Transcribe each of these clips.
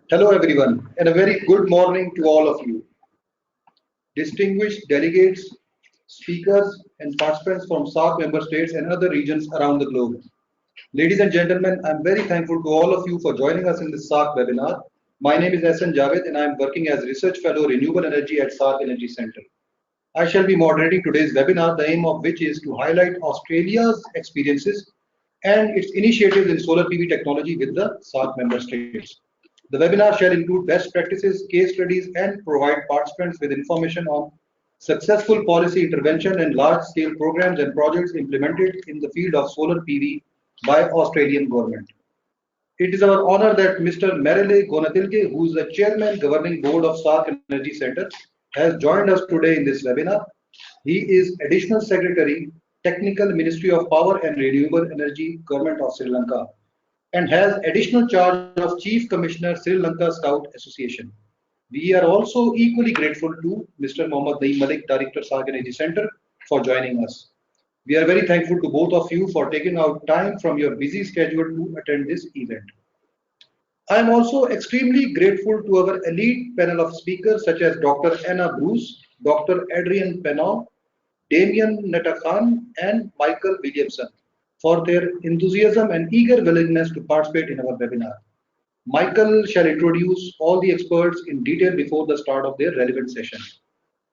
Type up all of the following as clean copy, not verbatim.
Hello everyone and a very good morning to all of you. Distinguished delegates, speakers and participants from SAARC member states and other regions around the globe. Ladies and gentlemen, I am very thankful to all of you for joining us in this SAARC webinar. My name is SN Javed and I am working as Research Fellow Renewable Energy at SAARC Energy Center. I shall be moderating today's webinar, the aim of which is to highlight Australia's experiences and its initiatives in solar PV technology with the SAARC member states. The webinar shall include best practices, case studies, and provide participants with information on successful policy intervention and large-scale programs and projects implemented in the field of solar PV by Australian government. It is our honor that Mr. Merele Gonatilke, who is the Chairman Governing Board of SAARC Energy Center, has joined us today in this webinar. He is Additional Secretary, Technical Ministry of Power and Renewable Energy, Government of Sri Lanka, and has additional charge of Chief Commissioner Sri Lanka Scout Association. We are also equally grateful to Mr. Mohammad Naeem Malik, Director SAARC Energy Center, for joining us. We are very thankful to both of you for taking out time from your busy schedule to attend this event. I am also extremely grateful to our elite panel of speakers such as Dr. Anna Bruce, Dr. Adrian Penon, Damien Netakhan, and Michael Williamson for their enthusiasm and eager willingness to participate in our webinar. Michael shall introduce all the experts in detail before the start of their relevant session.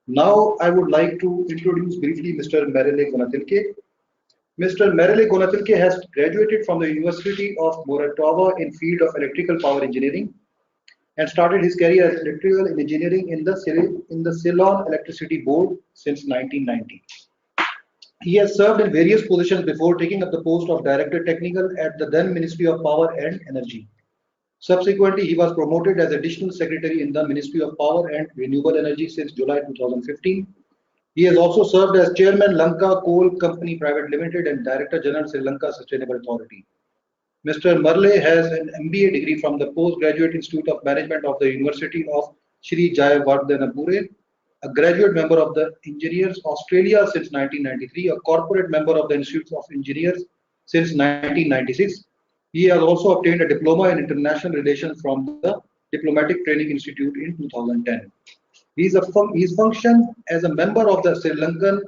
Now, I would like to introduce briefly Mr. Merele Gonatilke. Mr. Merele Gonatilke has graduated from the University of Moratuava in field of electrical power engineering and started his career as electrical engineering in the Ceylon Electricity Board since 1990. He has served in various positions before taking up the post of Director Technical at the then Ministry of Power and Energy. Subsequently, he was promoted as Additional Secretary in the Ministry of Power and Renewable Energy since July 2015. He has also served as Chairman Lanka Coal Company Private Limited and Director General Sri Lanka Sustainable Authority. Mr. Marle has an MBA degree from the Postgraduate Institute of Management of the University of Sri Jayawardhanapure, a graduate member of the Engineers Australia since 1993, a corporate member of the Institute of Engineers since 1996. He has also obtained a diploma in international relations from the Diplomatic Training Institute in 2010. He is functioned as a member of the Sri Lankan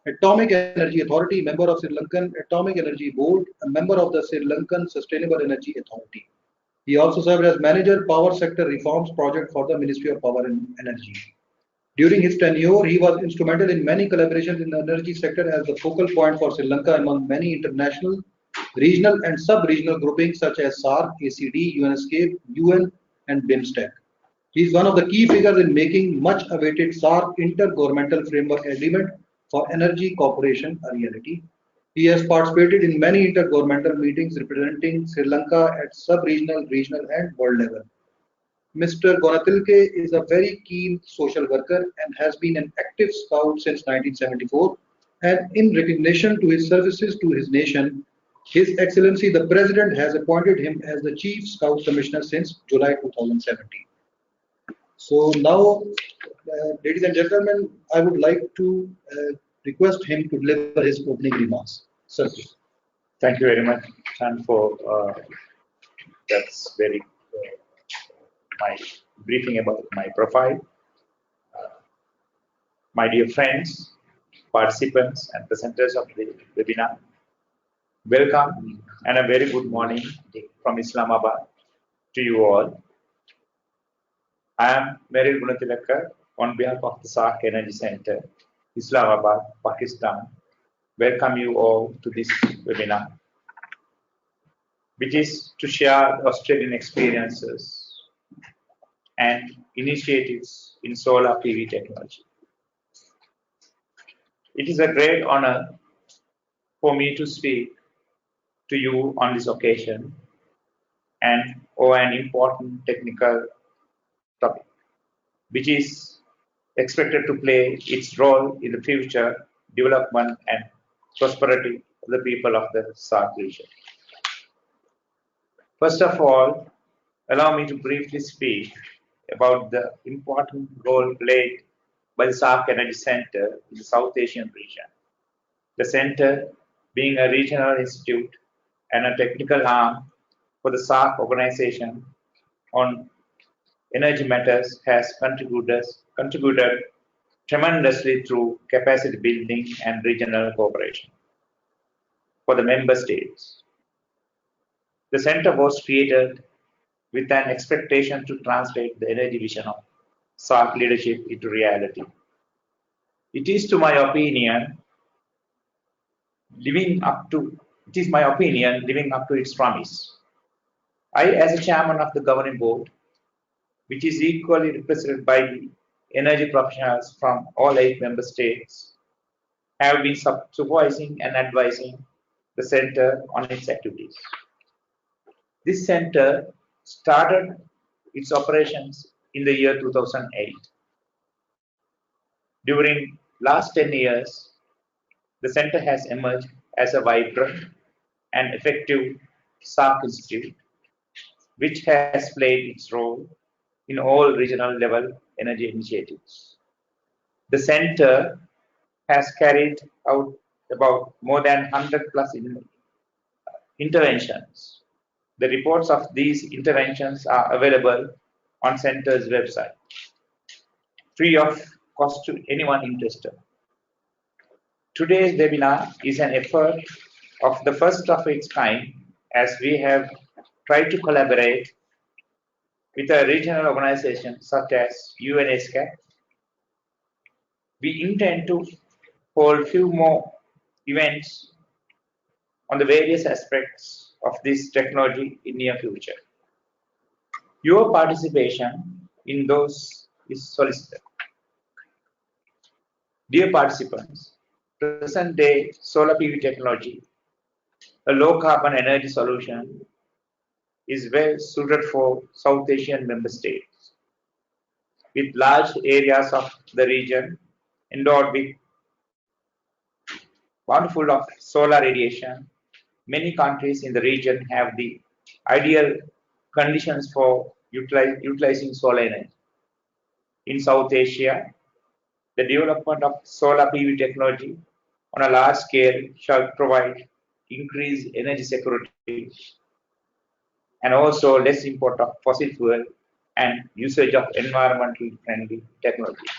Atomic Energy Authority, member of Sri Lankan Atomic Energy Board, a member of the Sri Lankan Sustainable Energy Authority. He also served as Manager Power Sector Reforms Project for the Ministry of Power and Energy. During his tenure, he was instrumental in many collaborations in the energy sector as the focal point for Sri Lanka among many international, regional and sub-regional groupings such as SAARC, ACD, UNESCAPE, UN and BIMSTEC. He is one of the key figures in making much awaited SAARC Intergovernmental Framework Agreement for Energy Cooperation a reality. He has participated in many intergovernmental meetings representing Sri Lanka at sub-regional, regional and world level. Mr. Gonatilke is a very keen social worker and has been an active scout since 1974, and in recognition to his services to his nation, His Excellency the President has appointed him as the Chief Scout Commissioner since July 2017. So now, ladies and gentlemen, I would like to request him to deliver his opening remarks. Sir, please. Thank you very much, Chan, for that's very my briefing about my profile. My dear friends, participants, and presenters of the webinar, welcome and a very good morning from Islamabad to you all. I am Merele Gonatilke on behalf of the SAARC Energy Center, Islamabad, Pakistan. Welcome you all to this webinar, which is to share the Australian experiences and initiatives in solar PV technology. It is a great honor for me to speak to you on this occasion and over an important technical topic, which is expected to play its role in the future development and prosperity of the people of the SAARC region. First of all, allow me to briefly speak about the important role played by the SAARC Energy Center in the South Asian region. The center, being a regional institute and a technical arm for the SAARC organization on Energy Matters has contributed tremendously through capacity building and regional cooperation for the member states. The center was created with an expectation to translate the energy vision of SAARC leadership into reality. It is to my opinion living up to its promise. I, as a chairman of the governing board, which is equally represented by the energy professionals from all 8 member states, have been supervising and advising the center on its activities. This center started its operations in the year 2008. During last 10 years, the center has emerged as a vibrant and effective SAARC institute, which has played its role in all regional level energy initiatives. The center has carried out about more than 100 plus interventions. The reports of these interventions are available on center's website, free of cost to anyone interested. Today's webinar is an effort of the first of its kind, as we have tried to collaborate with a regional organization such as UNESCAP. We intend to hold few more events on the various aspects of this technology in near future. Your participation in those is solicited. Dear participants, present-day solar PV technology, a low-carbon energy solution, is well suited for South Asian member states, with large areas of the region endowed with bountiful of solar radiation. Many countries in the region have the ideal conditions for utilizing solar energy. In South Asia, the development of solar PV technology on a large scale shall provide increased energy security and also less import of fossil fuel and usage of environmentally friendly technologies.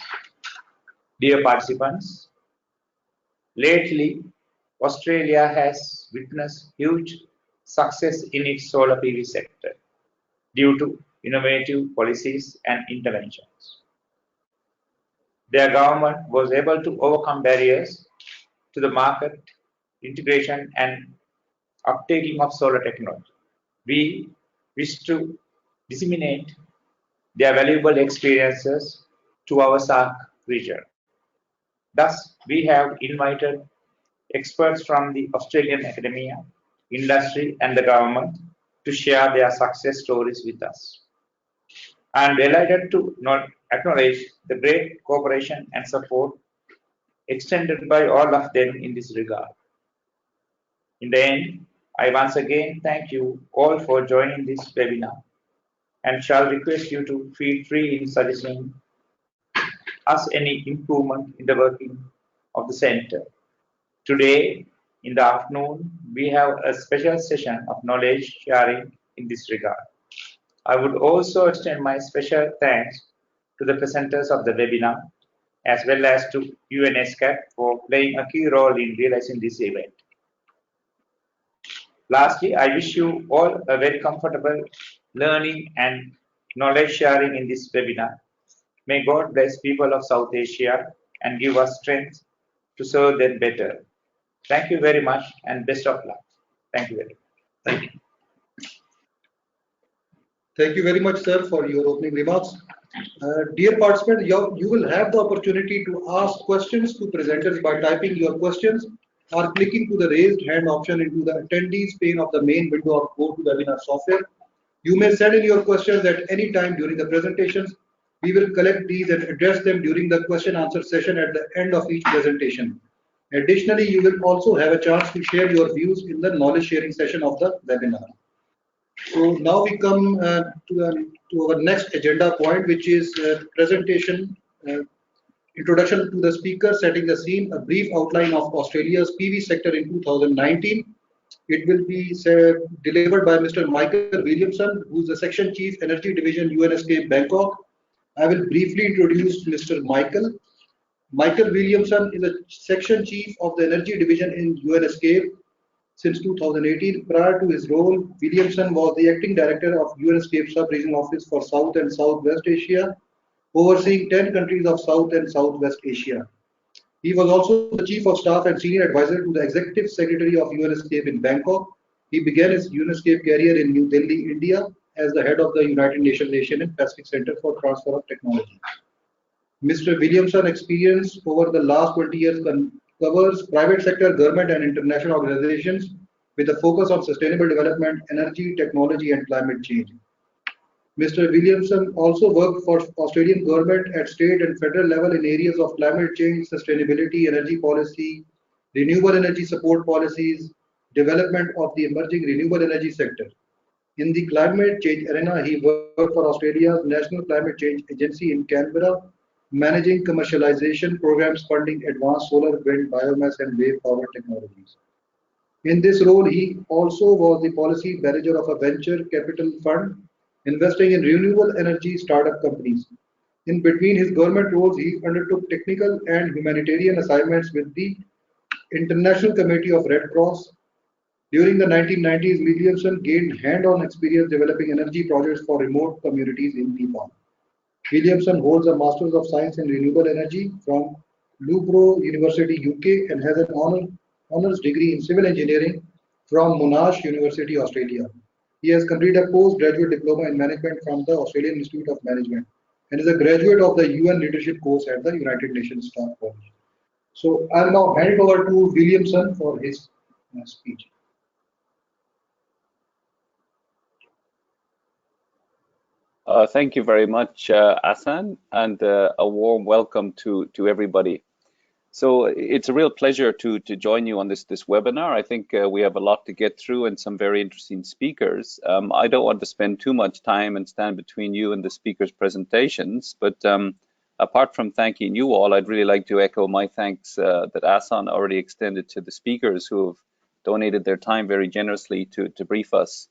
Dear participants, lately Australia has witnessed huge success in its solar PV sector due to innovative policies and interventions. Their government was able to overcome barriers to the market integration and uptaking of solar technology. We wish to disseminate their valuable experiences to our SAARC region. Thus, we have invited experts from the Australian academia, industry, and the government to share their success stories with us. I am delighted to acknowledge the great cooperation and support extended by all of them in this regard. In the end, I once again thank you all for joining this webinar and shall request you to feel free in suggesting us any improvement in the working of the center. Today, in the afternoon, we have a special session of knowledge sharing in this regard. I would also extend my special thanks to the presenters of the webinar, as well as to UNESCAP for playing a key role in realizing this event. Lastly, I wish you all a very comfortable learning and knowledge sharing in this webinar. May God bless people of South Asia and give us strength to serve them better. Thank you very much and best of luck. Thank you very much. Thank you. Thank you very much, sir, for your opening remarks. Dear participants, you will have the opportunity to ask questions to presenters by typing your questions or clicking to the raised hand option into the attendees pane of the main window of GoToWebinar software. You may send in your questions at any time during the presentations. We will collect these and address them during the question answer session at the end of each presentation. Additionally, you will also have a chance to share your views in the knowledge sharing session of the webinar. So now we come to our next agenda point, which is presentation, introduction to the speaker, setting the scene, a brief outline of Australia's PV sector in 2019. It will be delivered by Mr. Michael Williamson, who is the Section Chief Energy Division UNSK Bangkok. I will briefly introduce Mr. Michael. Michael Williamson is a Section Chief of the Energy Division in UNSK since 2018. Prior to his role, Williamson was the Acting Director of UNSCAPE Sub-Regional Office for South and Southwest Asia, overseeing 10 countries of South and Southwest Asia. He was also the Chief of Staff and Senior Advisor to the Executive Secretary of UNSCAPE in Bangkok. He began his UNSCAPE career in New Delhi, India, as the head of the United Nations Asian and Pacific Center for Transfer of Technology. Mr. Williamson's experience over the last 20 years covers private sector, government, and international organizations with a focus on sustainable development, energy, technology, and climate change. Mr. Williamson also worked for Australian government at state and federal level in areas of climate change, sustainability, energy policy, renewable energy support policies, development of the emerging renewable energy sector. In the climate change arena, he worked for Australia's National Climate Change Agency in Canberra, managing commercialization programs funding advanced solar, wind, biomass, and wave power technologies. In this role, he also was the policy manager of a venture capital fund investing in renewable energy startup companies. In between his government roles, he undertook technical and humanitarian assignments with the International Committee of Red Cross. During the 1990s, Williamson gained hand-on experience developing energy projects for remote communities in Nepal. Williamson holds a Master's of Science in Renewable Energy from Loughborough University, UK, and has an honours degree in Civil Engineering from Monash University, Australia. He has completed a postgraduate diploma in management from the Australian Institute of Management and is a graduate of the UN Leadership course at the United Nations Staff College. So I'll now hand it over to Williamson for his speech. Thank you very much, Asan, and a warm welcome to everybody. So it's a real pleasure to join you on this webinar. I think we have a lot to get through and some very interesting speakers. I don't want to spend too much time and stand between you and the speakers' presentations, but apart from thanking you all, I'd really like to echo my thanks that Asan already extended to the speakers who have donated their time very generously to brief us.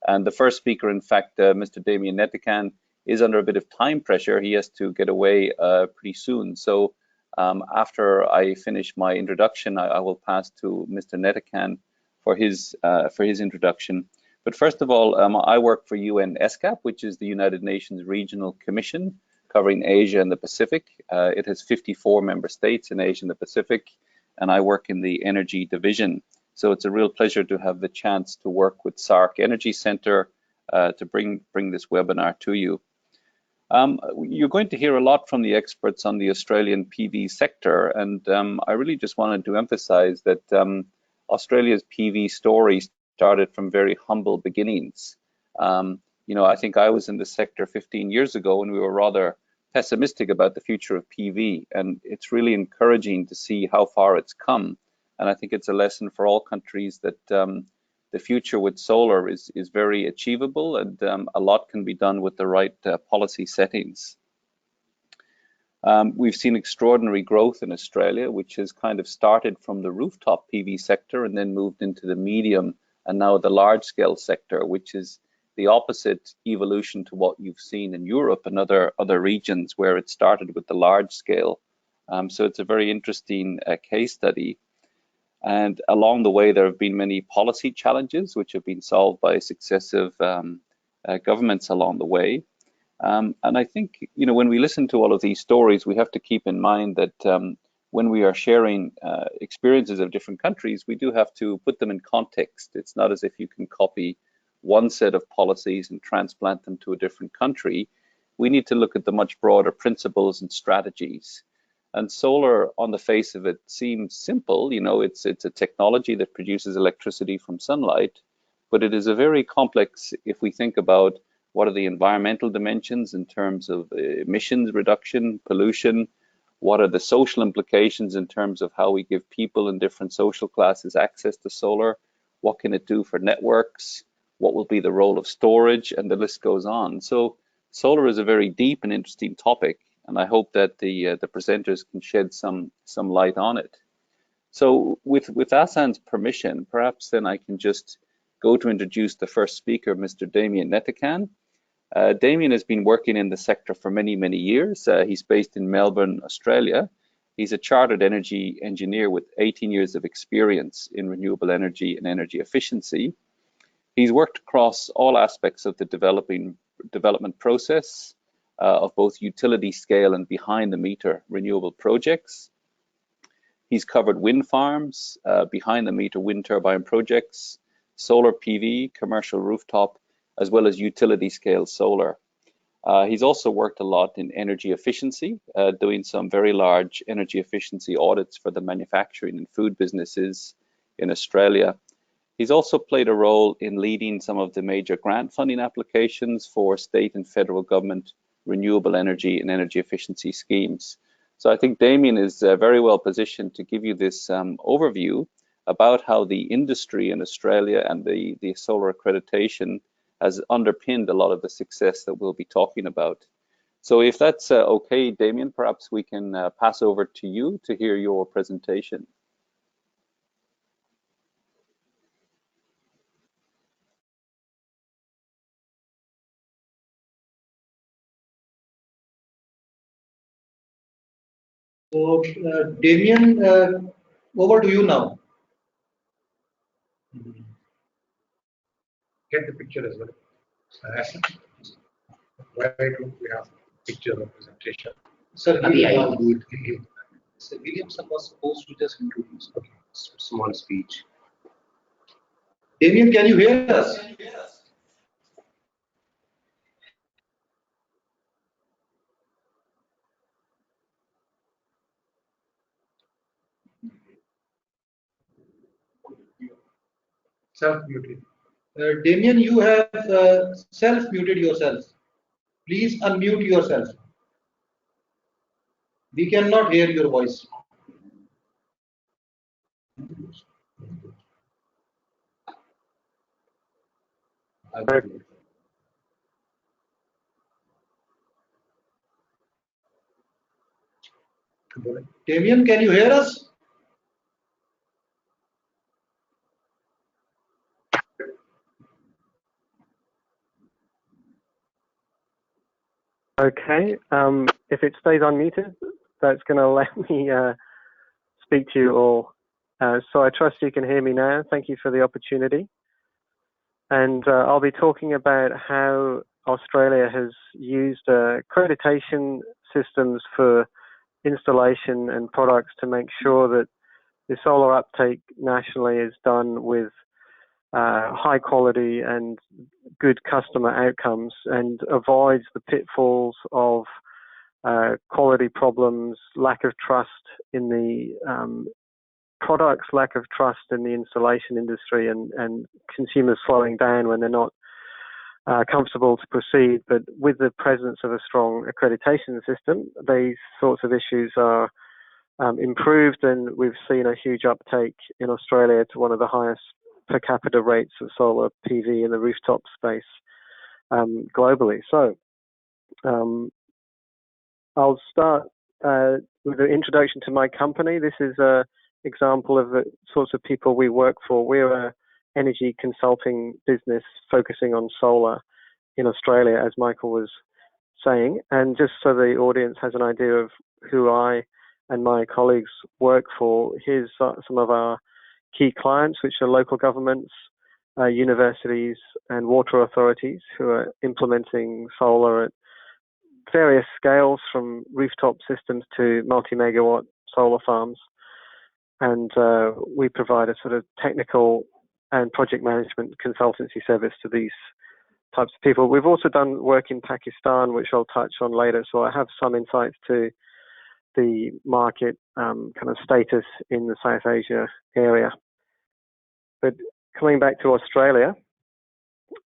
And the first speaker, in fact, Mr. Damien Netikan, is under a bit of time pressure. He has to get away pretty soon. So after I finish my introduction, I will pass to Mr. Netikan for his introduction. But first of all, I work for UNESCAP, which is the United Nations Regional Commission covering Asia and the Pacific. It has 54 member states in Asia and the Pacific, and I work in the Energy Division. So it's a real pleasure to have the chance to work with SAARC Energy Center to bring this webinar to you. You're going to hear a lot from the experts on the Australian PV sector, and I really just wanted to emphasize that Australia's PV story started from very humble beginnings. You know, I think I was in the sector 15 years ago and we were rather pessimistic about the future of PV, and it's really encouraging to see how far it's come. And I think it's a lesson for all countries that the future with solar is very achievable, and a lot can be done with the right policy settings. We've seen extraordinary growth in Australia, which has kind of started from the rooftop PV sector and then moved into the medium and now the large scale sector, which is the opposite evolution to what you've seen in Europe and other regions where it started with the large scale. So it's a very interesting case study. And along the way, there have been many policy challenges which have been solved by successive governments along the way. And I think, you know, when we listen to all of these stories, we have to keep in mind that when we are sharing experiences of different countries, we do have to put them in context. It's not as if you can copy one set of policies and transplant them to a different country. We need to look at the much broader principles and strategies. And solar, on the face of it, seems simple. You know, it's a technology that produces electricity from sunlight, but it is a very complex, if we think about what are the environmental dimensions in terms of emissions reduction, pollution, what are the social implications in terms of how we give people in different social classes access to solar, what can it do for networks, what will be the role of storage, and the list goes on. So solar is a very deep and interesting topic, and I hope that the presenters can shed some light on it. So with Hassan's permission, perhaps then I can just go to introduce the first speaker, Mr. Damien Netakan. Damien has been working in the sector for many, many years. He's based in Melbourne, Australia. He's a chartered energy engineer with 18 years of experience in renewable energy and energy efficiency. He's worked across all aspects of the development process of both utility scale and behind the meter renewable projects. He's covered wind farms, behind the meter wind turbine projects, solar PV, commercial rooftop, as well as utility scale solar. He's also worked a lot in energy efficiency, doing some very large energy efficiency audits for the manufacturing and food businesses in Australia. He's also played a role in leading some of the major grant funding applications for state and federal government renewable energy and energy efficiency schemes. So I think Damien is very well positioned to give you this overview about how the industry in Australia and the solar accreditation has underpinned a lot of the success that we'll be talking about. So if that's okay, Damien, perhaps we can pass over to you to hear your presentation. So, Damien, over to you now. Get the picture as well. Why don't we have picture representation? Sir, I will do it. Sir Williamson was supposed to just introduce. Okay. Small speech. Damien, can you hear us? Self-muted. Damien, you have self-muted yourself. Please unmute yourself. We cannot hear your voice. Damien, can you hear us? Okay, if it stays unmuted, that's going to let me speak to you all. So I trust you can hear me now. Thank you for the opportunity. And I'll be talking about how Australia has used accreditation systems for installation and products to make sure that the solar uptake nationally is done with high quality and good customer outcomes and avoids the pitfalls of quality problems, lack of trust in the products, lack of trust in the installation industry, and consumers slowing down when they're not comfortable to proceed. But with the presence of a strong accreditation system, these sorts of issues are improved, and we've seen a huge uptake in Australia to one of the highest per capita rates of solar PV in the rooftop space globally. So I'll start with an introduction to my company. This is an example of the sorts of people we work for. We're an energy consulting business focusing on solar in Australia, as Michael was saying. And just so the audience has an idea of who I and my colleagues work for, here's some of our key clients, which are local governments, universities, and water authorities who are implementing solar at various scales, from rooftop systems to multi-megawatt solar farms. And we provide a sort of technical and project management consultancy service to these types of people. We've also done work in Pakistan, which I'll touch on later, so I have some insights to the market kind of status in the South Asia area. But coming back to Australia,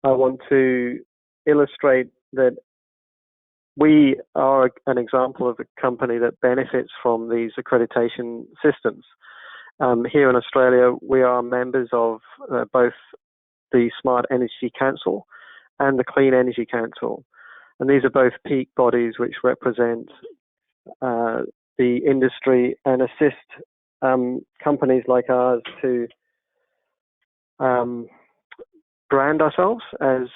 I want to illustrate that we are an example of a company that benefits from these accreditation systems. Here in Australia, we are members of both the Smart Energy Council and the Clean Energy Council. And these are both peak bodies which represent the industry and assist companies like ours to brand ourselves as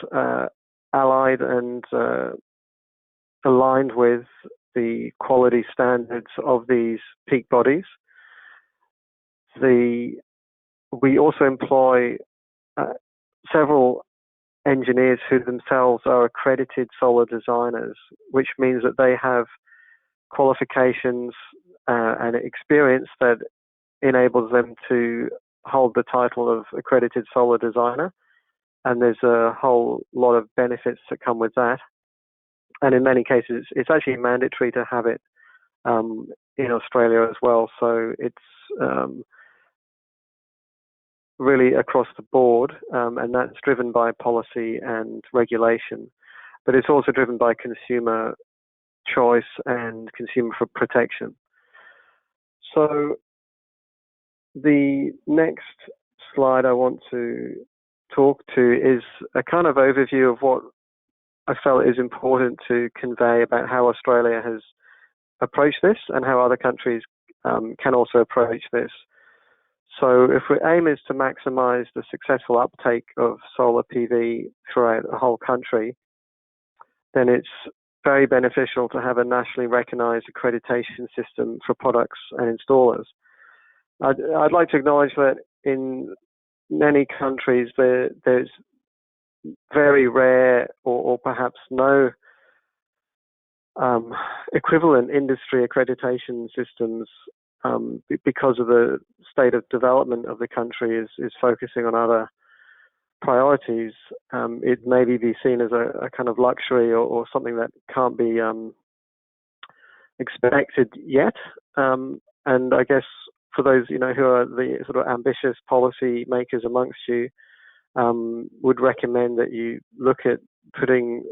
allied and aligned with the quality standards of these peak bodies. We also employ several engineers who themselves are accredited solar designers, which means that they have qualifications and experience that enables them to hold the title of accredited solar designer. And there's a whole lot of benefits that come with that. And in many cases, it's actually mandatory to have it in Australia as well. So it's really across the board, and that's driven by policy and regulation. But it's also driven by consumer choice and consumer protection. So the next slide I want to talk to is a kind of overview of what I felt is important to convey about how Australia has approached this and how other countries can also approach this. So if our aim is to maximize the successful uptake of solar PV throughout the whole country, then it's very beneficial to have a nationally recognized accreditation system for products and installers. I'd like to acknowledge that in many countries there's very rare or perhaps no equivalent industry accreditation systems because of the state of development of the country is focusing on other priorities. It maybe be seen as a kind of luxury or something that can't be expected yet. And I guess for those who are the sort of ambitious policy makers amongst you, would recommend that you look at putting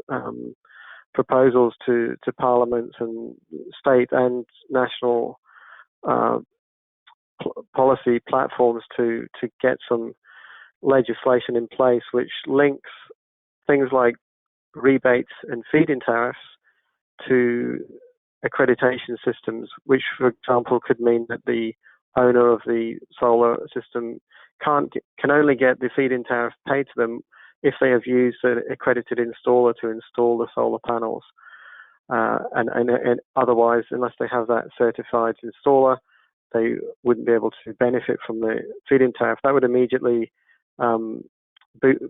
proposals to parliaments and state and national policy platforms to get some legislation in place which links things like rebates and feed-in tariffs to accreditation systems, which, for example, could mean that the owner of the solar system can only get the feed-in tariff paid to them if they have used an accredited installer to install the solar panels. And otherwise, unless they have that certified installer, they wouldn't be able to benefit from the feed-in tariff. That would immediately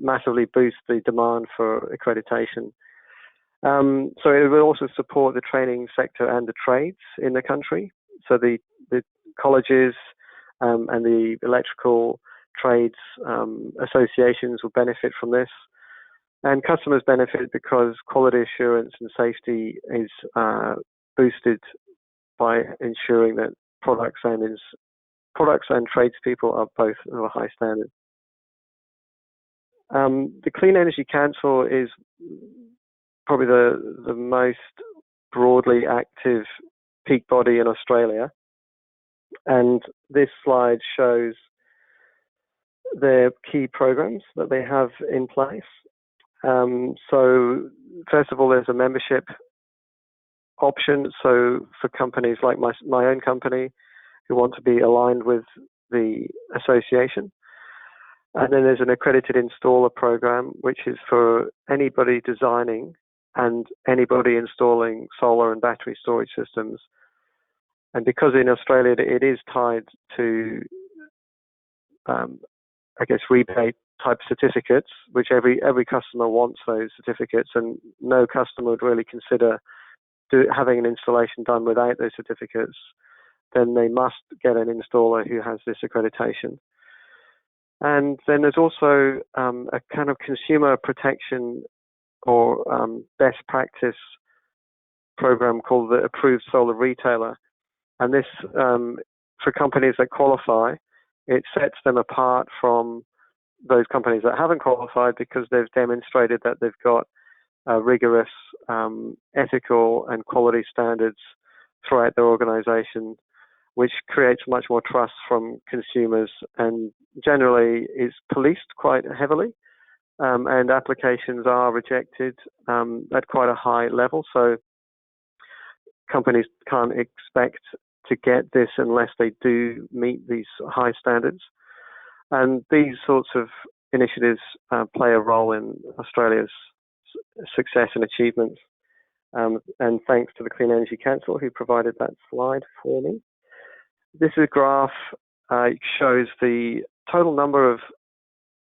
massively boost the demand for accreditation. So it will also support the training sector and the trades in the country. So the colleges and the electrical trades associations will benefit from this. And customers benefit because quality assurance and safety is boosted by ensuring that products and tradespeople are both of a high standard. The Clean Energy Council is probably the most broadly active peak body in Australia, and this slide shows their key programs that they have in place. So first of all, there's a membership option. So for companies like my own company who want to be aligned with the association. And then there's an accredited installer program, which is for anybody designing and anybody installing solar and battery storage systems. And because in Australia it is tied to, rebate type certificates, which every customer wants those certificates, and no customer would really consider having an installation done without those certificates, then they must get an installer who has this accreditation. And then there's also a kind of consumer protection or best practice program called the Approved Solar Retailer. And this, for companies that qualify, it sets them apart from those companies that haven't qualified because they've demonstrated that they've got rigorous ethical and quality standards throughout their organization, which creates much more trust from consumers and generally is policed quite heavily, and applications are rejected at quite a high level. So companies can't expect to get this unless they do meet these high standards. And these sorts of initiatives play a role in Australia's success and achievements. And thanks to the Clean Energy Council who provided that slide for me. This is a graph shows the total number of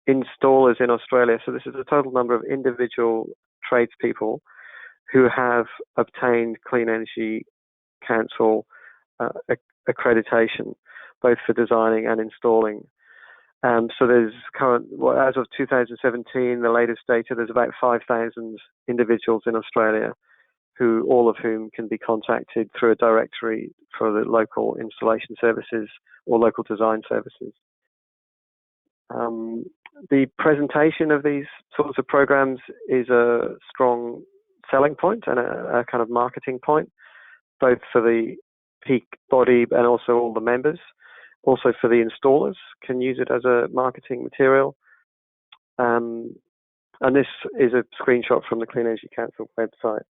installers in Australia. So this is the total number of individual tradespeople who have obtained Clean Energy Council accreditation, both for designing and installing. So there's as of 2017, the latest data, there's about 5,000 individuals in Australia, all of whom can be contacted through a directory for the local installation services or local design services. The presentation of these sorts of programs is a strong selling point and a kind of marketing point, both for the peak body and also all the members. Also for the installers, can use it as a marketing material. And this is a screenshot from the Clean Energy Council website.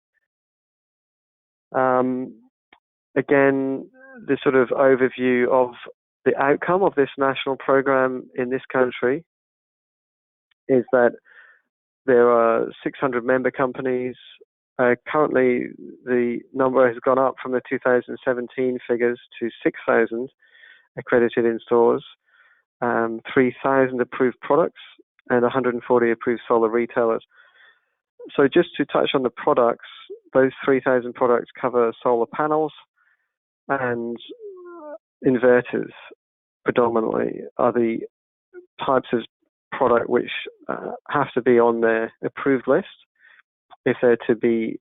Again, the sort of overview of the outcome of this national program in this country is that there are 600 member companies. Currently, the number has gone up from the 2017 figures to 6,000 accredited installers, 3,000 approved products, and 140 approved solar retailers. So just to touch on the products, those 3,000 products cover solar panels and inverters predominantly are the types of product which have to be on their approved list if they're to be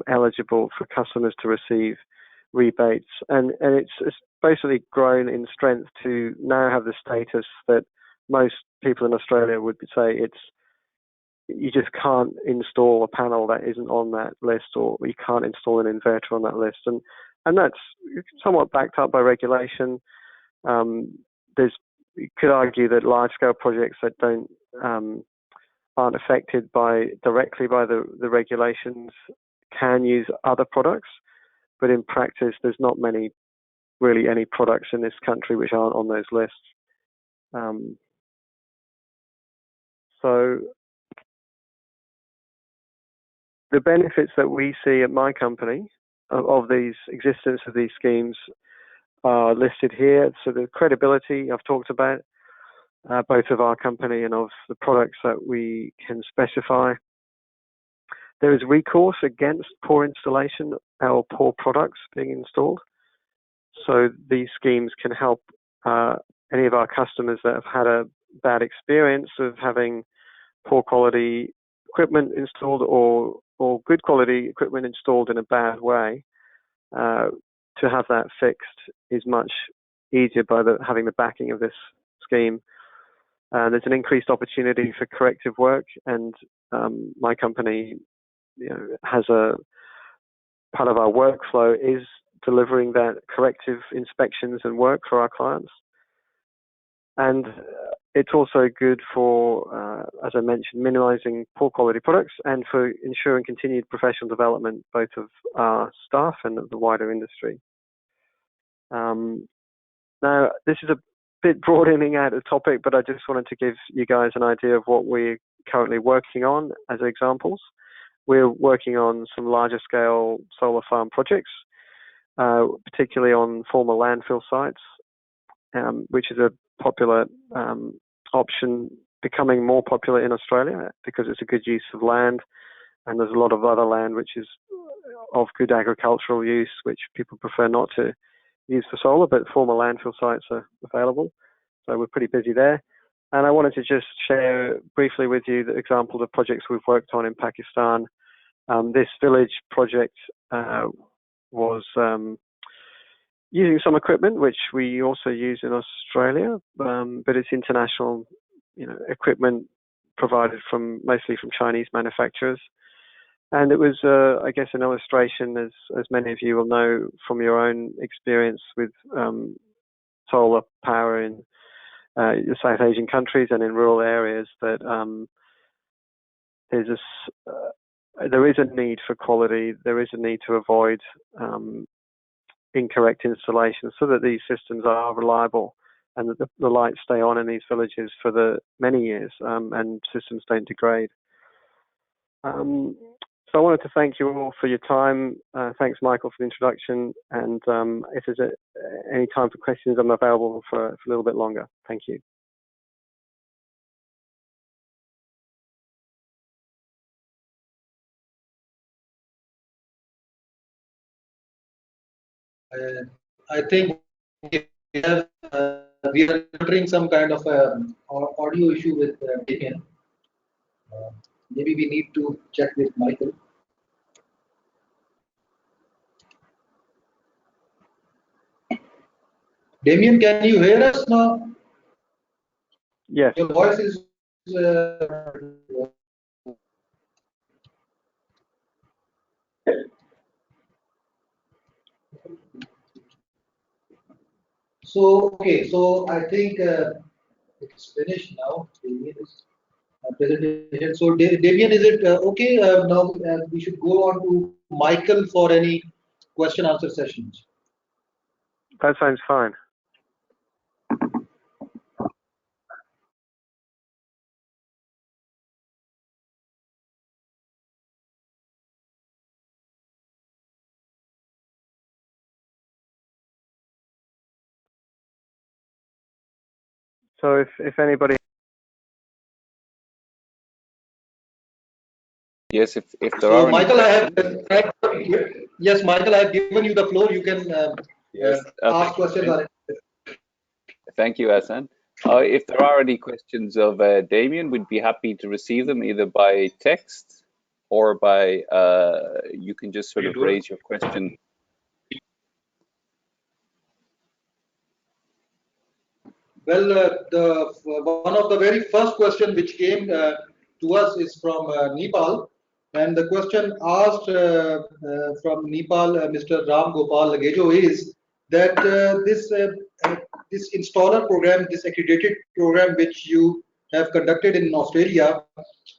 eligible for customers to receive rebates. And it's basically grown in strength to now have the status that most people in Australia would say you just can't install a panel that isn't on that list, or you can't install an inverter on that list. And that's somewhat backed up by regulation. You could argue that large-scale projects that aren't affected directly by the regulations can use other products, but in practice, there's not really any products in this country which aren't on those lists. So the benefits that we see at my company of these existence of these schemes are listed here. So the credibility I've talked about, both of our company and of the products that we can specify. There is recourse against poor installation or poor products being installed. So these schemes can help any of our customers that have had a bad experience of having poor quality equipment installed or good quality equipment installed in a bad way. To have that fixed is much easier by having the backing of this scheme. There's an increased opportunity for corrective work, and my company has a part of our workflow is delivering that corrective inspections and work for our clients. And it's also good for, as I mentioned, minimizing poor quality products and for ensuring continued professional development, both of our staff and of the wider industry. Now, this is a bit broadening out the topic, but I just wanted to give you guys an idea of what we're currently working on as examples. We're working on some larger scale solar farm projects, particularly on former landfill sites, which is a popular option, becoming more popular in Australia because it's a good use of land, and there's a lot of other land which is of good agricultural use, which people prefer not to use for solar, but former landfill sites are available. So we're pretty busy there. And I wanted to just share briefly with you the examples of projects we've worked on in Pakistan. This village project was using some equipment which we also use in Australia, but it's international, equipment provided mostly from Chinese manufacturers. And it was, I guess, an illustration, as many of you will know from your own experience with solar power in the South Asian countries and in rural areas, that there is a need for quality. There is a need to avoid incorrect installations so that these systems are reliable and that the lights stay on in these villages for the many years and systems don't degrade. So I wanted to thank you all for your time. Thanks, Michael, for the introduction. And if there's any time for questions, I'm available for a little bit longer. Thank you. I think we are entering some kind of audio issue with Damien. Maybe we need to check with Michael. Damien, can you hear us now? Yes. Your voice is. Okay, so I think it's finished now. Damien is presentation. So Damien, is it okay? Now we should go on to Michael for any question answer sessions. That sounds fine. So if anybody. Yes, if there So are Michael, any yes, Michael, I have given you the floor. You can yes, ask questions. thank you, Hassan. If there are any questions of Damien, we'd be happy to receive them either by text or by you can just sort of raise your question. Well, one of the very first question which came to us is from Nepal, and the question asked from Nepal, Mr. Ram Gopal Lagejo, is that this installer program, this accredited program which you have conducted in Australia,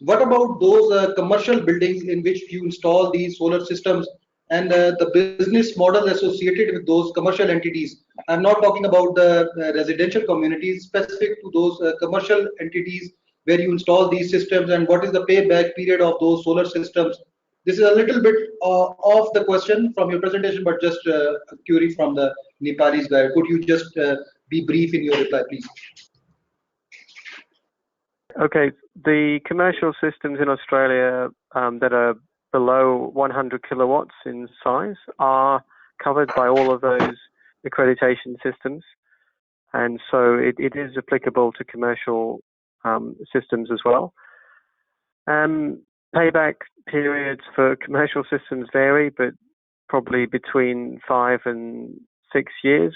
what about those commercial buildings in which you install these solar systems and the business model associated with those commercial entities? I'm not talking about the residential communities, specific to those commercial entities where you install these systems, and what is the payback period of those solar systems. This is a little bit off the question from your presentation, but just a query from the Nepalis guy. Could you just be brief in your reply, please? Okay, the commercial systems in Australia that are below 100 kilowatts in size are covered by all of those accreditation systems, and so it is applicable to commercial systems as well. Payback periods for commercial systems vary, but probably between 5 and 6 years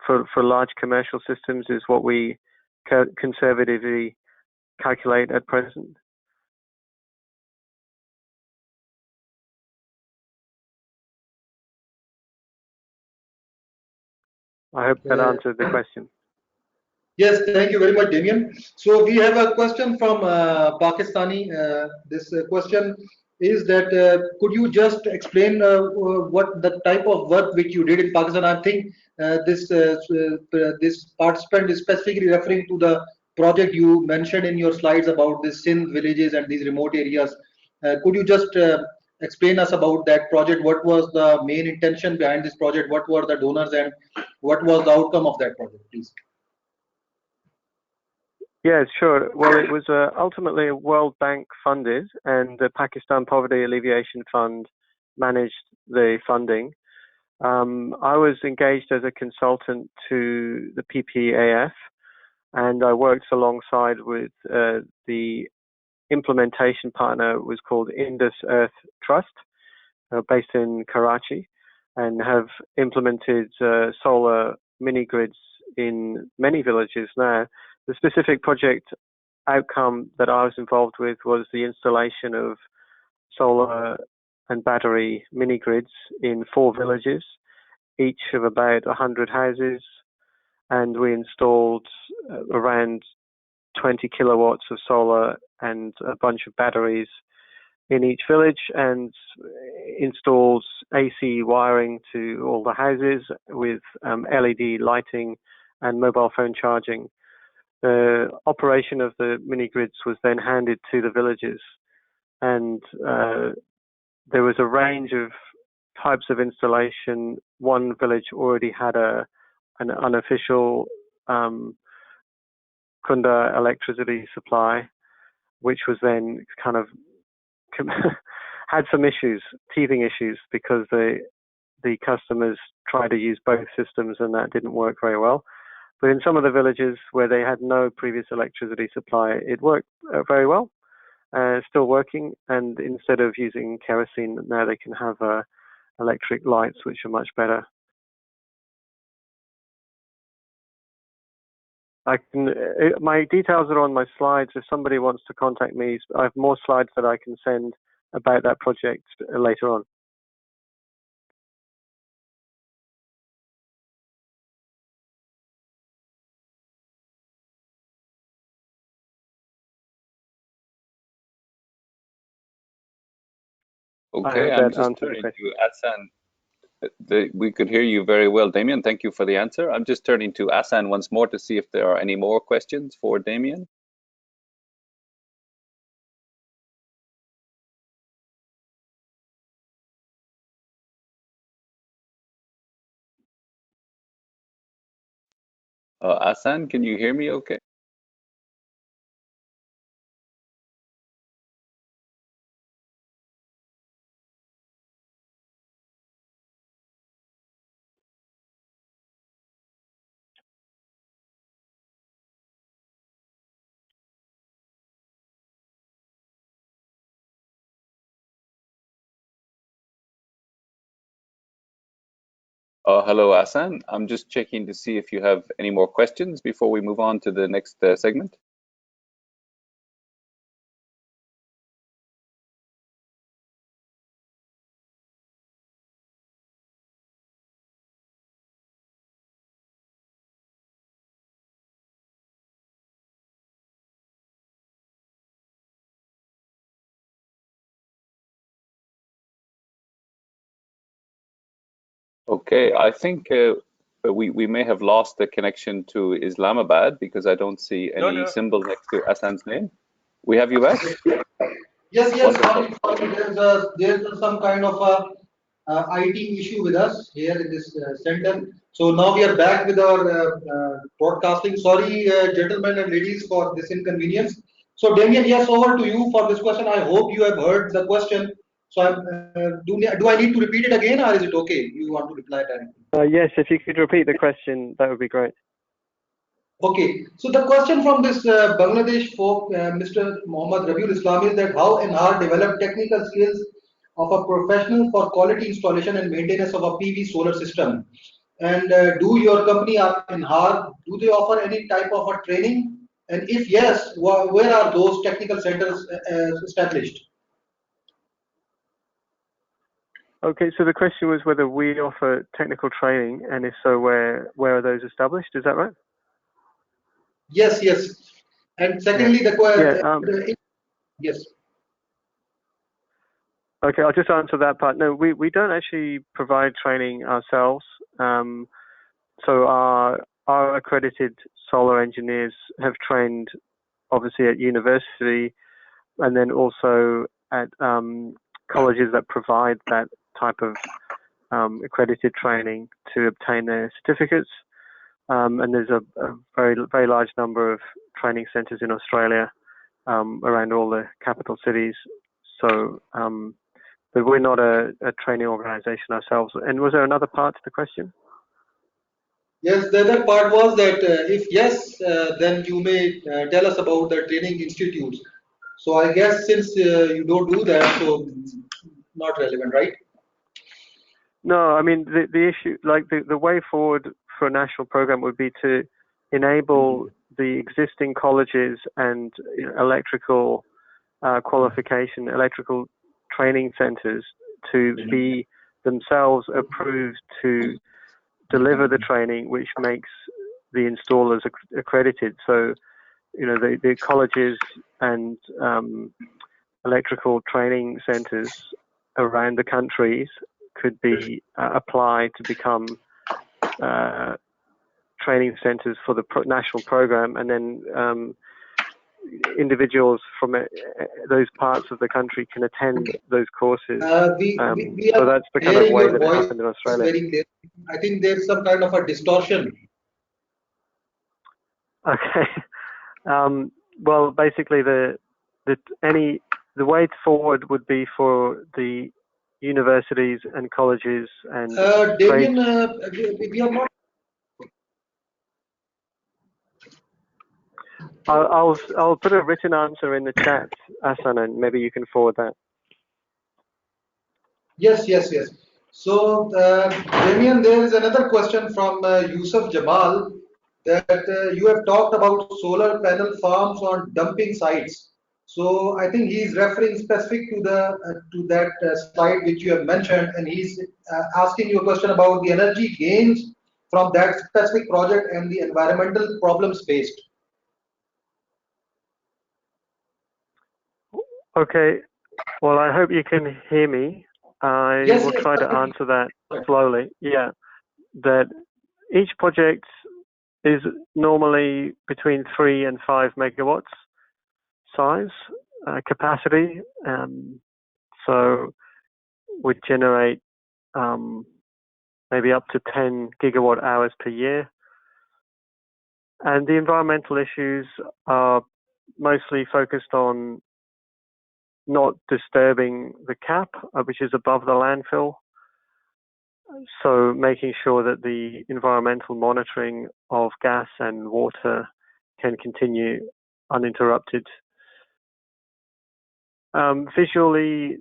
for large commercial systems is what we conservatively calculate at present. I hope that answered the question. Yes, thank you very much, Damien. So we have a question from Pakistani. This question is that could you just explain what the type of work which you did in Pakistan? I think this participant is specifically referring to the project you mentioned in your slides about the Sindh villages and these remote areas. Could you just explain us about that project? What was the main intention behind this project? What were the donors and what was the outcome of that project, please? Yeah, sure. Well, it was ultimately World Bank funded, and the Pakistan Poverty Alleviation Fund managed the funding. I was engaged as a consultant to the PPAF, and I worked alongside with the implementation partner, was called Indus Earth Trust, based in Karachi, and have implemented solar mini grids in many villages now. The specific project outcome that I was involved with was the installation of solar and battery mini grids in 4 villages, each of about 100 houses, and we installed around 20 kilowatts of solar and a bunch of batteries in each village and installs AC wiring to all the houses with LED lighting and mobile phone charging. The operation of the mini grids was then handed to the villages, and there was a range of types of installation. One village already had an unofficial Kunda electricity supply, which was then kind of had some issues, teething issues, because the customers tried to use both systems and that didn't work very well. But in some of the villages where they had no previous electricity supply, it worked very well, still working. And instead of using kerosene, now they can have electric lights, which are much better. My details are on my slides. If somebody wants to contact me, I have more slides that I can send about that project later on. Okay, I'm just turning to Asan. We could hear you very well, Damien. Thank you for the answer. I'm just turning to Asan once more to see if there are any more questions for Damien. Asan, can you hear me okay? Hello, Asan. I'm just checking to see if you have any more questions before we move on to the next segment. Okay, I think we may have lost the connection to Islamabad because I don't see any symbol next to Asan's name. We have you back? Yes, Wonderful. sorry. There's some kind of a IT issue with us here in this center. So now we are back with our broadcasting. Sorry, gentlemen and ladies, for this inconvenience. So Damien, yes, over to you for this question. I hope you have heard the question. So do I need to repeat it again, or is it okay? You want to reply directly? Yes, if you could repeat the question, that would be great. Okay, so the question from this Bangladesh folk, Mr. Mohammad Rabiul Islam, is that how NR developed technical skills of a professional for quality installation and maintenance of a PV solar system? And do your company NR, do they offer any type of a training? And if yes, where are those technical centers established? Okay, so the question was whether we offer technical training, and if so, where are those established? Is that right? Yes. And secondly, the question. Yes. Okay, I'll just answer that part. No, we don't actually provide training ourselves. So our accredited solar engineers have trained, obviously, at university, and then also at colleges that provide that type of accredited training to obtain their certificates. And there's a very large number of training centres in Australia around all the capital cities. So, but we're not a training organisation ourselves. And was there another part to the question? Yes, the other part was that if yes, then you may tell us about the training institutes. So I guess since you don't do that, so not relevant, right? No, I mean the issue, like the way forward for a national program would be to enable the existing colleges and electrical qualification, electrical training centres to be themselves approved to deliver the training, which makes the installers accredited. So, the colleges and electrical training centers around the countries could be applied to become training centers for the national program, and then individuals from those parts of the country can attend those courses. We So are that's the kind of hearing way your that it voice happened in Australia. very clearly. I think there's some kind of a distortion. Okay. Well, basically, the way forward would be for the universities and colleges and Damien, trades. we are not. I'll put a written answer in the chat, Asan, and maybe you can forward that. Yes, yes, yes. So, Damien, there is another question from Yusuf Jamal that you have talked about solar panel farms on dumping sites. So, I think he is referring specific to the to that slide which you have mentioned, and he's asking you a question about the energy gains from that specific project and the environmental problems faced. Okay. Well, I hope you can hear me. I Yes, will yes, try to perfectly. answer that slowly. Yeah. That each project is normally between 3 and 5 megawatts size capacity. So we generate maybe up to 10 gigawatt hours per year. And the environmental issues are mostly focused on not disturbing the cap, which is above the landfill. So making sure that the environmental monitoring of gas and water can continue uninterrupted. Visually,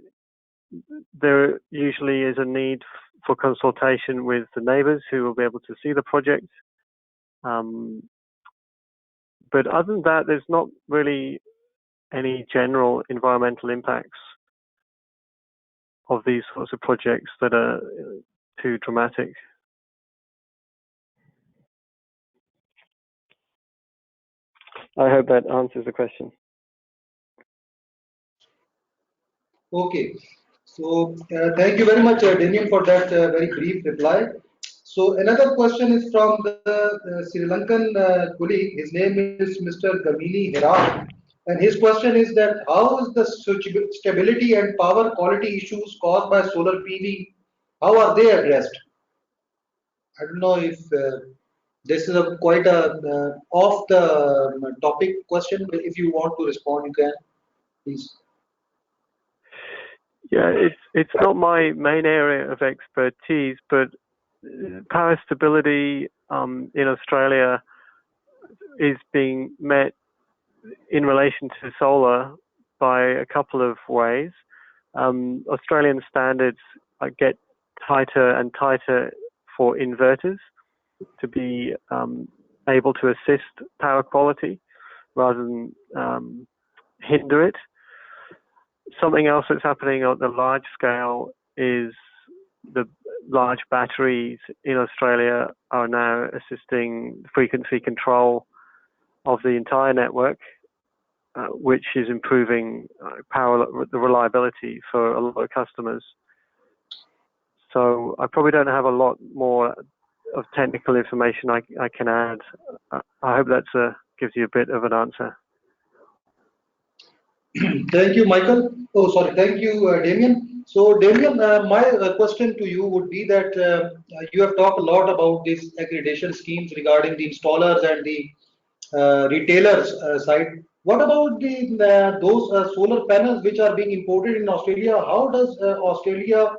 there usually is a need for consultation with the neighbors who will be able to see the project. But other than that, there's not really any general environmental impacts of these sorts of projects that are too dramatic. I hope that answers the question. Okay. So thank you very much, Damien, for that very brief reply. So another question is from the Sri Lankan colleague. His name is Mr. Gamini Hera, and his question is that how is the stability and power quality issues caused by solar PV? How are they addressed? I don't know if this is a quite a off the topic question. But if you want to respond, you can, please. Yeah, it's not my main area of expertise, but power stability in Australia is being met in relation to solar by a couple of ways. Australian standards get tighter and tighter for inverters to be able to assist power quality rather than hinder it. Something else that's happening at the large scale is the large batteries in Australia are now assisting frequency control of the entire network, which is improving the reliability for a lot of customers. So I probably don't have a lot more of technical information I can add. I hope that gives you a bit of an answer. Thank you, Michael. Oh, sorry. Thank you, Damien. So, Damien, my question to you would be that you have talked a lot about these accreditation schemes regarding the installers and the retailers side. What about those solar panels which are being imported in Australia? How does Australia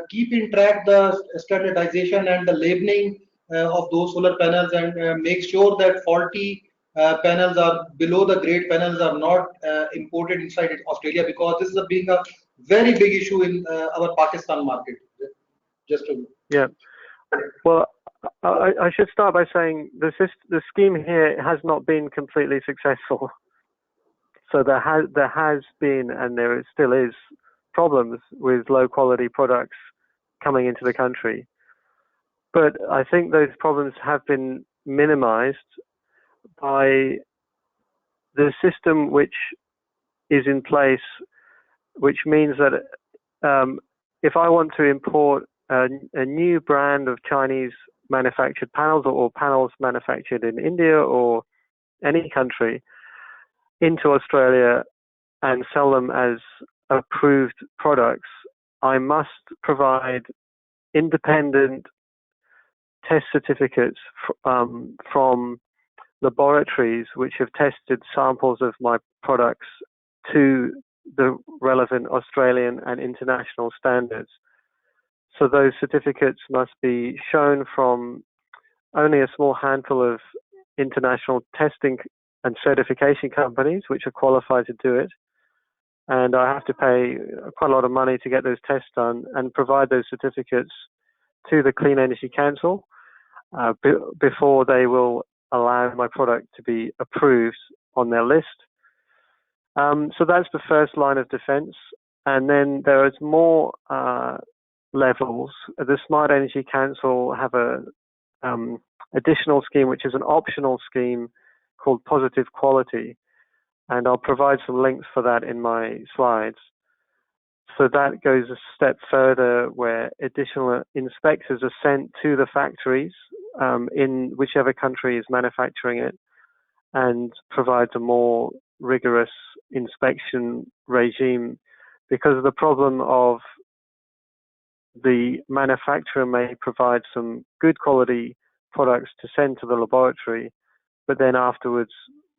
keep in track the standardization and the labeling of those solar panels and make sure that faulty panels are below the grade panels are not imported inside Australia, because this is being a very big issue in our Pakistan market. Just to yeah. Well, I should start by saying the scheme here has not been completely successful. So there has been, and there still is, problems with low quality products coming into the country. But I think those problems have been minimized by the system which is in place, which means that if I want to import a new brand of Chinese manufactured panels or panels manufactured in India or any country into Australia and sell them as approved products, I must provide independent test certificates from laboratories which have tested samples of my products to the relevant Australian and international standards. So those certificates must be shown from only a small handful of international testing and certification companies which are qualified to do it. And I have to pay quite a lot of money to get those tests done and provide those certificates to the Clean Energy Council before they will allow my product to be approved on their list. So that's the first line of defense. And then there is more levels. The Smart Energy Council have a additional scheme, which is an optional scheme called Positive Quality. And I'll provide some links for that in my slides. So that goes a step further, where additional inspectors are sent to the factories in whichever country is manufacturing it, and provides a more rigorous inspection regime, because of the problem of the manufacturer may provide some good quality products to send to the laboratory, but then afterwards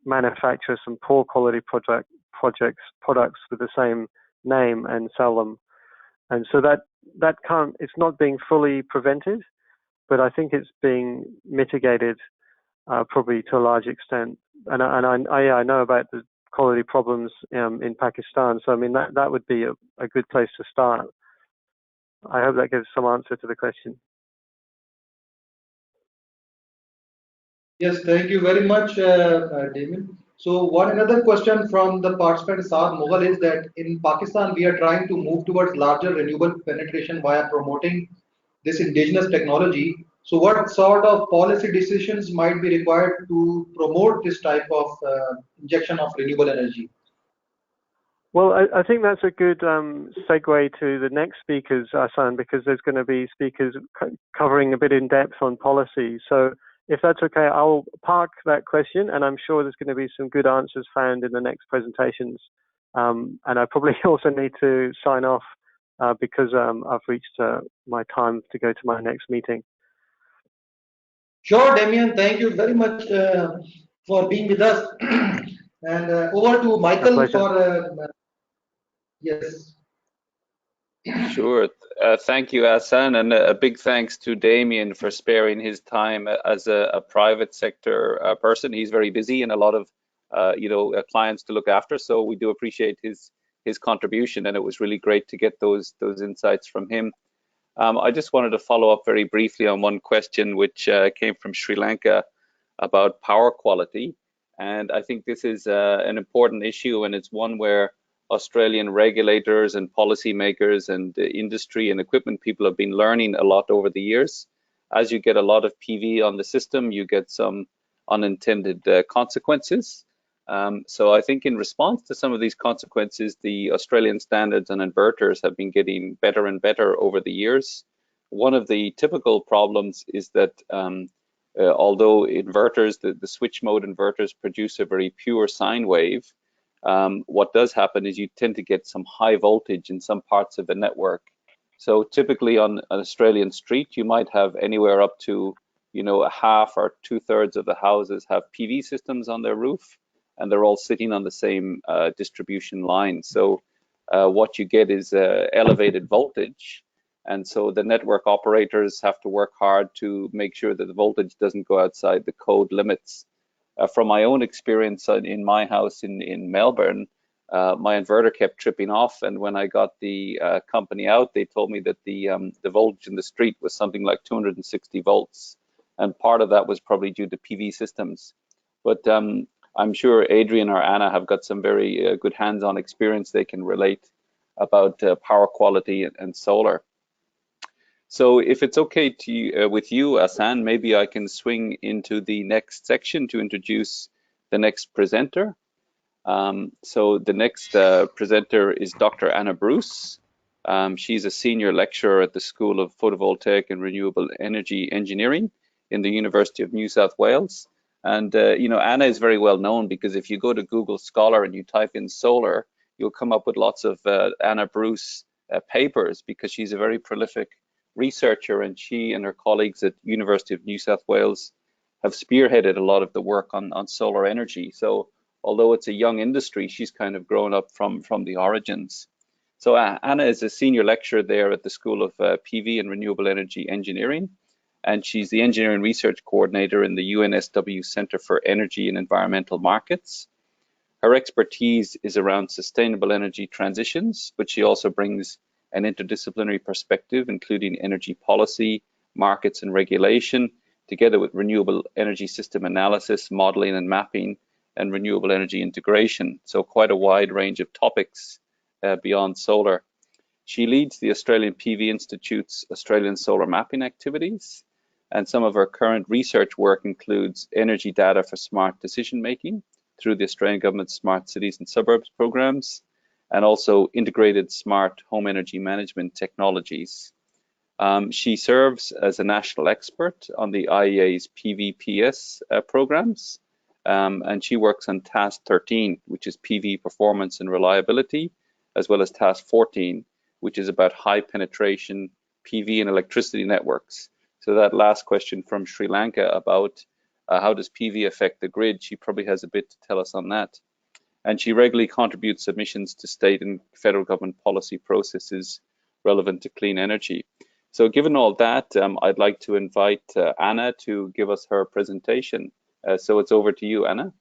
manufacture some poor quality products with the same name and sell them. And so that can't, it's not being fully prevented, but I think it's being mitigated probably to a large extent. And I know about the quality problems in Pakistan, so I mean that would be a good place to start. I hope that gives some answer to the question. Yes, thank you very much, Damien. So one another question from the participant Saad Mughal is that in Pakistan we are trying to move towards larger renewable penetration via promoting this indigenous technology. So what sort of policy decisions might be required to promote this type of injection of renewable energy? Well, I think that's a good segue to the next speakers, Asan, because there's going to be speakers covering a bit in depth on policy. So if that's okay, I'll park that question, and I'm sure there's going to be some good answers found in the next presentations. And I probably also need to sign off because I've reached my time to go to my next meeting. Sure, Damien, thank you very much for being with us. And over to Michael for yes. Sure. Thank you, Hassan, and a big thanks to Damien for sparing his time as a private sector person. He's very busy and a lot of clients to look after, so we do appreciate his contribution, and it was really great to get those insights from him. I just wanted to follow up very briefly on one question which came from Sri Lanka about power quality, and I think this is an important issue, and it's one where Australian regulators and policymakers and industry and equipment people have been learning a lot over the years. As you get a lot of PV on the system, you get some unintended consequences. So I think in response to some of these consequences, the Australian standards on inverters have been getting better and better over the years. One of the typical problems is that although inverters, the switch mode inverters produce a very pure sine wave, what does happen is you tend to get some high voltage in some parts of the network. So typically on an Australian street, you might have anywhere up to, a half or 2/3 of the houses have PV systems on their roof, and they're all sitting on the same distribution line. So what you get is elevated voltage. And so the network operators have to work hard to make sure that the voltage doesn't go outside the code limits. From my own experience in my house in Melbourne, my inverter kept tripping off, and when I got the company out, they told me that the voltage in the street was something like 260 volts, and part of that was probably due to PV systems. But I'm sure Adrian or Anna have got some very good hands-on experience they can relate about power quality and solar. So if it's okay with you, Hassan, maybe I can swing into the next section to introduce the next presenter. So the next presenter is Dr. Anna Bruce. She's a senior lecturer at the School of Photovoltaic and Renewable Energy Engineering in the University of New South Wales. And you know, Anna is very well known because if you go to Google Scholar and you type in solar, you'll come up with lots of Anna Bruce papers, because she's a very prolific researcher, and she and her colleagues at University of New South Wales have spearheaded a lot of the work on solar energy. So although it's a young industry, she's kind of grown up from the origins. So Anna is a senior lecturer there at the School of PV and Renewable Energy Engineering, and she's the Engineering Research Coordinator in the UNSW Centre for Energy and Environmental Markets. Her expertise is around sustainable energy transitions, but she also brings an interdisciplinary perspective, including energy policy, markets and regulation, together with renewable energy system analysis, modeling and mapping, and renewable energy integration. So quite a wide range of topics beyond solar. She leads the Australian PV Institute's Australian solar mapping activities, and some of her current research work includes energy data for smart decision making through the Australian Government's Smart Cities and Suburbs programs, and also integrated smart home energy management technologies. She serves as a national expert on the IEA's PVPS programs, and she works on Task 13, which is PV performance and reliability, as well as Task 14, which is about high penetration PV and electricity networks. So that last question from Sri Lanka about how does PV affect the grid, she probably has a bit to tell us on that. And she regularly contributes submissions to state and federal government policy processes relevant to clean energy. So given all that, I'd like to invite Anna to give us her presentation. So it's over to you, Anna.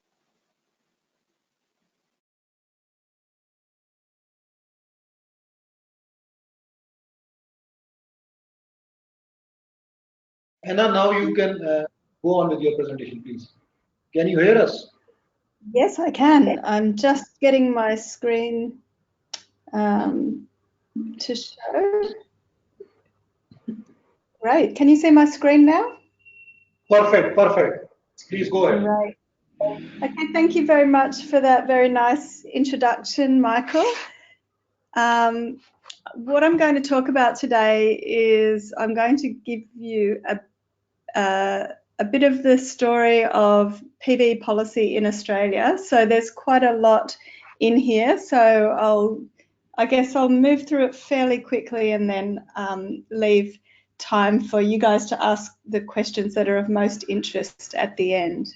Anna, now you can go on with your presentation, please. Can you hear us? Yes, I can. I'm just getting my screen to show. Great. Can you see my screen now? Perfect, perfect. Please go ahead. Great. Okay, thank you very much for that very nice introduction, Michael. What I'm going to talk about today is I'm going to give you a bit of the story of PV policy in Australia. So there's quite a lot in here. So I guess I'll move through it fairly quickly and then leave time for you guys to ask the questions that are of most interest at the end.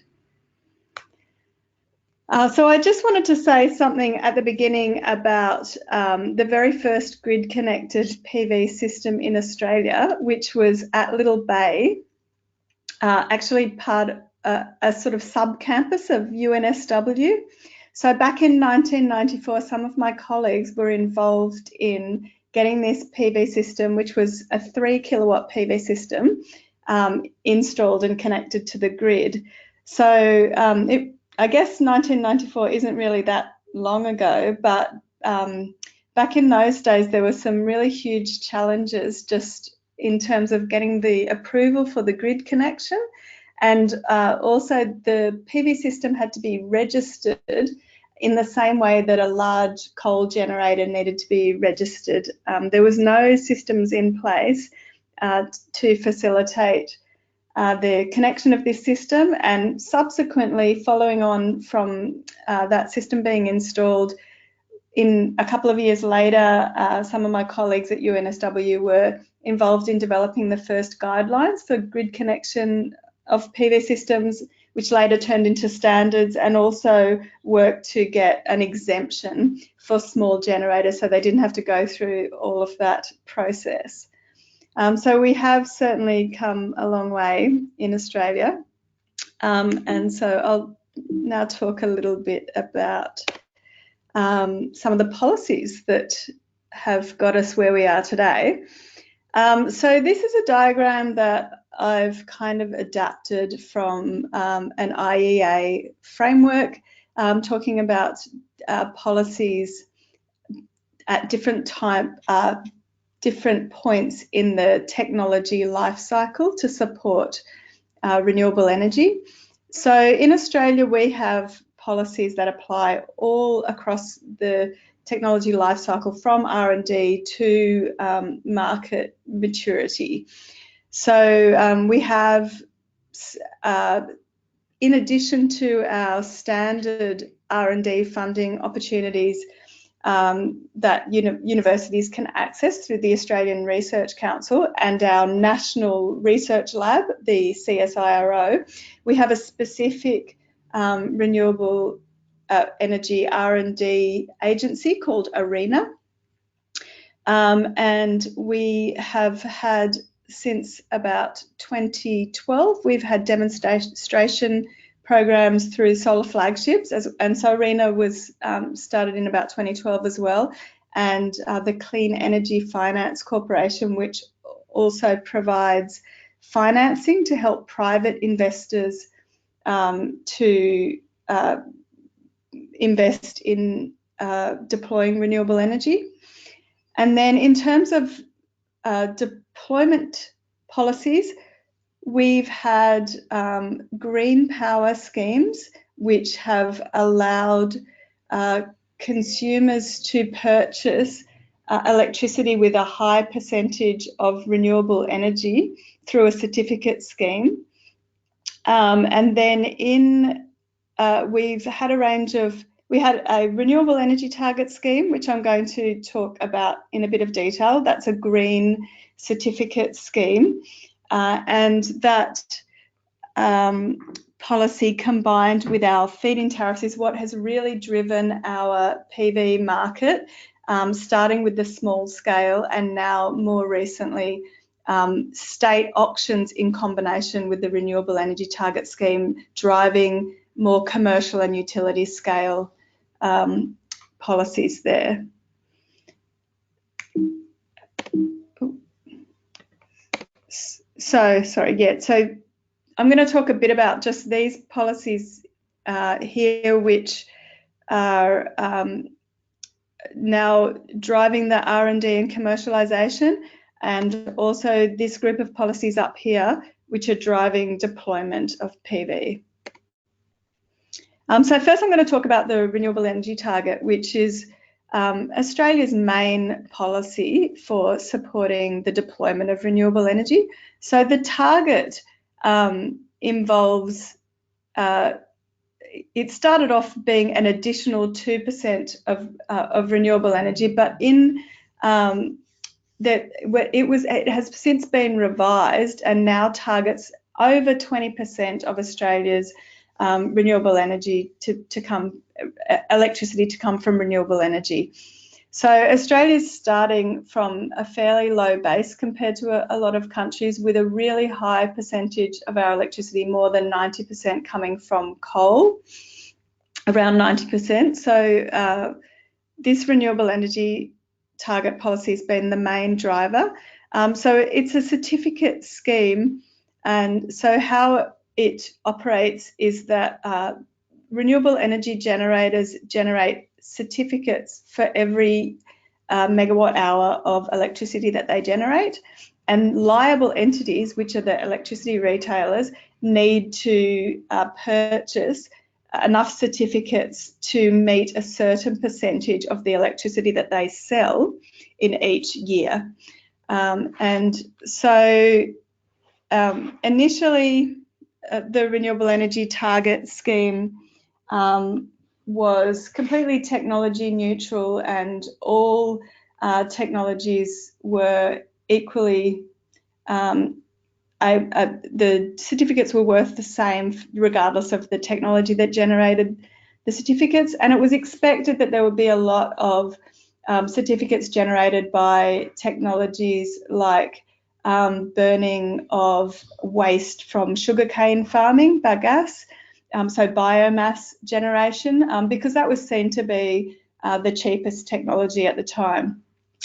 So I just wanted to say something at the beginning about the very first grid-connected PV system in Australia, which was at Little Bay, actually part a sort of sub-campus of UNSW. So back in 1994, some of my colleagues were involved in getting this PV system, which was a 3 kilowatt PV system, installed and connected to the grid. So I guess 1994 isn't really that long ago, but back in those days, there were some really huge challenges just in terms of getting the approval for the grid connection. And also the PV system had to be registered in the same way that a large coal generator needed to be registered. There was no systems in place to facilitate the connection of this system, and subsequently following on from that system being installed, in a couple of years later, some of my colleagues at UNSW were involved in developing the first guidelines for grid connection of PV systems, which later turned into standards, and also worked to get an exemption for small generators so they didn't have to go through all of that process. So we have certainly come a long way in Australia. And so I'll now talk a little bit about some of the policies that have got us where we are today. So this is a diagram that I've kind of adapted from an IEA framework, talking about policies at different points in the technology life cycle to support renewable energy. So in Australia, we have policies that apply all across the technology lifecycle from R&D to market maturity. So we have, in addition to our standard R&D funding opportunities that universities can access through the Australian Research Council and our National Research Lab, the CSIRO, we have a specific renewable energy R&D agency called ARENA. And we have had, since about 2012, we've had demonstration programs through solar flagships, and so ARENA was started in about 2012 as well, and the Clean Energy Finance Corporation, which also provides financing to help private investors to invest in deploying renewable energy. And then in terms of deployment policies, we've had green power schemes which have allowed consumers to purchase electricity with a high percentage of renewable energy through a certificate scheme. And then we've had a range of, we had a renewable energy target scheme, which I'm going to talk about in a bit of detail. That's a green certificate scheme. And that policy, combined with our feed-in tariffs, is what has really driven our PV market, starting with the small scale and now more recently state auctions in combination with the renewable energy target scheme, driving more commercial and utility scale policies there. So I'm going to talk a bit about just these policies here, which are now driving the R&D and commercialisation, and also this group of policies up here, which are driving deployment of PV. So first I'm going to talk about the renewable energy target, which is Australia's main policy for supporting the deployment of renewable energy. So the target involves, it started off being an additional 2% of renewable energy, but in it has since been revised and now targets over 20% of Australia's renewable energy to come, electricity to come from renewable energy. So Australia's starting from a fairly low base compared to a lot of countries, with a really high percentage of our electricity, more than 90%, coming from coal, around 90%. So this renewable energy target policy has been the main driver. So it's a certificate scheme, and so how it operates is that renewable energy generators generate certificates for every megawatt hour of electricity that they generate, and liable entities, which are the electricity retailers, need to purchase enough certificates to meet a certain percentage of the electricity that they sell in each year. And so initially the renewable energy target scheme was completely technology neutral, and all technologies were equally, the certificates were worth the same regardless of the technology that generated the certificates. And it was expected that there would be a lot of certificates generated by technologies like burning of waste from sugarcane farming, bagasse, so biomass generation, because that was seen to be the cheapest technology at the time.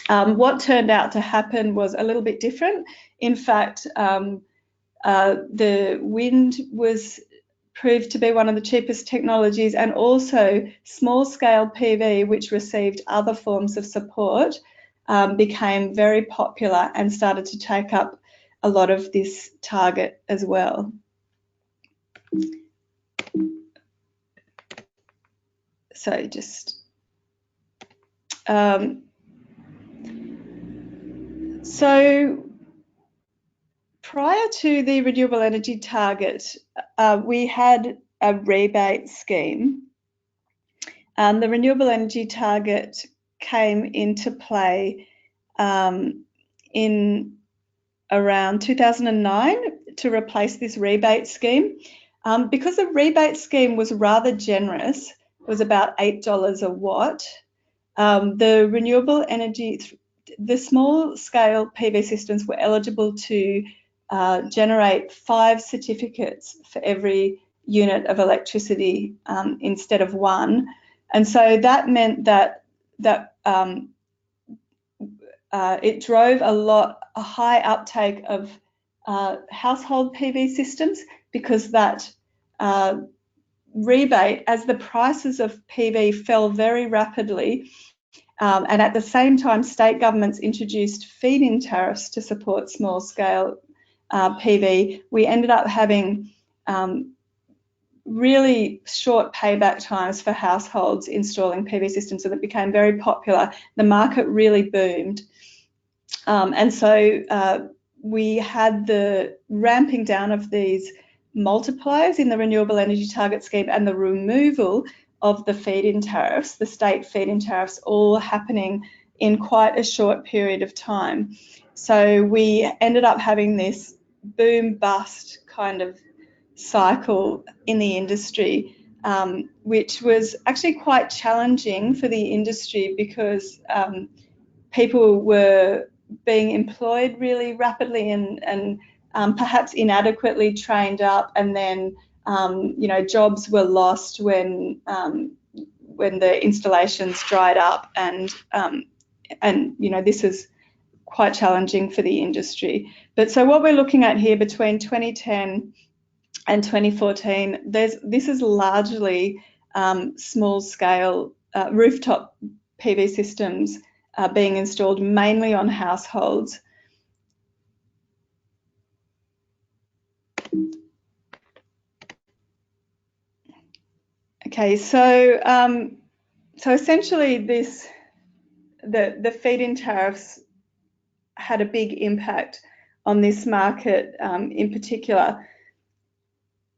What turned out to happen was a little bit different. In fact, the wind was proved to be one of the cheapest technologies, and also small-scale PV, which received other forms of support, became very popular and started to take up a lot of this target as well. so just so prior to the renewable energy target, we had a rebate scheme. The renewable energy target came into play in around 2009 to replace this rebate scheme. Because the rebate scheme was rather generous, it was about $8 a watt, the renewable energy, the small scale PV systems were eligible to generate 5 certificates for every unit of electricity instead of 1. And so that meant that it drove a high uptake of household PV systems, because that rebate, as the prices of PV fell very rapidly, and at the same time state governments introduced feed-in tariffs to support small-scale PV, we ended up having really short payback times for households installing PV systems, and it became very popular. The market really boomed. And so we had the ramping down of these multipliers in the renewable energy target scheme and the removal of the feed-in tariffs, the state feed-in tariffs, all happening in quite a short period of time. So we ended up having this boom-bust kind of cycle in the industry, which was actually quite challenging for the industry, because people were being employed really rapidly and perhaps inadequately trained up, and then jobs were lost when the installations dried up, and this is quite challenging for the industry. But so what we're looking at here between 2010 and 2014, this is largely small scale rooftop PV systems being installed mainly on households. Okay, so essentially the feed-in tariffs had a big impact on this market in particular.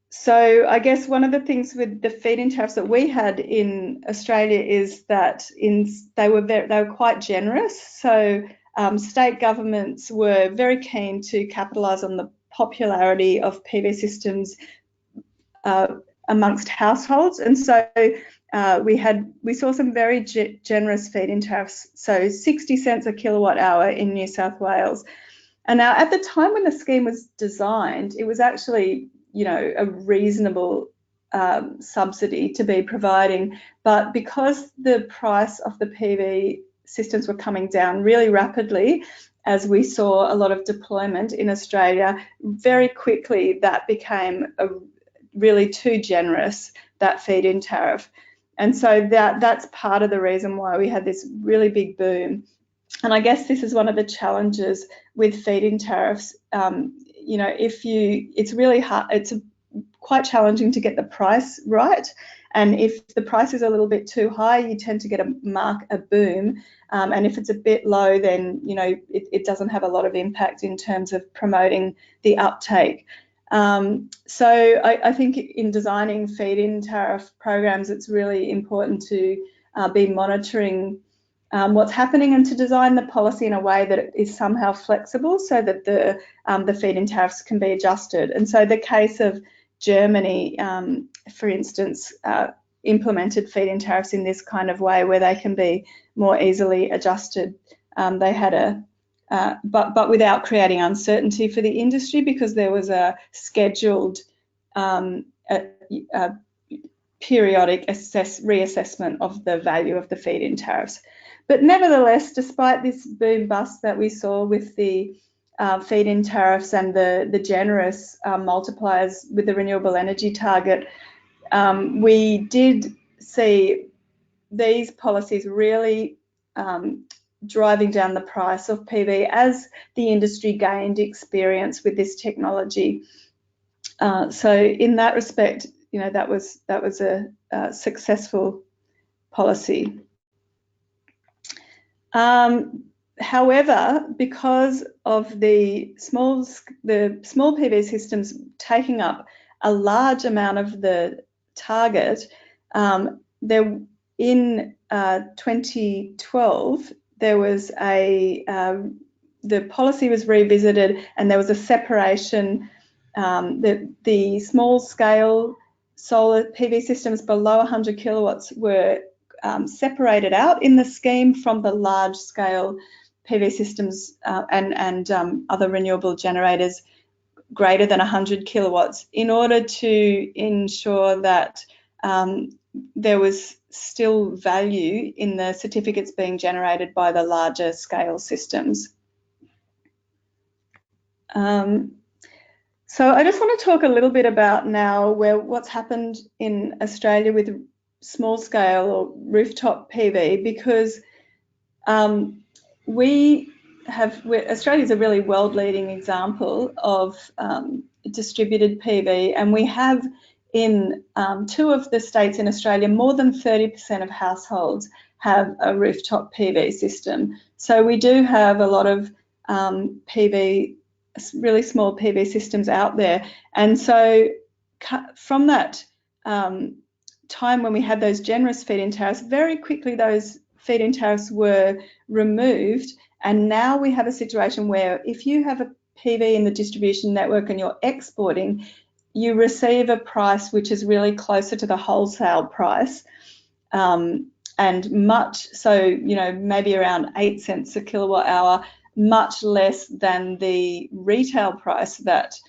So I guess one of the things with the feed-in tariffs that we had in Australia is that they were quite generous. So state governments were very keen to capitalise on the popularity of PV systems amongst households, and so we saw some very generous feed-in tariffs. So 60 cents a kilowatt hour in New South Wales. And now, at the time when the scheme was designed, it was actually a reasonable subsidy to be providing, but because the price of the PV systems were coming down really rapidly, as we saw a lot of deployment in Australia, very quickly that became really too generous, that feed-in tariff. And so that's part of the reason why we had this really big boom. And I guess this is one of the challenges with feed-in tariffs. It's really hard, it's quite challenging to get the price right. And if the price is a little bit too high, you tend to get a boom. And if it's a bit low, then it doesn't have a lot of impact in terms of promoting the uptake. So I think in designing feed-in tariff programs, it's really important to be monitoring what's happening, and to design the policy in a way that it is somehow flexible, so that the feed-in tariffs can be adjusted. And so the case of Germany, for instance, implemented feed-in tariffs in this kind of way, where they can be more easily adjusted. They had but without creating uncertainty for the industry, because there was a scheduled periodic reassessment of the value of the feed-in tariffs. But nevertheless, despite this boom bust that we saw with the feed-in tariffs and the generous multipliers with the renewable energy target, we did see these policies really driving down the price of PV as the industry gained experience with this technology. So in that respect, that was a successful policy. However, because of the small PV systems taking up a large amount of the target, there in 2012 there was the policy was revisited, and there was a separation. The small scale solar PV systems below 100 kilowatts were separated out in the scheme from the large scale PV systems and other renewable generators greater than 100 kilowatts, in order to ensure that there was still value in the certificates being generated by the larger scale systems. So I just want to talk a little bit about now what's happened in Australia with small scale or rooftop PV, because Australia is a really world leading example of distributed PV, and we have in 2 of the states in Australia, more than 30% of households have a rooftop PV system. So we do have a lot of really small PV systems out there. And so from that time when we had those generous feed-in tariffs, very quickly those feed-in tariffs were removed, and now we have a situation where if you have a PV in the distribution network and you're exporting, you receive a price which is really closer to the wholesale price, and much so, you know, maybe around 8 cents a kilowatt hour, much less than the retail price that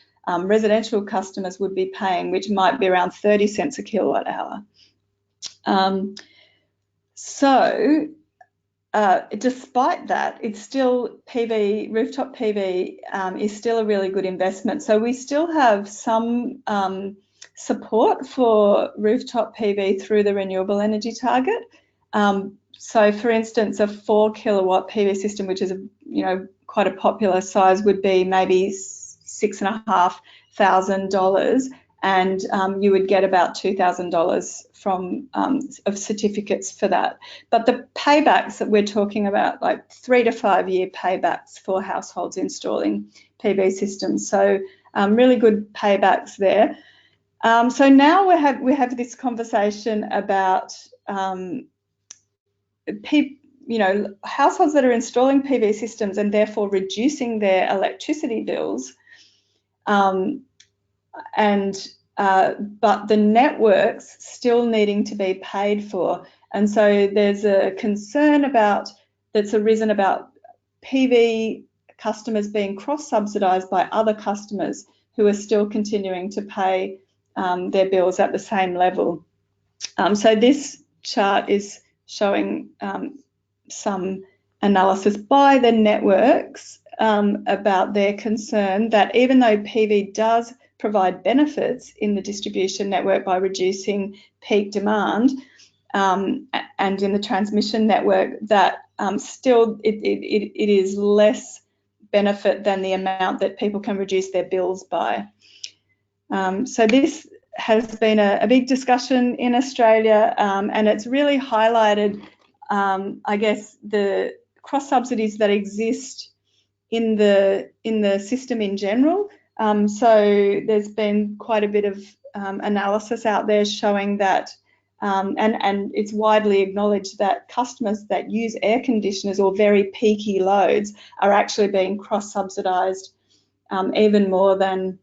residential customers would be paying, which might be around 30 cents a kilowatt hour. Despite that, it's still rooftop PV is still a really good investment. So we still have some support for rooftop PV through the renewable energy target. So for instance, a 4 kilowatt PV system, which is quite a popular size, would be maybe $6,500, and you would get about $2,000 from of certificates for that. But the paybacks that we're talking about, like 3 to 5 year paybacks for households installing PV systems. So really good paybacks there. So now we have this conversation about households that are installing PV systems and therefore reducing their electricity bills, but the networks still needing to be paid for. And so there's a concern that's arisen about PV customers being cross-subsidised by other customers who are still continuing to pay their bills at the same level. So this chart is showing some analysis by the networks about their concern that even though PV does provide benefits in the distribution network by reducing peak demand and in the transmission network, that still it is less benefit than the amount that people can reduce their bills by. So this has been a big discussion in Australia, and it's really highlighted, I guess, the cross subsidies that exist in the system in general. So there's been quite a bit of analysis out there showing that, and it's widely acknowledged that customers that use air conditioners or very peaky loads are actually being cross-subsidised even more than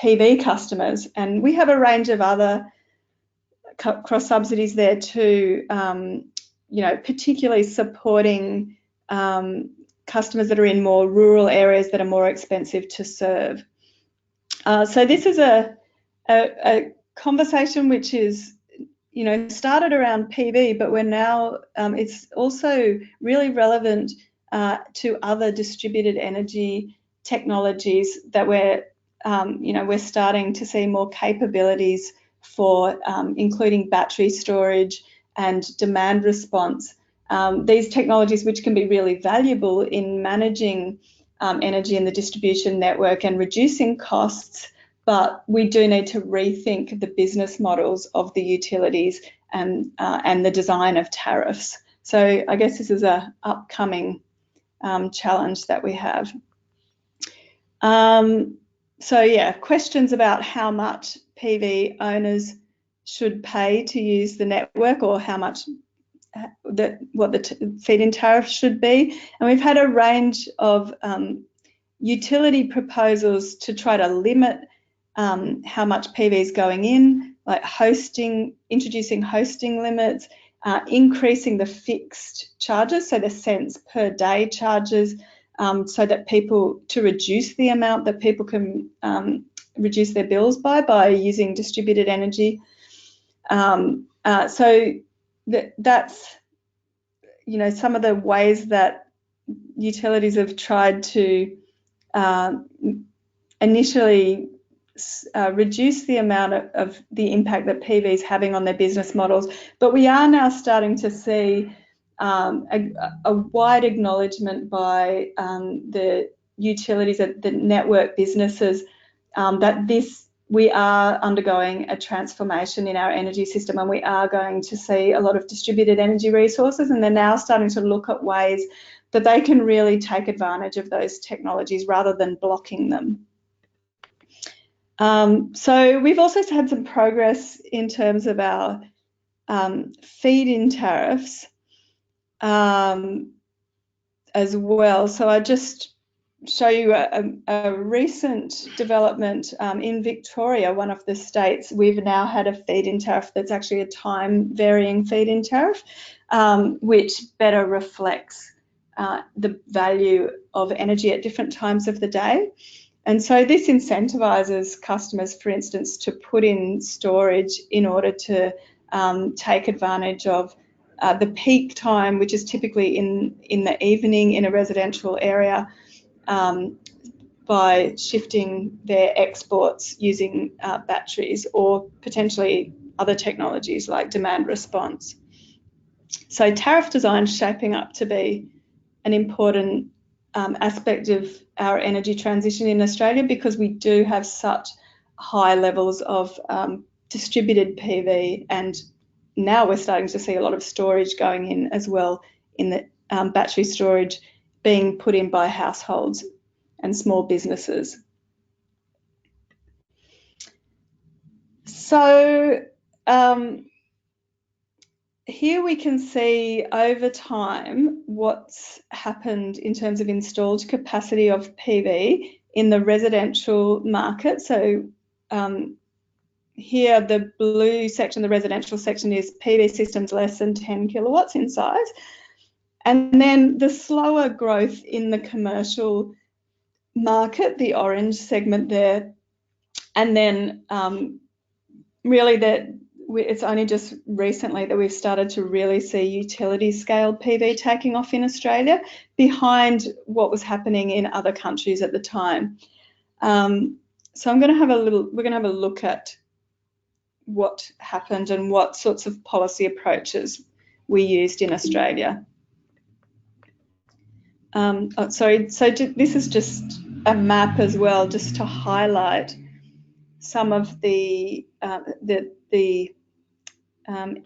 PV customers. And we have a range of other cross subsidies there too, particularly supporting customers that are in more rural areas that are more expensive to serve. So this is a conversation which is, started around PV, but we're now, it's also really relevant to other distributed energy technologies that we're starting to see more capabilities for, including battery storage and demand response. These technologies which can be really valuable in managing energy in the distribution network and reducing costs, but we do need to rethink the business models of the utilities the design of tariffs. So I guess this is an upcoming challenge that we have. So yeah, questions about how much PV owners should pay to use the network, or how much what the feed-in tariff should be. And we've had a range of utility proposals to try to limit how much PV is going in, like introducing hosting limits, increasing the fixed charges, so the cents per day charges, so that to reduce the amount that people can reduce their bills by using distributed energy. So that's, you know, some of the ways that utilities have tried to initially reduce the amount of the impact that PV is having on their business models. But we are now starting to see a wide acknowledgement by the utilities, the network businesses, that we are undergoing a transformation in our energy system, and we are going to see a lot of distributed energy resources, and they're now starting to look at ways that they can really take advantage of those technologies rather than blocking them. So we've also had some progress in terms of our feed-in tariffs as well. So I just show you a recent development in Victoria, one of the states. We've now had a feed-in tariff that's actually a time-varying feed-in tariff, which better reflects the value of energy at different times of the day. And so this incentivises customers, for instance, to put in storage in order to take advantage of the peak time, which is typically in the evening in a residential area, by shifting their exports using batteries, or potentially other technologies like demand response. So tariff design is shaping up to be an important aspect of our energy transition in Australia, because we do have such high levels of distributed PV, and now we're starting to see a lot of storage going in as well, in the battery storage being put in by households and small businesses. So here we can see over time what's happened in terms of installed capacity of PV in the residential market. So here the blue section, the residential section, is PV systems less than 10 kilowatts in size. And then the slower growth in the commercial market, the orange segment there. And then really it's only just recently that we've started to really see utility scale PV taking off in Australia, behind what was happening in other countries at the time. So we're going to have a look at what happened and what sorts of policy approaches we used in Australia. So this is just a map as well, just to highlight some of the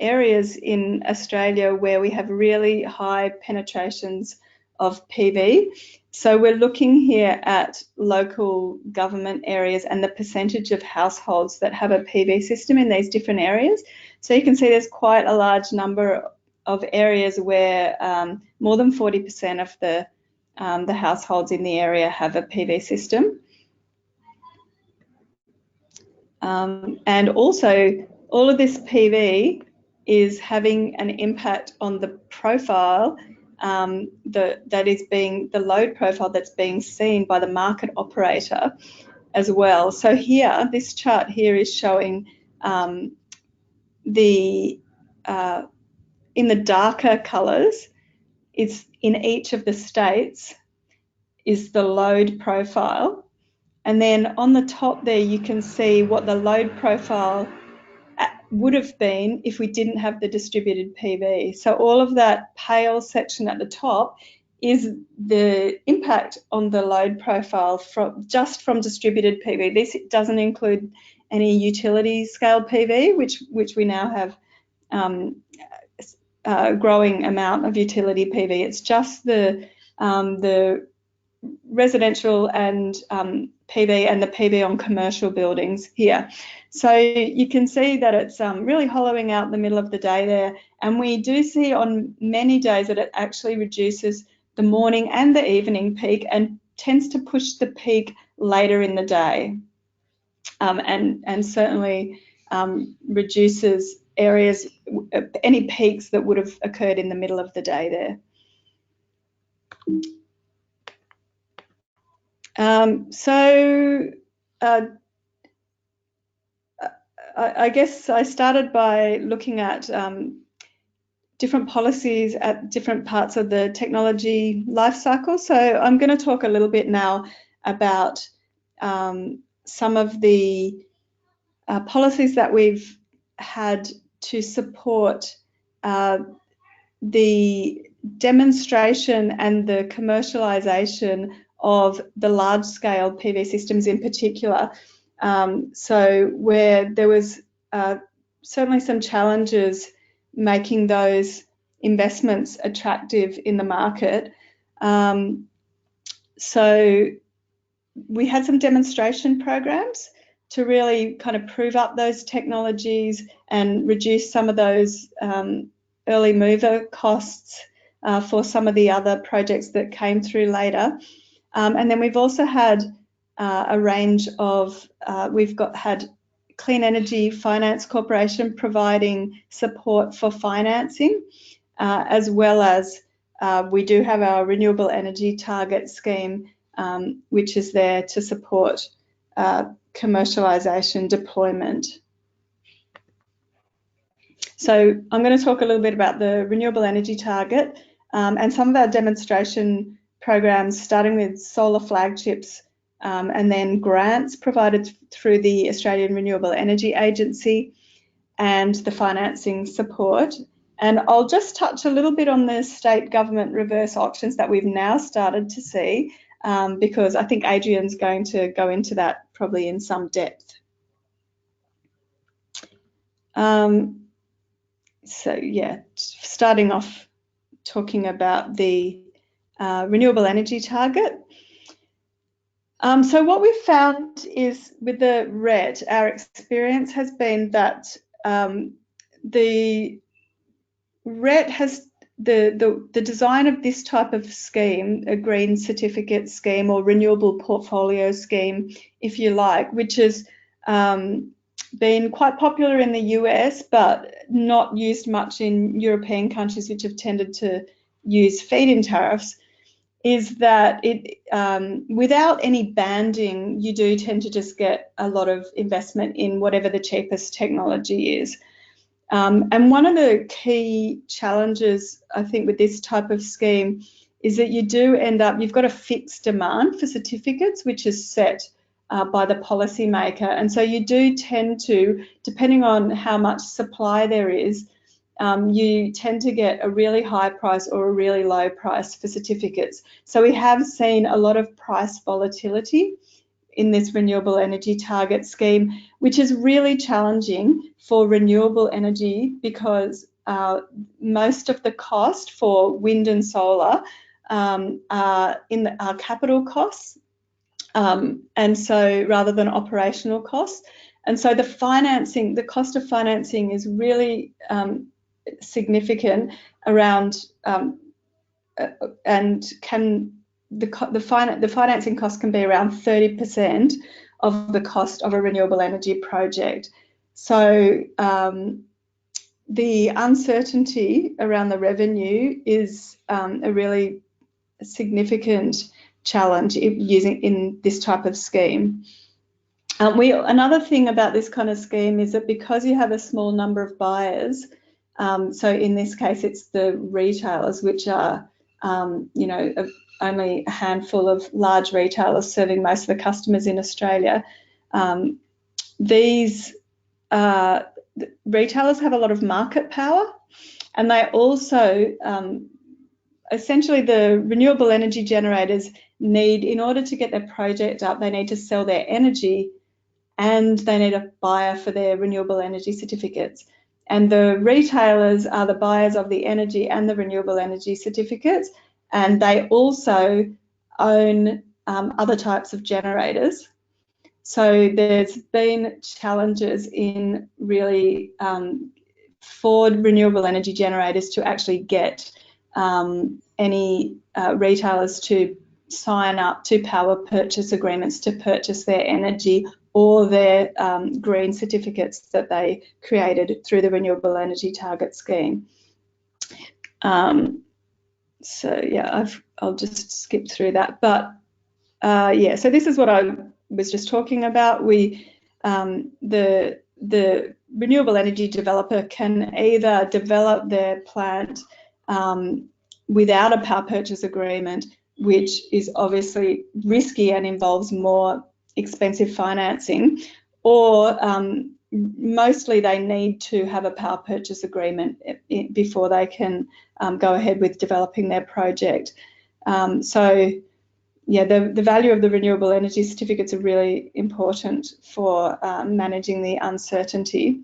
areas in Australia where we have really high penetrations of PV. So we're looking here at local government areas and the percentage of households that have a PV system in these different areas. So you can see there's quite a large number of areas where more than 40% of the households in the area have a PV system. And also, all of this PV is having an impact on the profile that is being, the load profile that's being seen by the market operator as well. So here, this chart here is showing in the darker colours, is in each of the states is the load profile. And then on the top there, you can see what the load profile would have been if we didn't have the distributed PV. So all of that pale section at the top is the impact on the load profile just from distributed PV. This doesn't include any utility scale PV, which we now have growing amount of utility PV. It's just the residential and PV and the PV on commercial buildings here. So you can see that it's really hollowing out the middle of the day there, and we do see on many days that it actually reduces the morning and the evening peak and tends to push the peak later in the day, and certainly reduces areas, any peaks that would have occurred in the middle of the day there. I guess I started by looking at different policies at different parts of the technology life cycle. So I'm going to talk a little bit now about some of the policies that we've had to support the demonstration and the commercialisation of the large-scale PV systems in particular. So where there was certainly some challenges making those investments attractive in the market. So we had some demonstration programs to really kind of prove up those technologies and reduce some of those early mover costs for some of the other projects that came through later. And then we've also had a range of, had Clean Energy Finance Corporation providing support for financing, as well as we do have our Renewable Energy Target Scheme, which is there to support commercialisation deployment. So I'm going to talk a little bit about the Renewable Energy Target and some of our demonstration programs, starting with solar flagships and then grants provided through the Australian Renewable Energy Agency and the financing support. And I'll just touch a little bit on the state government reverse auctions that we've now started to see, because I think Adrian's going to go into that probably in some depth. So yeah, starting off talking about the renewable energy target. So what we've found is with the RET, our experience has been that the RET has the design of this type of scheme, a green certificate scheme or renewable portfolio scheme, if you like, which has been quite popular in the US, but not used much in European countries, which have tended to use feed-in tariffs, is that it, without any banding, you do tend to just get a lot of investment in whatever the cheapest technology is. And one of the key challenges, I think, with this type of scheme is that you do end up, you've got a fixed demand for certificates, which is set by the policymaker. And so you do tend to, depending on how much supply there is, you tend to get a really high price or a really low price for certificates. So we have seen a lot of price volatility in this renewable energy target scheme, which is really challenging for renewable energy because most of the cost for wind and solar are capital costs. And so rather than operational costs. And so the cost of financing is really significant around, and the financing cost can be around 30% of the cost of a renewable energy project. So the uncertainty around the revenue is a really significant challenge using in this type of scheme. Another thing about this kind of scheme is that because you have a small number of buyers, so in this case it's the retailers, which are only a handful of large retailers serving most of the customers in Australia. These retailers have a lot of market power, and they also essentially the renewable energy generators need, in order to get their project up, they need to sell their energy and they need a buyer for their renewable energy certificates. And the retailers are the buyers of the energy and the renewable energy certificates, and they also own other types of generators. So there's been challenges in really for renewable energy generators to actually get any retailers to sign up to power purchase agreements to purchase their energy or their green certificates that they created through the Renewable Energy Target Scheme. So yeah, I'll just skip through that. But yeah, so this is what I was just talking about. The renewable energy developer can either develop their plant without a power purchase agreement, which is obviously risky and involves more expensive financing, or mostly they need to have a power purchase agreement before they can go ahead with developing their project. So yeah, the value of the renewable energy certificates are really important for managing the uncertainty,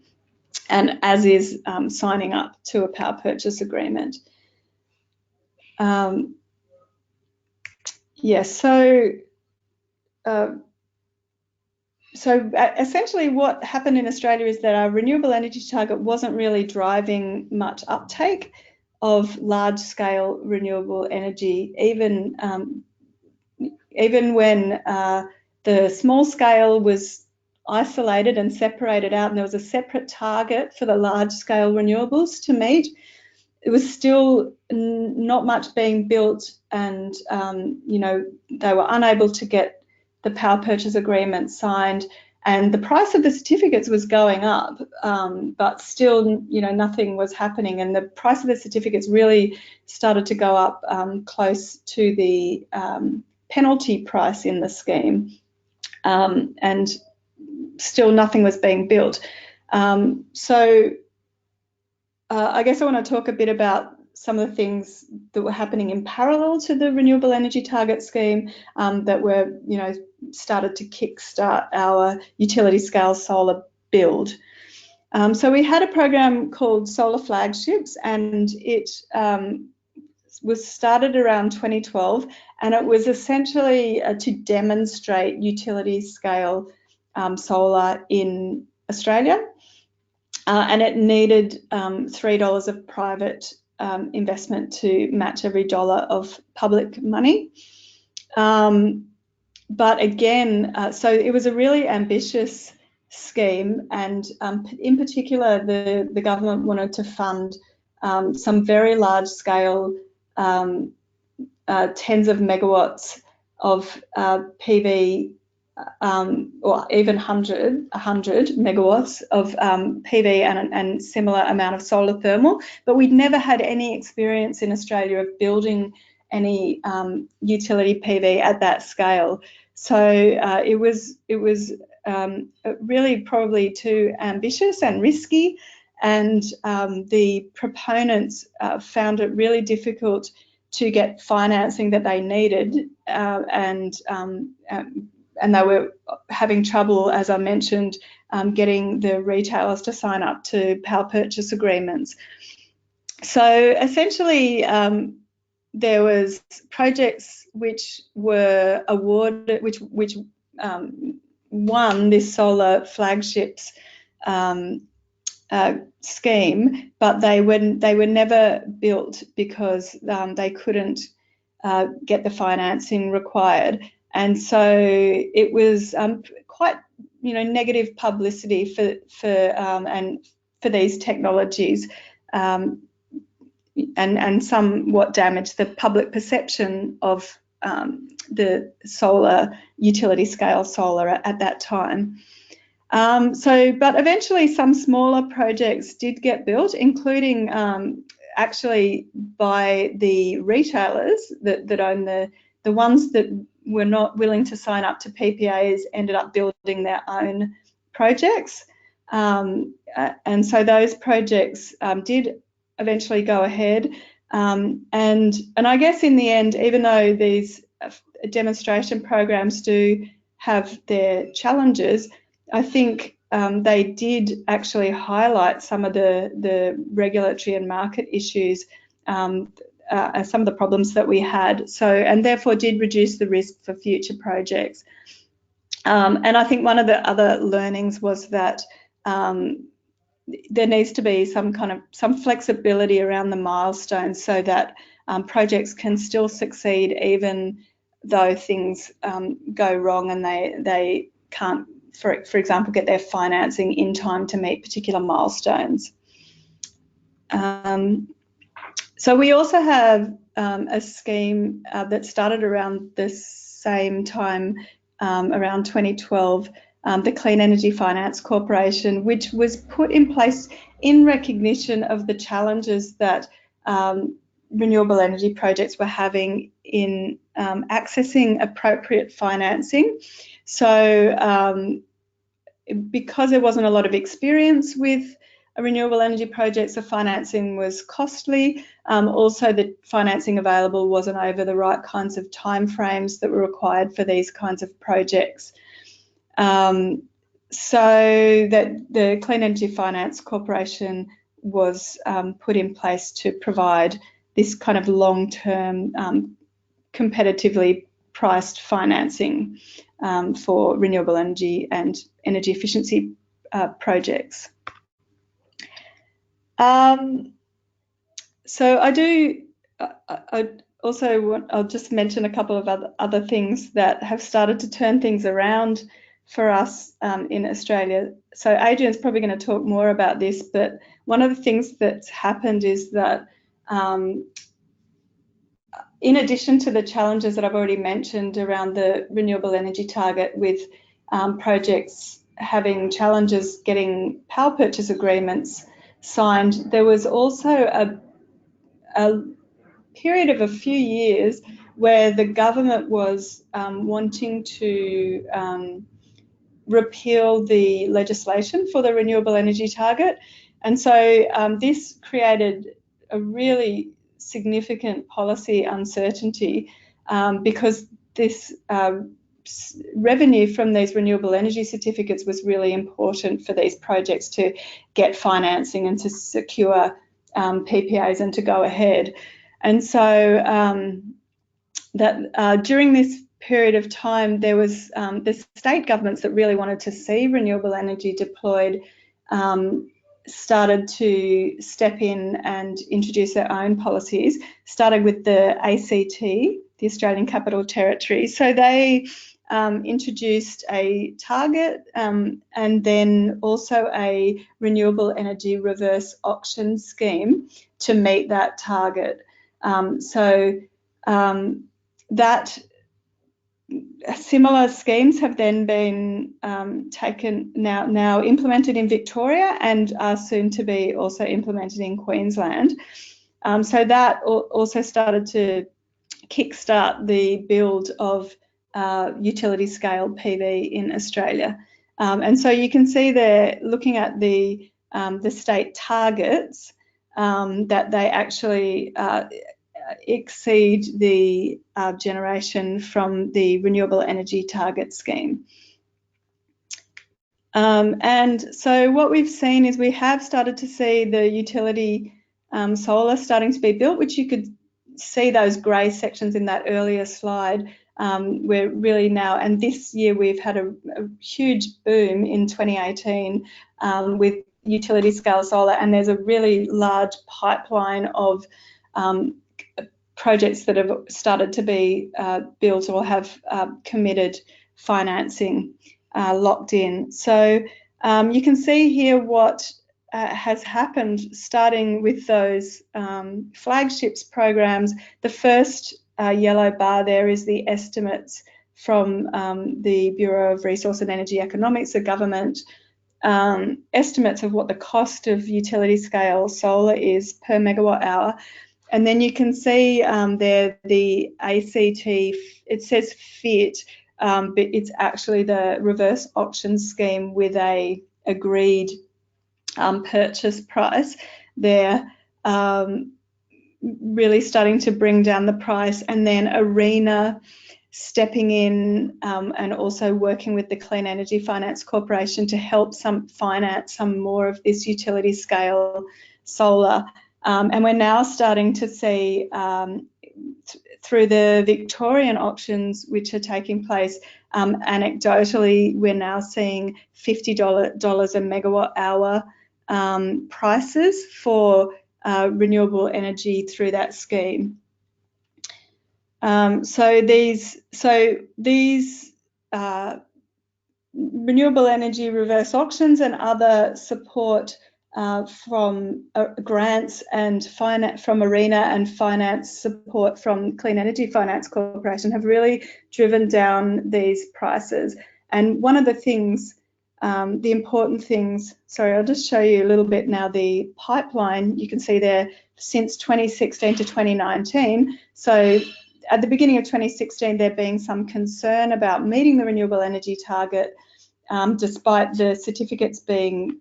and as is signing up to a power purchase agreement. Yeah, so essentially what happened in Australia is that our renewable energy target wasn't really driving much uptake of large-scale renewable energy, even when the small scale was isolated and separated out, and there was a separate target for the large-scale renewables to meet. It was still not much being built, and you know, they were unable to get the power purchase agreement signed, and the price of the certificates was going up, but still, you know, nothing was happening, and the price of the certificates really started to go up close to the penalty price in the scheme, and still nothing was being built. So I guess I want to talk a bit about some of the things that were happening in parallel to the Renewable Energy Target Scheme that were, you know, started to kickstart our utility scale solar build. So we had a program called Solar Flagships, and it was started around 2012, and it was essentially to demonstrate utility scale solar in Australia. And it needed $3 of private investment to match every dollar of public money. But again, so it was a really ambitious scheme, and in particular, the government wanted to fund some very large scale, tens of megawatts of PV, or even 100 megawatts of PV and similar amount of solar thermal, but we'd never had any experience in Australia of building any utility PV at that scale. So it was really probably too ambitious and risky, and the proponents found it really difficult to get financing that they needed, and they were having trouble, as I mentioned, getting the retailers to sign up to power purchase agreements. So essentially, there was projects which were awarded, which won this solar flagships scheme, but they were never built because they couldn't get the financing required. And so it was quite, you know, negative publicity for these technologies, and somewhat damaged the public perception of the solar utility scale solar at that time. But eventually some smaller projects did get built, including actually by the retailers that own the ones that were not willing to sign up to PPAs ended up building their own projects. And so those projects did eventually go ahead. And I guess in the end, even though these demonstration programs do have their challenges, I think they did actually highlight some of the regulatory and market issues, some of the problems that we had, and therefore did reduce the risk for future projects. And I think one of the other learnings was that there needs to be some flexibility around the milestones so that projects can still succeed even though things go wrong and they can't, for example, get their financing in time to meet particular milestones. So we also have a scheme that started around the same time, around 2012, the Clean Energy Finance Corporation, which was put in place in recognition of the challenges that renewable energy projects were having in accessing appropriate financing. So because there wasn't a lot of experience with renewable energy projects, the financing was costly. Also, the financing available wasn't over the right kinds of timeframes that were required for these kinds of projects. So that the Clean Energy Finance Corporation was put in place to provide this kind of long-term, competitively priced financing for renewable energy and energy efficiency projects. So I'll just mention a couple of other things that have started to turn things around for us in Australia. So Adrian's probably going to talk more about this, but one of the things that's happened is that in addition to the challenges that I've already mentioned around the renewable energy target with projects having challenges getting power purchase agreements signed, there was also a period of a few years where the government was wanting to repeal the legislation for the renewable energy target. And so this created a really significant policy uncertainty because this revenue from these renewable energy certificates was really important for these projects to get financing and to secure PPAs and to go ahead. And so during this period of time, there was the state governments that really wanted to see renewable energy deployed started to step in and introduce their own policies, started with the ACT, the Australian Capital Territory. So they introduced a target and then also a renewable energy reverse auction scheme to meet that target. That similar schemes have then been now implemented in Victoria and are soon to be also implemented in Queensland. So that also started to kickstart the build of utility scale PV in Australia. And so you can see there, looking at the state targets, that they actually exceed the generation from the renewable energy target scheme. And so what we've seen is we have started to see the utility solar starting to be built, which you could see those grey sections in that earlier slide. We're really now, and this year we've had a huge boom in 2018 with utility scale solar, and there's a really large pipeline of projects that have started to be built or have committed financing locked in. So you can see here what has happened, starting with those flagships programs. The first yellow bar there is the estimates from the Bureau of Resource and Energy Economics, the government estimates of what the cost of utility scale solar is per megawatt hour. And then you can see there the ACT, it says FIT, but it's actually the reverse auction scheme with a agreed purchase price there, really starting to bring down the price. And then ARENA stepping in and also working with the Clean Energy Finance Corporation to help finance some more of this utility scale solar. And we're now starting to see through the Victorian auctions which are taking place, anecdotally, we're now seeing $50 a megawatt hour prices for renewable energy through that scheme. So these renewable energy reverse auctions and other support from grants and finance from ARENA and finance support from Clean Energy Finance Corporation have really driven down these prices. And one of the things, the important things, sorry, I'll just show you a little bit now the pipeline. You can see there since 2016 to 2019. So at the beginning of 2016, there being some concern about meeting the renewable energy target, despite the certificates being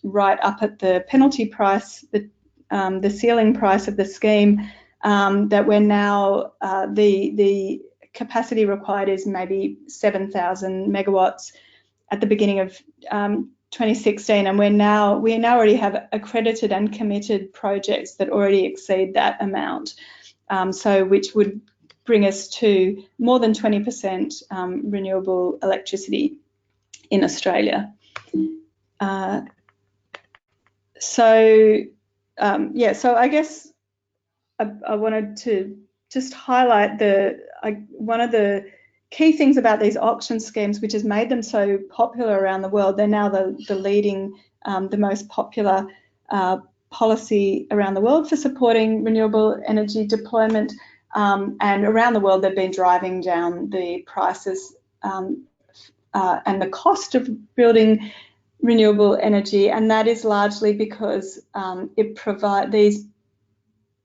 right up at the penalty price, the ceiling price of the scheme, that we're now, the capacity required is maybe 7,000 megawatts at the beginning of 2016, and we now already have accredited and committed projects that already exceed that amount, so which would bring us to more than 20% renewable electricity in Australia. So I guess I wanted to just highlight one of the key things about these auction schemes, which has made them so popular around the world. They're now the leading, the most popular policy around the world for supporting renewable energy deployment. And around the world, they've been driving down the prices and the cost of building renewable energy, and that is largely because these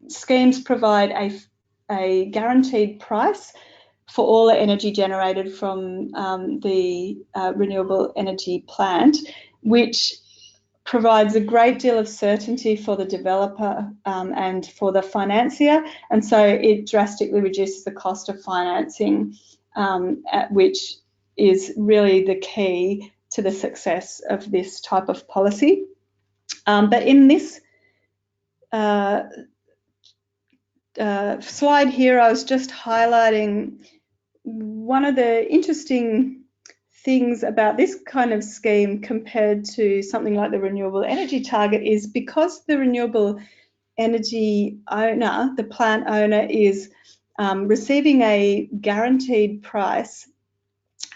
schemes provide a guaranteed price for all the energy generated from the renewable energy plant, which provides a great deal of certainty for the developer and for the financier, and so it drastically reduces the cost of financing, which is really the key to the success of this type of policy. But in this slide here, I was just highlighting one of the interesting things about this kind of scheme compared to something like the renewable energy target is because the renewable energy owner, the plant owner, is receiving a guaranteed price,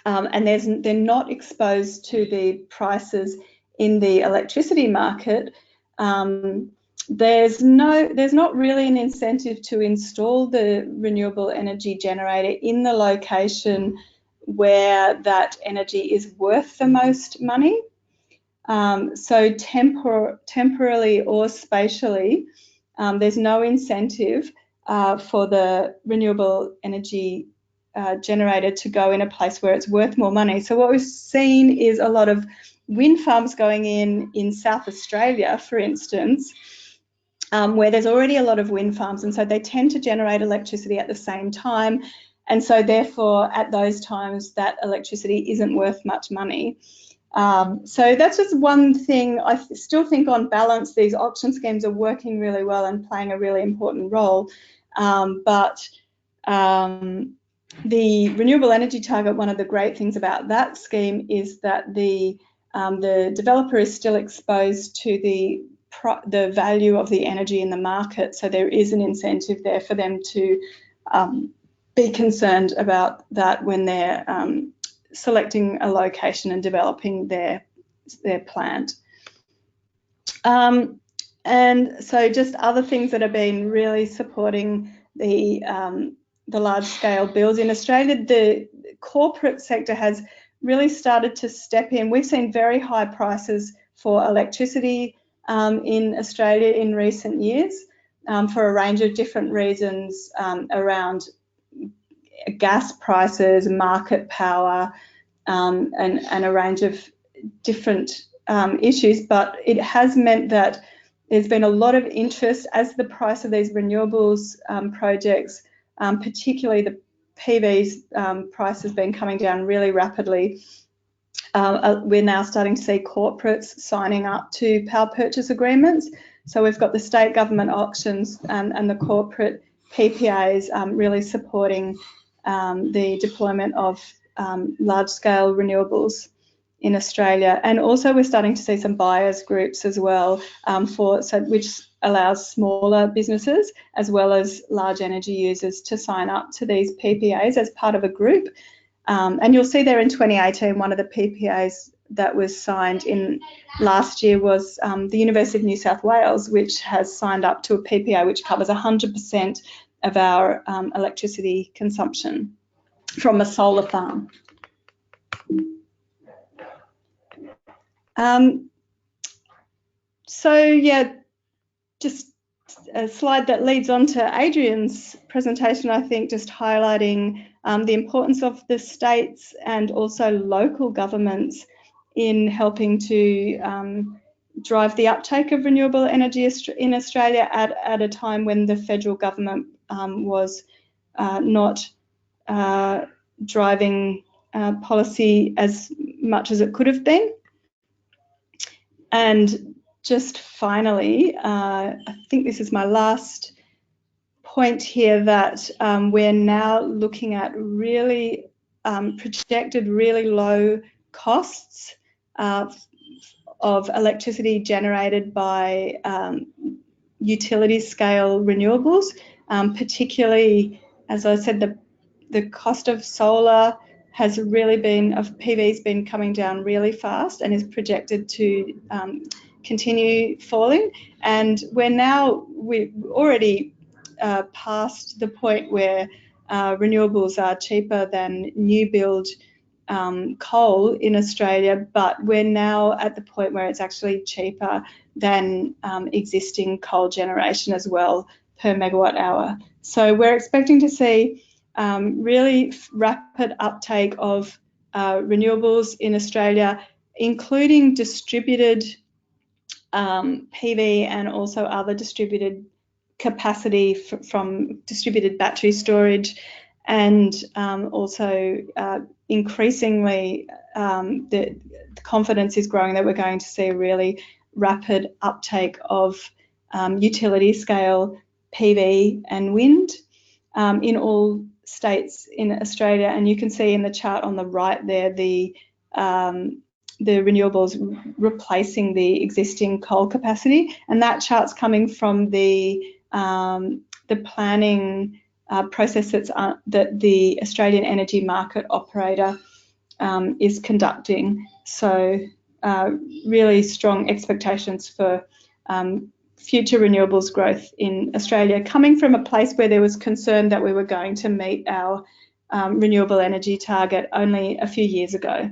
and they're not exposed to the prices in the electricity market. There's not really an incentive to install the renewable energy generator in the location where that energy is worth the most money. So temporarily or spatially, there's no incentive for the renewable energy generator to go in a place where it's worth more money. So what we've seen is a lot of wind farms going in South Australia, for instance, where there's already a lot of wind farms, and so they tend to generate electricity at the same time, and so therefore at those times that electricity isn't worth much money. So that's just one thing. I still think on balance these auction schemes are working really well and playing a really important role, but the renewable energy target, one of the great things about that scheme is that the developer is still exposed to the value of the energy in the market, so there is an incentive there for them to be concerned about that when they're selecting a location and developing their plant. And so just other things that have been really supporting the large-scale builds in Australia, the corporate sector has really started to step in. We've seen very high prices for electricity in Australia in recent years for a range of different reasons around gas prices, market power, and a range of different issues. But it has meant that there's been a lot of interest as the price of these renewables projects, particularly PV's price has been coming down really rapidly. We're now starting to see corporates signing up to power purchase agreements. So we've got the state government auctions and the corporate PPAs really supporting the deployment of large-scale renewables in Australia. And also we're starting to see some buyers groups as well, which allows smaller businesses as well as large energy users to sign up to these PPAs as part of a group. And you'll see there in 2018, one of the PPAs that was signed in last year was the University of New South Wales, which has signed up to a PPA which covers 100% of our electricity consumption from a solar farm. So yeah, just a slide that leads on to Adrian's presentation, I think, just highlighting the importance of the states and also local governments in helping to drive the uptake of renewable energy in Australia at a time when the federal government was not driving policy as much as it could have been. And just finally, I think this is my last point here, that we're now looking at really projected really low costs of electricity generated by utility scale renewables, particularly, as I said, the cost of solar has really been, of PV's been coming down really fast and is projected to continue falling. And we're already past the point where renewables are cheaper than new build coal in Australia, but we're now at the point where it's actually cheaper than existing coal generation as well per megawatt hour. So we're expecting to see really rapid uptake of renewables in Australia, including distributed PV and also other distributed capacity from distributed battery storage, and also increasingly the confidence is growing that we're going to see a really rapid uptake of utility scale PV and wind in all states in Australia. And you can see in the chart on the right there the renewables replacing the existing coal capacity, and that chart's coming from the planning process that the Australian Energy Market Operator is conducting. So really strong expectations for future renewables growth in Australia, coming from a place where there was concern that we were going to meet our renewable energy target only a few years ago.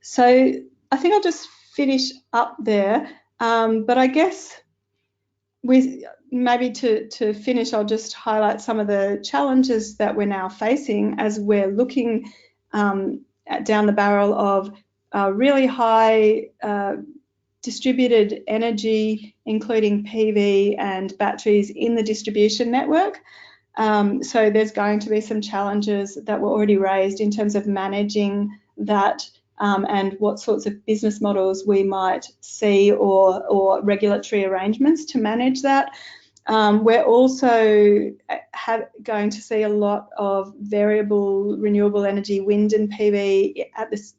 So I think I'll just finish up there, but I guess maybe to finish, I'll just highlight some of the challenges that we're now facing as we're looking down the barrel of really high distributed energy, including PV and batteries in the distribution network. So there's going to be some challenges that were already raised in terms of managing that and what sorts of business models we might see or regulatory arrangements to manage that. We're also going to see a lot of variable renewable energy, wind and PV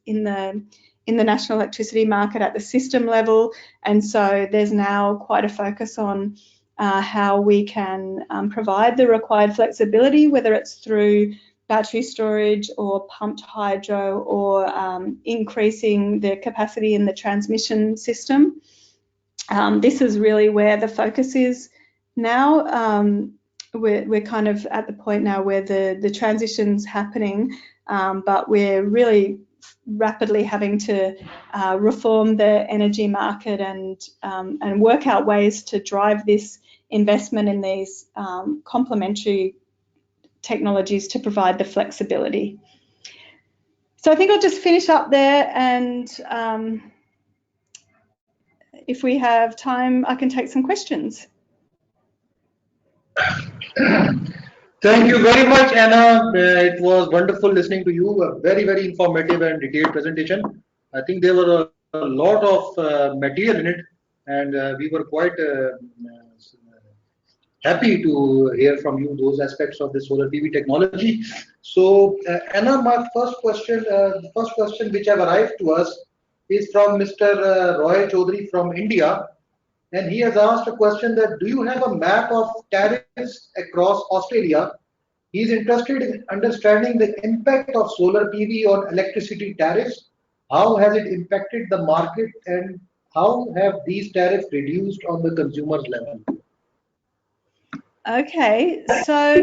in the national electricity market at the system level, and so there's now quite a focus on how we can provide the required flexibility, whether it's through battery storage or pumped hydro or increasing the capacity in the transmission system. This is really where the focus is now. We're kind of at the point now where the transition's happening, but we're really rapidly having to reform the energy market and work out ways to drive this investment in these complementary technologies to provide the flexibility. So I think I'll just finish up there, and if we have time, I can take some questions. Thank you very much, Anna. It was wonderful listening to you. A very, very informative and detailed presentation. I think there were a lot of material in it, and we were quite happy to hear from you those aspects of the solar PV technology. So, Anna, my the first question which have arrived to us is from Mr. Roy Chaudhary from India, and he has asked a question that do you have a map of tariffs across Australia? He is interested in understanding the impact of solar PV on electricity tariffs. How has it impacted the market, and how have these tariffs reduced on the consumer's level? Okay, so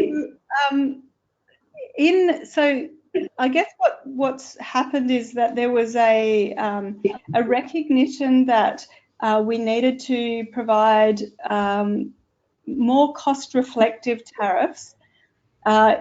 I guess what's happened is that there was a recognition that we needed to provide more cost-reflective tariffs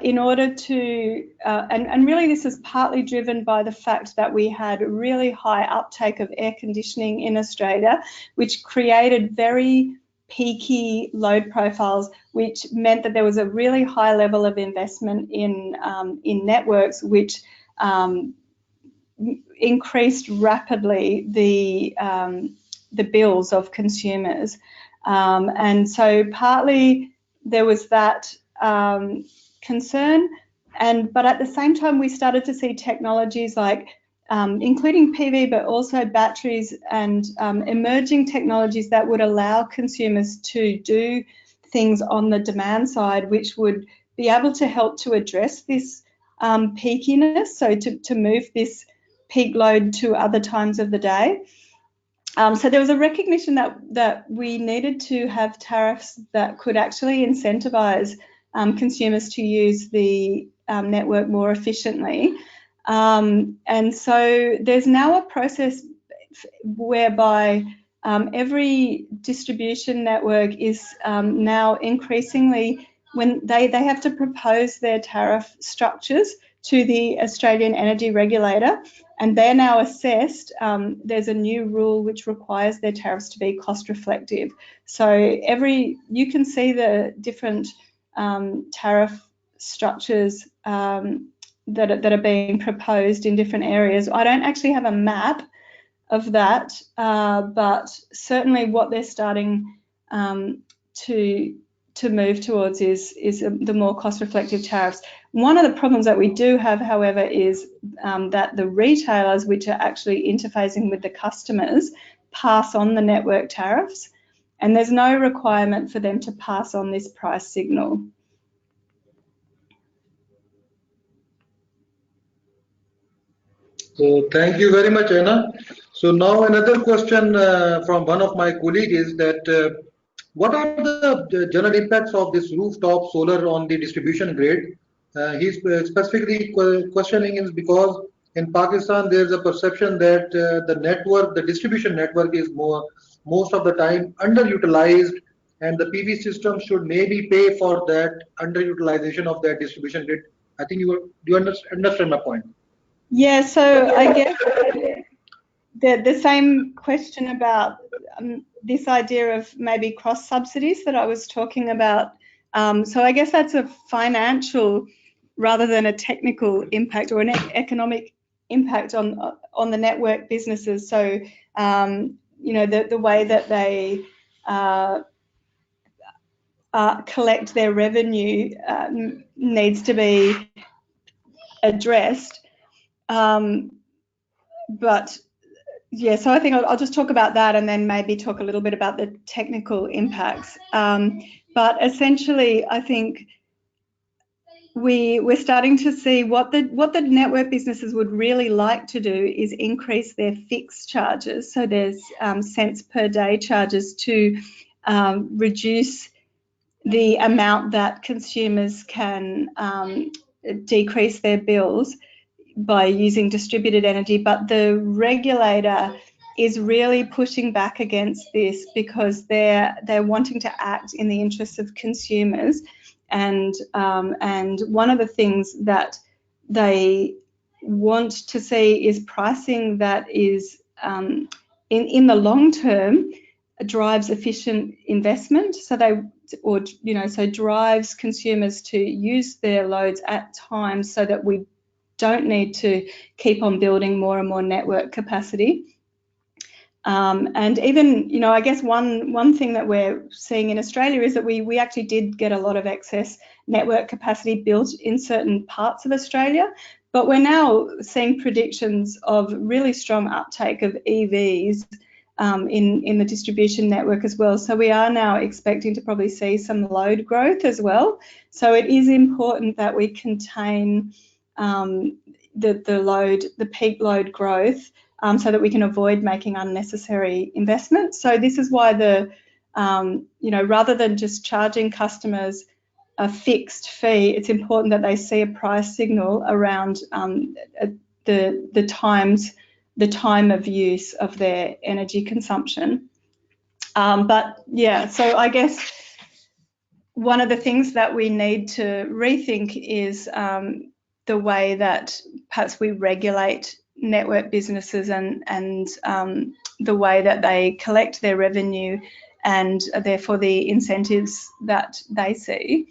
in order to, and really this is partly driven by the fact that we had really high uptake of air conditioning in Australia, which created very peaky load profiles, which meant that there was a really high level of investment in networks, which increased rapidly the bills of consumers, and so partly there was that concern, but at the same time we started to see technologies like including PV, but also batteries and emerging technologies that would allow consumers to do things on the demand side, which would be able to help to address this peakiness, so to move this peak load to other times of the day. So there was a recognition that we needed to have tariffs that could actually incentivize consumers to use the network more efficiently. And so there's now a process whereby every distribution network is now increasingly, when they have to propose their tariff structures to the Australian Energy Regulator, and they're now assessed. There's a new rule which requires their tariffs to be cost reflective. So you can see the different tariff structures that are being proposed in different areas. I don't actually have a map of that, but certainly what they're starting to move towards is the more cost-reflective tariffs. One of the problems that we do have, however, is that the retailers, which are actually interfacing with the customers, pass on the network tariffs, and there's no requirement for them to pass on this price signal. So thank you very much, Anna. So now another question from one of my colleagues is that what are the general impacts of this rooftop solar on the distribution grid? He's specifically questioning is because in Pakistan there's a perception that the distribution network is most of the time underutilized, and the PV system should maybe pay for that underutilization of that distribution grid. I think you understand my point. Yeah, so I guess the same question about this idea of maybe cross subsidies that I was talking about. So I guess that's a financial rather than a technical impact or an economic impact on the network businesses. So the way that they collect their revenue needs to be addressed. But yeah, so I think I'll just talk about that and then maybe talk a little bit about the technical impacts. But essentially, I think we're starting to see what the network businesses would really like to do is increase their fixed charges. So there's cents per day charges to reduce the amount that consumers can decrease their bills by using distributed energy, but the regulator is really pushing back against this because they're wanting to act in the interests of consumers, and one of the things that they want to see is pricing that is in the long term drives efficient investment. So or so drives consumers to use their loads at times so that we don't need to keep on building more and more network capacity. And even, I guess one thing that we're seeing in Australia is that we actually did get a lot of excess network capacity built in certain parts of Australia, but we're now seeing predictions of really strong uptake of EVs in the distribution network as well. So we are now expecting to probably see some load growth as well. So it is important that we contain the peak load growth so that we can avoid making unnecessary investments. So this is why rather than just charging customers a fixed fee, it's important that they see a price signal around the time of use of their energy consumption. But yeah, so I guess one of the things that we need to rethink is the way that perhaps we regulate network businesses and the way that they collect their revenue and therefore the incentives that they see.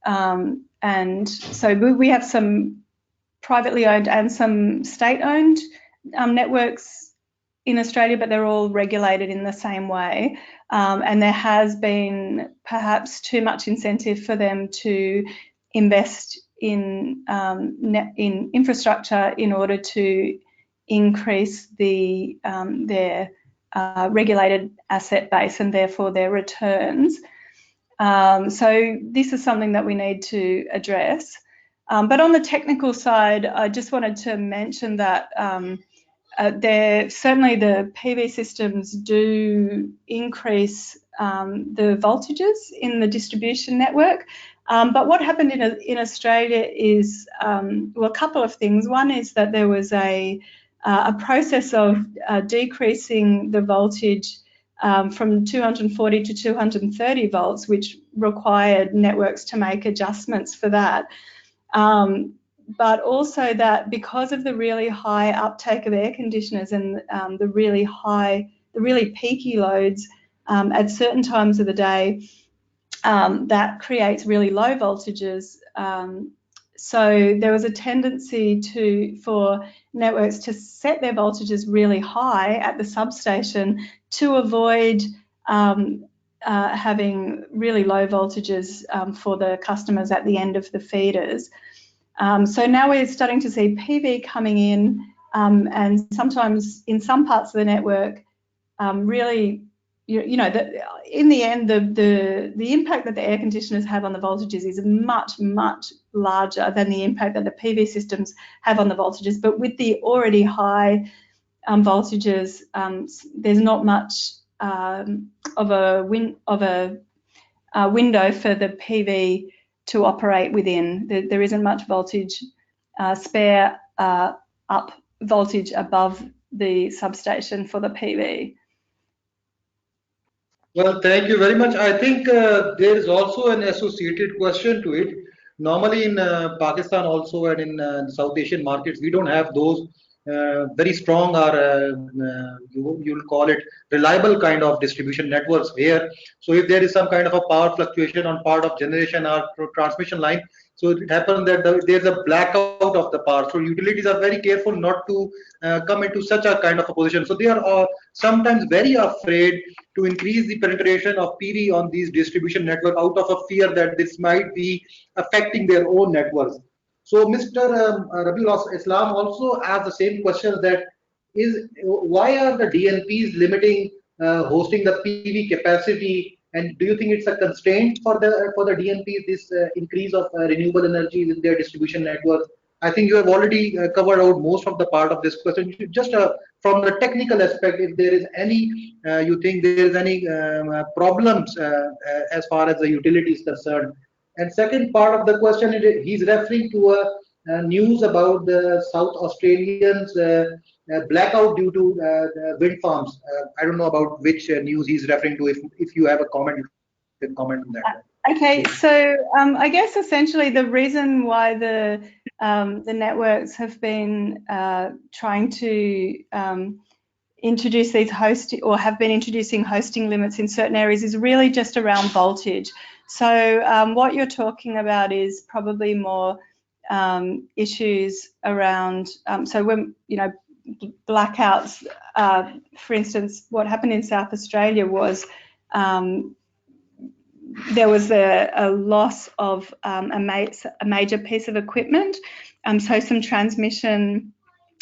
And so we have some privately owned and some state-owned networks in Australia, but they're all regulated in the same way. And there has been perhaps too much incentive for them to invest in infrastructure in order to increase their regulated asset base and therefore their returns. So this is something that we need to address. But on the technical side, I just wanted to mention that certainly the PV systems do increase the voltages in the distribution network. But what happened in Australia is, a couple of things. One is that there was a process of decreasing the voltage from 240 to 230 volts, which required networks to make adjustments for that. But also that because of the really high uptake of air conditioners and the really peaky loads at certain times of the day, that creates really low voltages. So there was a tendency for networks to set their voltages really high at the substation to avoid having really low voltages for the customers at the end of the feeders. So now we're starting to see PV coming in, and sometimes in some parts of the network, really, in the end, the impact that the air conditioners have on the voltages is much, much larger than the impact that the PV systems have on the voltages. But with the already high voltages, there's not much of a window for the PV to operate within. There isn't much voltage spare up voltage above the substation for the PV. Well, thank you very much. I think there is also an associated question to it. Normally in Pakistan also and in South Asian markets, we don't have those very strong or you'll call it reliable kind of distribution networks here. So if there is some kind of a power fluctuation on part of generation or transmission line, so it happens that there's a blackout of the power. So utilities are very careful not to come into such a kind of a position. So they are sometimes very afraid to increase the penetration of PV on these distribution network out of a fear that this might be affecting their own networks. So Mr. Rabiul Islam also asked the same question, that why are the DNPs limiting hosting the PV capacity, and do you think it's a constraint for the DNPs, this increase of renewable energy in their distribution network? I think you have already covered out most of the part of this question. Just from the technical aspect, if there is any, you think there is any problems as far as the utility is concerned. And second part of the question, he's referring to a news about the South Australians blackout due to wind farms. I don't know about which news he's referring to. If you have a comment, you can comment on that. Okay, so I guess essentially the reason why the networks have been trying to introduce these have been introducing hosting limits in certain areas is really just around voltage. So what you're talking about is probably more issues around, so when, blackouts, for instance, what happened in South Australia was there was a loss of a major piece of equipment. So some transmission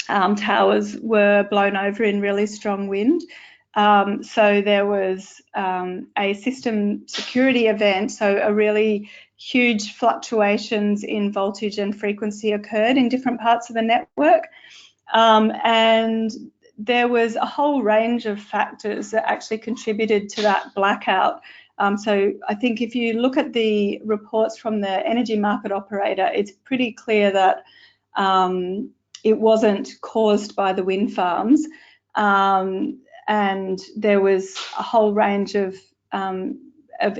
towers were blown over in really strong wind. So there was a system security event, so a really huge fluctuations in voltage and frequency occurred in different parts of the network. And there was a whole range of factors that actually contributed to that blackout. So I think if you look at the reports from the energy market operator, it's pretty clear that it wasn't caused by the wind farms, and there was a whole range of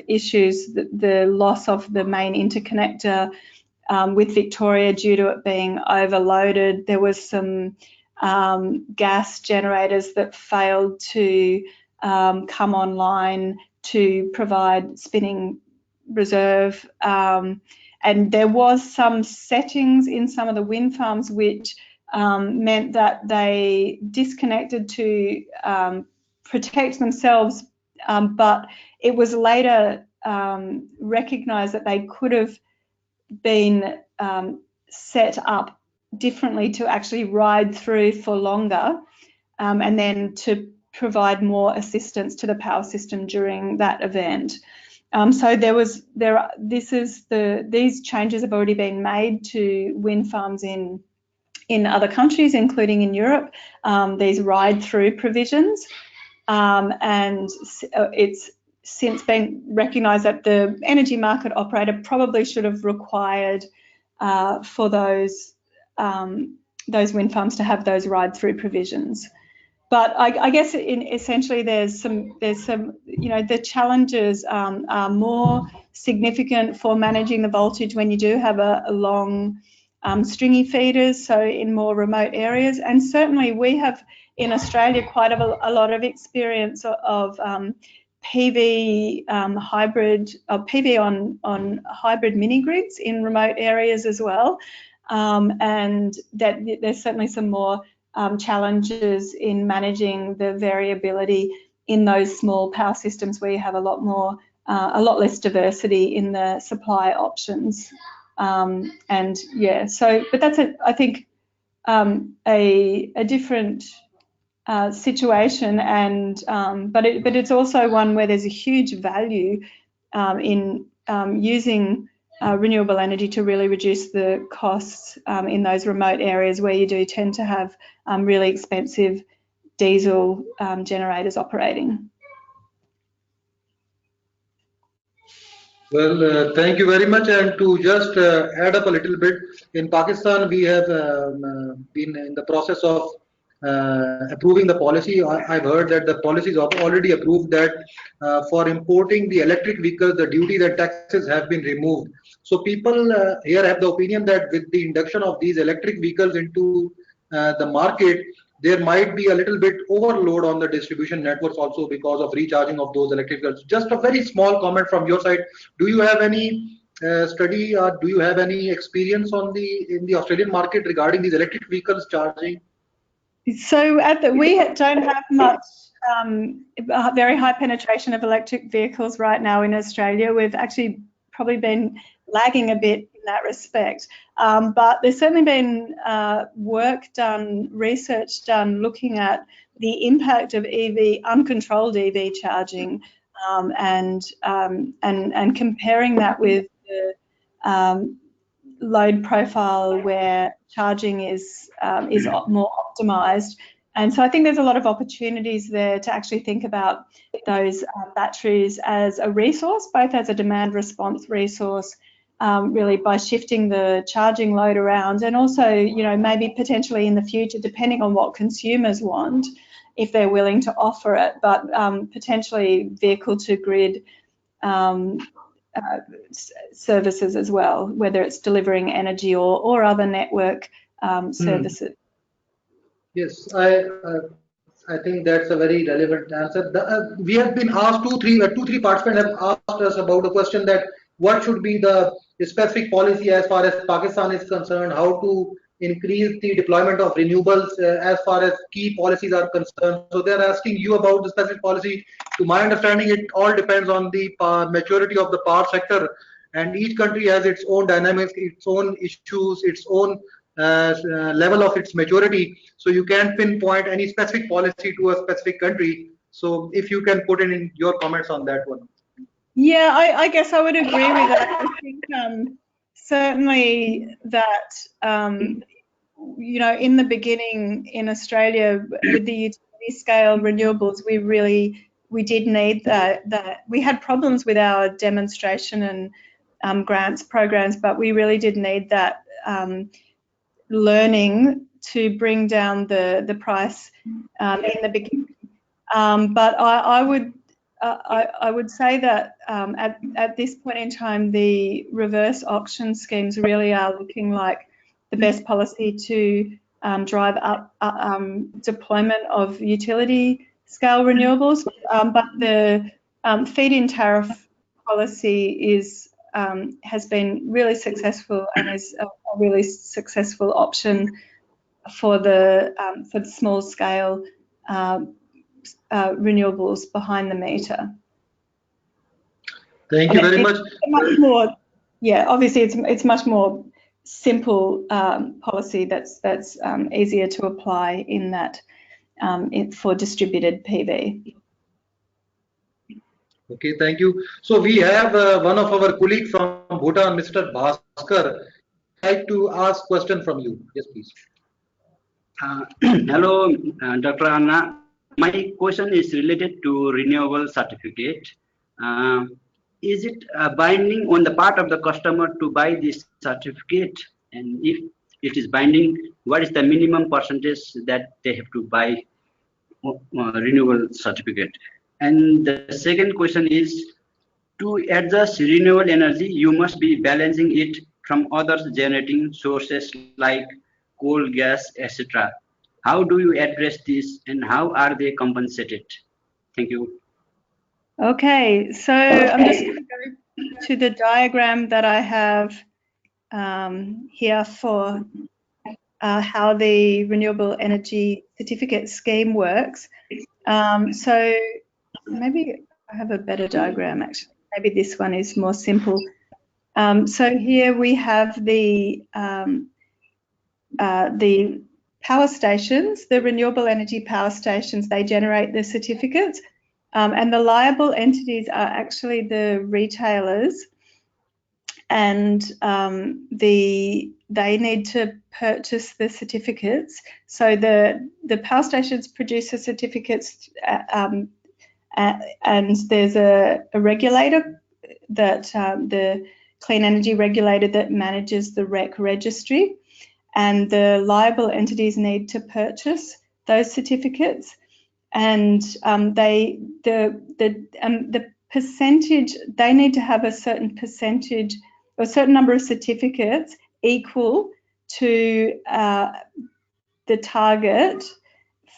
issues. The loss of the main interconnector with Victoria due to it being overloaded. There was some gas generators that failed to come online to provide spinning reserve, and there was some settings in some of the wind farms which meant that they disconnected to protect themselves, but it was later recognised that they could have been set up differently to actually ride through for longer, and then to provide more assistance to the power system during that event. So these changes have already been made to wind farms in other countries, including in Europe, these ride-through provisions, and it's since been recognised that the energy market operator probably should have required for those wind farms to have those ride-through provisions. But I guess essentially there's some the challenges are more significant for managing the voltage when you do have a long stringy feeders, so in more remote areas. And certainly we have in Australia quite a lot of experience of PV hybrid, PV on hybrid mini grids in remote areas as well, and that there's certainly some more challenges in managing the variability in those small power systems where you have a lot less diversity in the supply options. And yeah, but that's I think a different situation, and but it's also one where there's a huge value in using renewable energy to really reduce the costs in those remote areas where you do tend to have really expensive diesel generators operating. Well, thank you very much. And to just add up a little bit, in Pakistan, we have been in the process of approving the policy. I've heard that the policy is already approved that for importing the electric vehicles, the duties and taxes have been removed. So people here have the opinion that with the induction of these electric vehicles into the market, there might be a little bit overload on the distribution networks also because of recharging of those electric vehicles. Just a very small comment from your side. Do you have any study or do you have any experience in the Australian market regarding these electric vehicles charging? So we don't have much very high penetration of electric vehicles right now in Australia. We've actually probably been lagging a bit in that respect. But there's certainly been research done looking at the impact of uncontrolled EV charging, and comparing that with the load profile where charging is more optimized. And so I think there's a lot of opportunities there to actually think about those batteries as a resource, both as a demand response resource, really by shifting the charging load around, and also, maybe potentially in the future, depending on what consumers want, if they're willing to offer it, but potentially vehicle to grid services as well, whether it's delivering energy or other network services. Yes, I think that's a very relevant answer. We have been asked two, three participants have asked us about a question that what should be the specific policy as far as Pakistan is concerned, how to increase the deployment of renewables as far as key policies are concerned. So they're asking you about the specific policy. To my understanding, it all depends on the maturity of the power sector, and each country has its own dynamics, its own issues, its own level of its maturity. So you can't pinpoint any specific policy to a specific country. So if you can put in your comments on that one. Yeah, I guess I would agree with that. I think certainly that you know, in the beginning in Australia with the utility scale renewables, we did need that we had problems with our demonstration and grants programs, but we really did need that learning to bring down the price in the beginning. But I would say that at this point in time, the reverse auction schemes really are looking like the best policy to drive up deployment of utility scale renewables. But the feed-in tariff policy has been really successful and is a really successful option for the small scale renewables behind the meter. Thank you very much. Much more, yeah, obviously it's much more simple policy that's easier to apply in that for distributed PV. Okay, thank you. So we have one of our colleagues from Bhutan, Mr. Bhaskar. I'd like to ask question from you. Yes, please. Hello, Dr. Anna. My question is related to renewable certificate. Is it binding on the part of the customer to buy this certificate? And if it is binding, what is the minimum percentage that they have to buy renewable certificate? And the second question is, to adjust renewable energy, you must be balancing it from other generating sources like coal, gas, etc. How do you address this and how are they compensated? Thank you. Okay, so I'm just going to go to the diagram that I have here for how the renewable energy certificate scheme works. So maybe I have a better diagram actually. Maybe this one is more simple. So here we have the power stations, the renewable energy power stations. They generate the certificates, and the liable entities are actually the retailers, and they need to purchase the certificates. So the power stations produce the certificates, and there's a regulator that the clean energy regulator that manages the REC registry, and the liable entities need to purchase those certificates, and the percentage, they need to have a certain percentage, a certain number of certificates equal to the target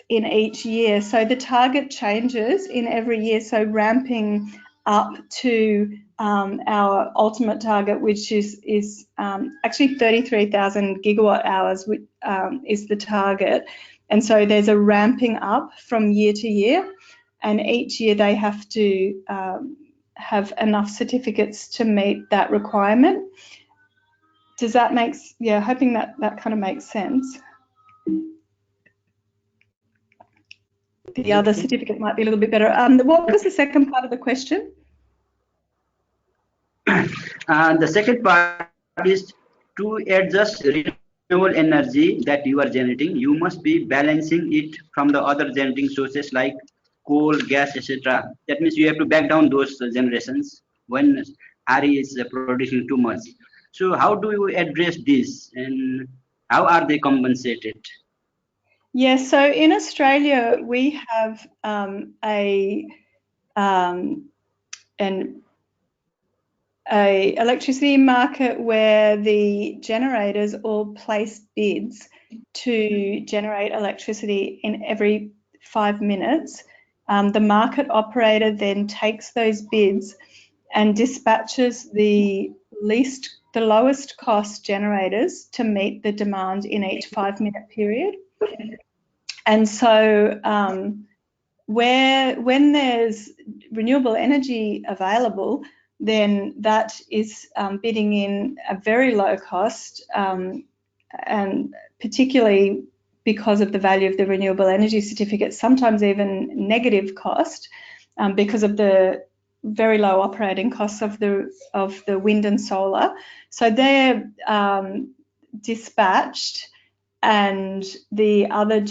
in each year. So the target changes in every year, so ramping up to our ultimate target, which is actually 33,000 gigawatt hours, which is the target. And so there's a ramping up from year to year, and each year they have to have enough certificates to meet that requirement. Does that make, yeah, hoping that kind of makes sense. The other certificate might be a little bit better. What was the second part of the question? The second part is, to adjust renewable energy that you are generating, you must be balancing it from the other generating sources like coal, gas, etc. That means you have to back down those generations when RE is producing too much. So how do you address this, and how are they compensated? Yes, so in Australia we have an electricity market where the generators all place bids to generate electricity in every 5 minutes. The market operator then takes those bids and dispatches the lowest cost generators to meet the demand in each 5-minute period. And so when there's renewable energy available, then that is bidding in a very low cost, and particularly because of the value of the renewable energy certificate, sometimes even negative cost, because of the very low operating costs of the wind and solar. So they're dispatched, and the other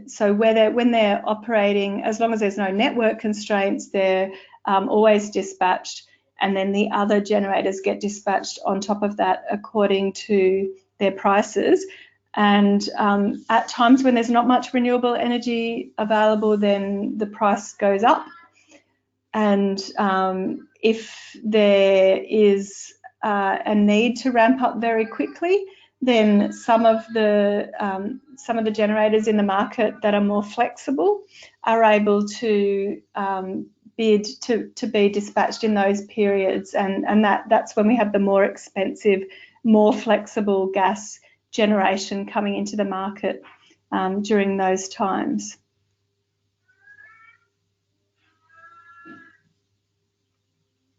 so when they're operating, as long as there's no network constraints, they're always dispatched, and then the other generators get dispatched on top of that according to their prices. And at times when there's not much renewable energy available, then the price goes up. And if there is a need to ramp up very quickly, then some of the generators in the market that are more flexible are able to bid to be dispatched in those periods, and that's when we have the more expensive, more flexible gas generation coming into the market during those times.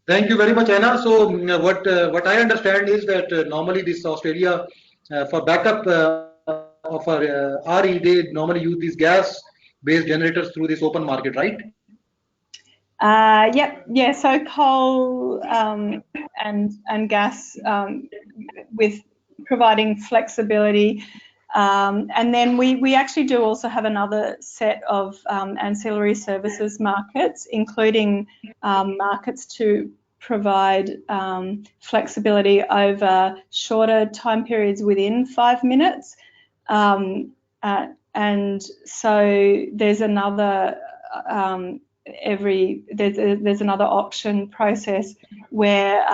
Thank you very much, Anna. So what I understand is that normally this Australia for backup of our RE, they normally use these gas-based generators through this open market, right? Yeah. So coal and gas with providing flexibility. And then we actually do also have another set of ancillary services markets, including markets to provide flexibility over shorter time periods within 5 minutes. And so there's another there's another auction process where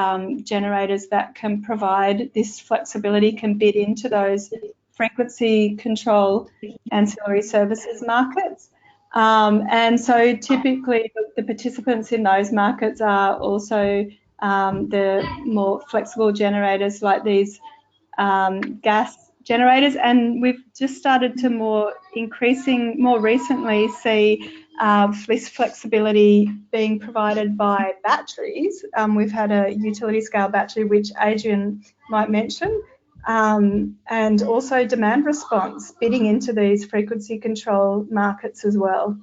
generators that can provide this flexibility can bid into those frequency control ancillary services markets. And so typically the participants in those markets are also the more flexible generators like these gas generators, and we've just started to more recently see this flexibility being provided by batteries. We've had a utility scale battery, which Adrian might mention, and also demand response bidding into these frequency control markets as well.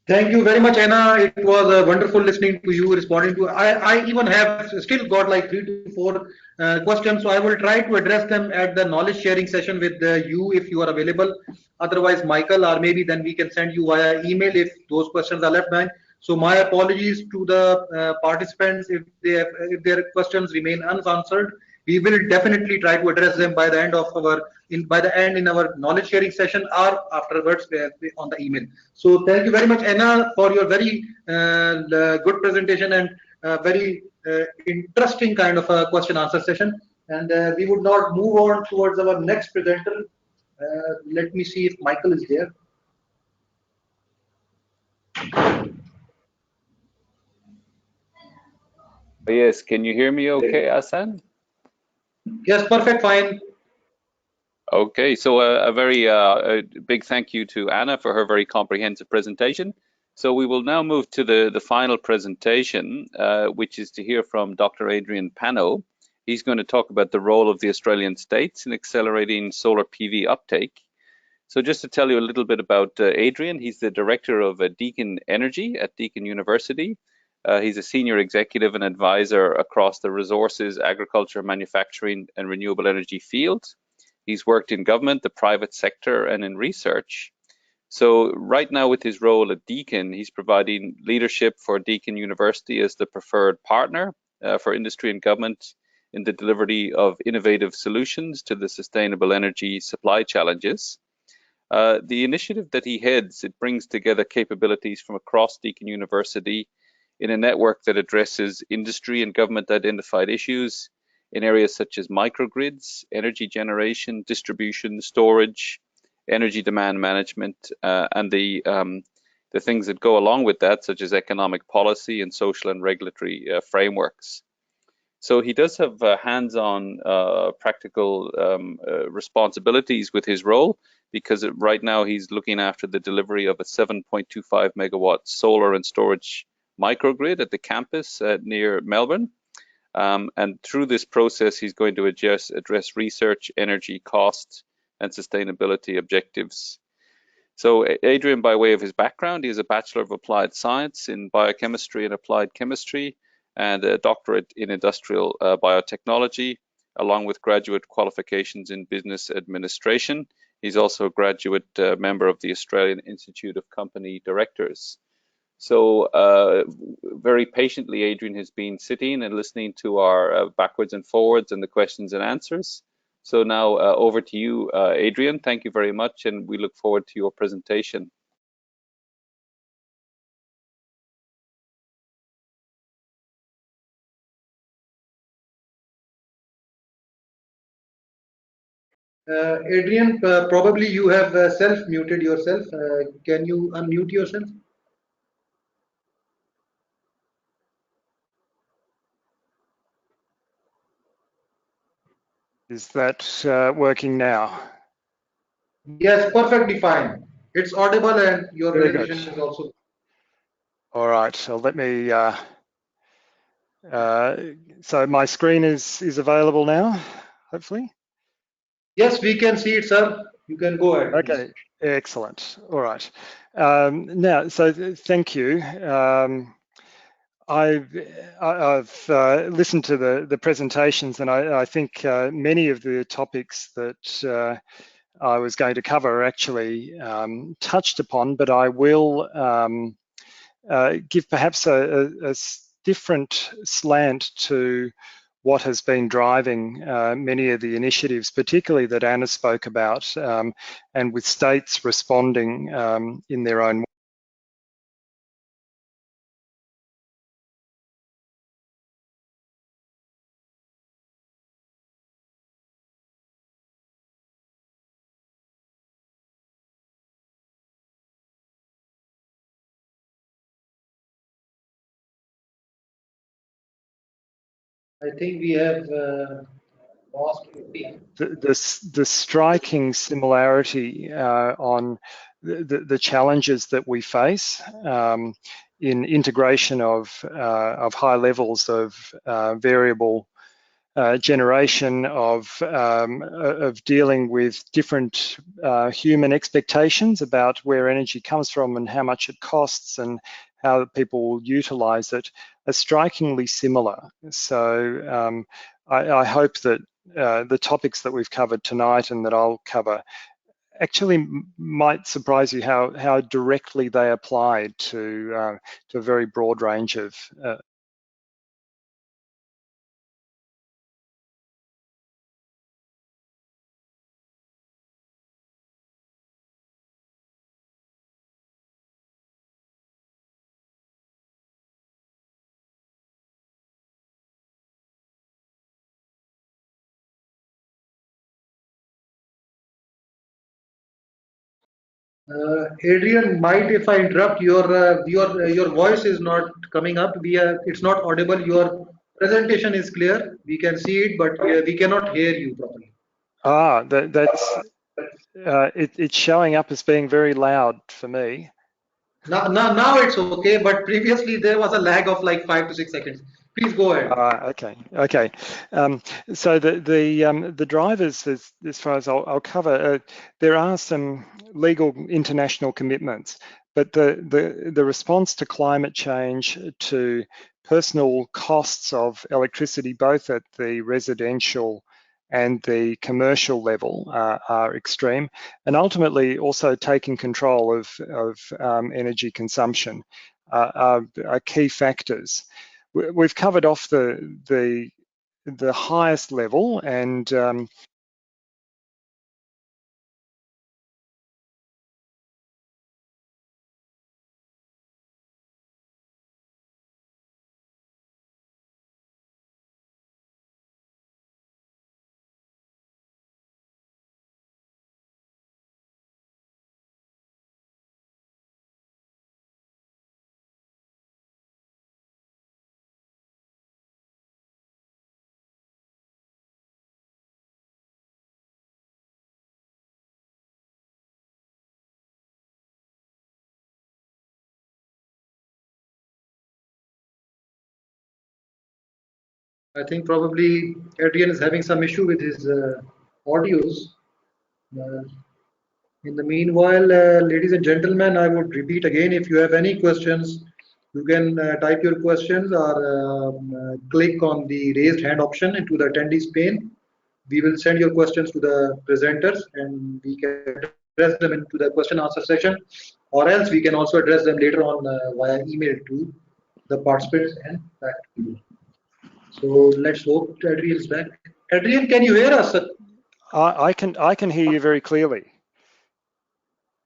Thank you very much, Anna. It was wonderful listening to you, responding to. I even have still got like 3 to 4 questions, so I will try to address them at the knowledge sharing session with you if you are available. Otherwise, Michael, or maybe then we can send you via email if those questions are left behind. So my apologies to the participants if their questions remain unanswered. We will definitely try to address them by the end of in our knowledge sharing session or afterwards on the email. So thank you very much, Anna, for your very good presentation and very interesting kind of a question answer session. And we would now move on towards our next presenter. Let me see if Michael is there. Yes, can you hear me okay, Asan? Yes, perfect, fine. Okay, so a very big thank you to Anna for her very comprehensive presentation. So we will now move to the final presentation, which is to hear from Dr. Adrian Pano. He's going to talk about the role of the Australian states in accelerating solar PV uptake. So just to tell you a little bit about Adrian, he's the director of Deakin Energy at Deakin University. He's a senior executive and advisor across the resources, agriculture, manufacturing, and renewable energy fields. He's worked in government, the private sector, and in research. So right now with his role at Deakin, he's providing leadership for Deakin University as the preferred partner for industry and government in the delivery of innovative solutions to the sustainable energy supply challenges. The initiative that he heads, it brings together capabilities from across Deakin University in a network that addresses industry and government identified issues in areas such as microgrids, energy generation, distribution, storage, energy demand management, and the the things that go along with that, such as economic policy and social and regulatory frameworks. So he does have hands-on practical responsibilities with his role, because right now he's looking after the delivery of a 7.25 megawatt solar and storage microgrid at the campus near Melbourne. And through this process, he's going to address research, energy costs, and sustainability objectives. So Adrian, by way of his background, he has a Bachelor of Applied Science in Biochemistry and Applied Chemistry and a doctorate in Industrial Biotechnology, along with graduate qualifications in Business Administration. He's also a graduate member of the Australian Institute of Company Directors. So very patiently, Adrian has been sitting and listening to our backwards and forwards and the questions and answers. So now over to you, Adrian. Thank you very much, and we look forward to your presentation. Adrian, probably you have self-muted yourself. Can you unmute yourself? Is that working now? Yes, perfectly fine. It's audible and your Very presentation good. is also. All right, so let me, so my screen is available now, hopefully? Yes, we can see it, sir. You can go ahead, please. Okay, excellent. All right. Now, so thank you. I've listened to the presentations, and I think many of the topics that I was going to cover are actually touched upon, but I will give perhaps a different slant to what has been driving many of the initiatives, particularly that Anna spoke about, and with states responding in their own way. I think we have lost. The striking similarity on the challenges that we face in integration of high levels of variable generation, of dealing with different human expectations about where energy comes from and how much it costs and how people will utilize it, are strikingly similar. So I hope that the topics that we've covered tonight and that I'll cover actually might surprise you how directly they apply to a very broad range of Adrian, might if I interrupt, your voice is not coming up. It's not audible. Your presentation is clear. We can see it, but we cannot hear you properly. It's showing up as being very loud for me. Now it's okay, but previously there was a lag of like 5 to 6 seconds. Please go ahead. Okay. So the drivers, as far as I'll cover, there are some legal international commitments, but the response to climate change, to personal costs of electricity, both at the residential and the commercial level, are extreme, and ultimately also taking control of energy consumption are key factors. We've covered off the highest level, and I think probably Adrian is having some issue with his audios. Uh, in the meanwhile, ladies and gentlemen, I would repeat again, if you have any questions, you can type your questions or click on the raised hand option into the attendees pane. We will send your questions to the presenters and we can address them into the question answer session, or else we can also address them later on via email to the participants and back to you. So let's hope Adrian is back. Adrian, can you hear us? I can hear you very clearly.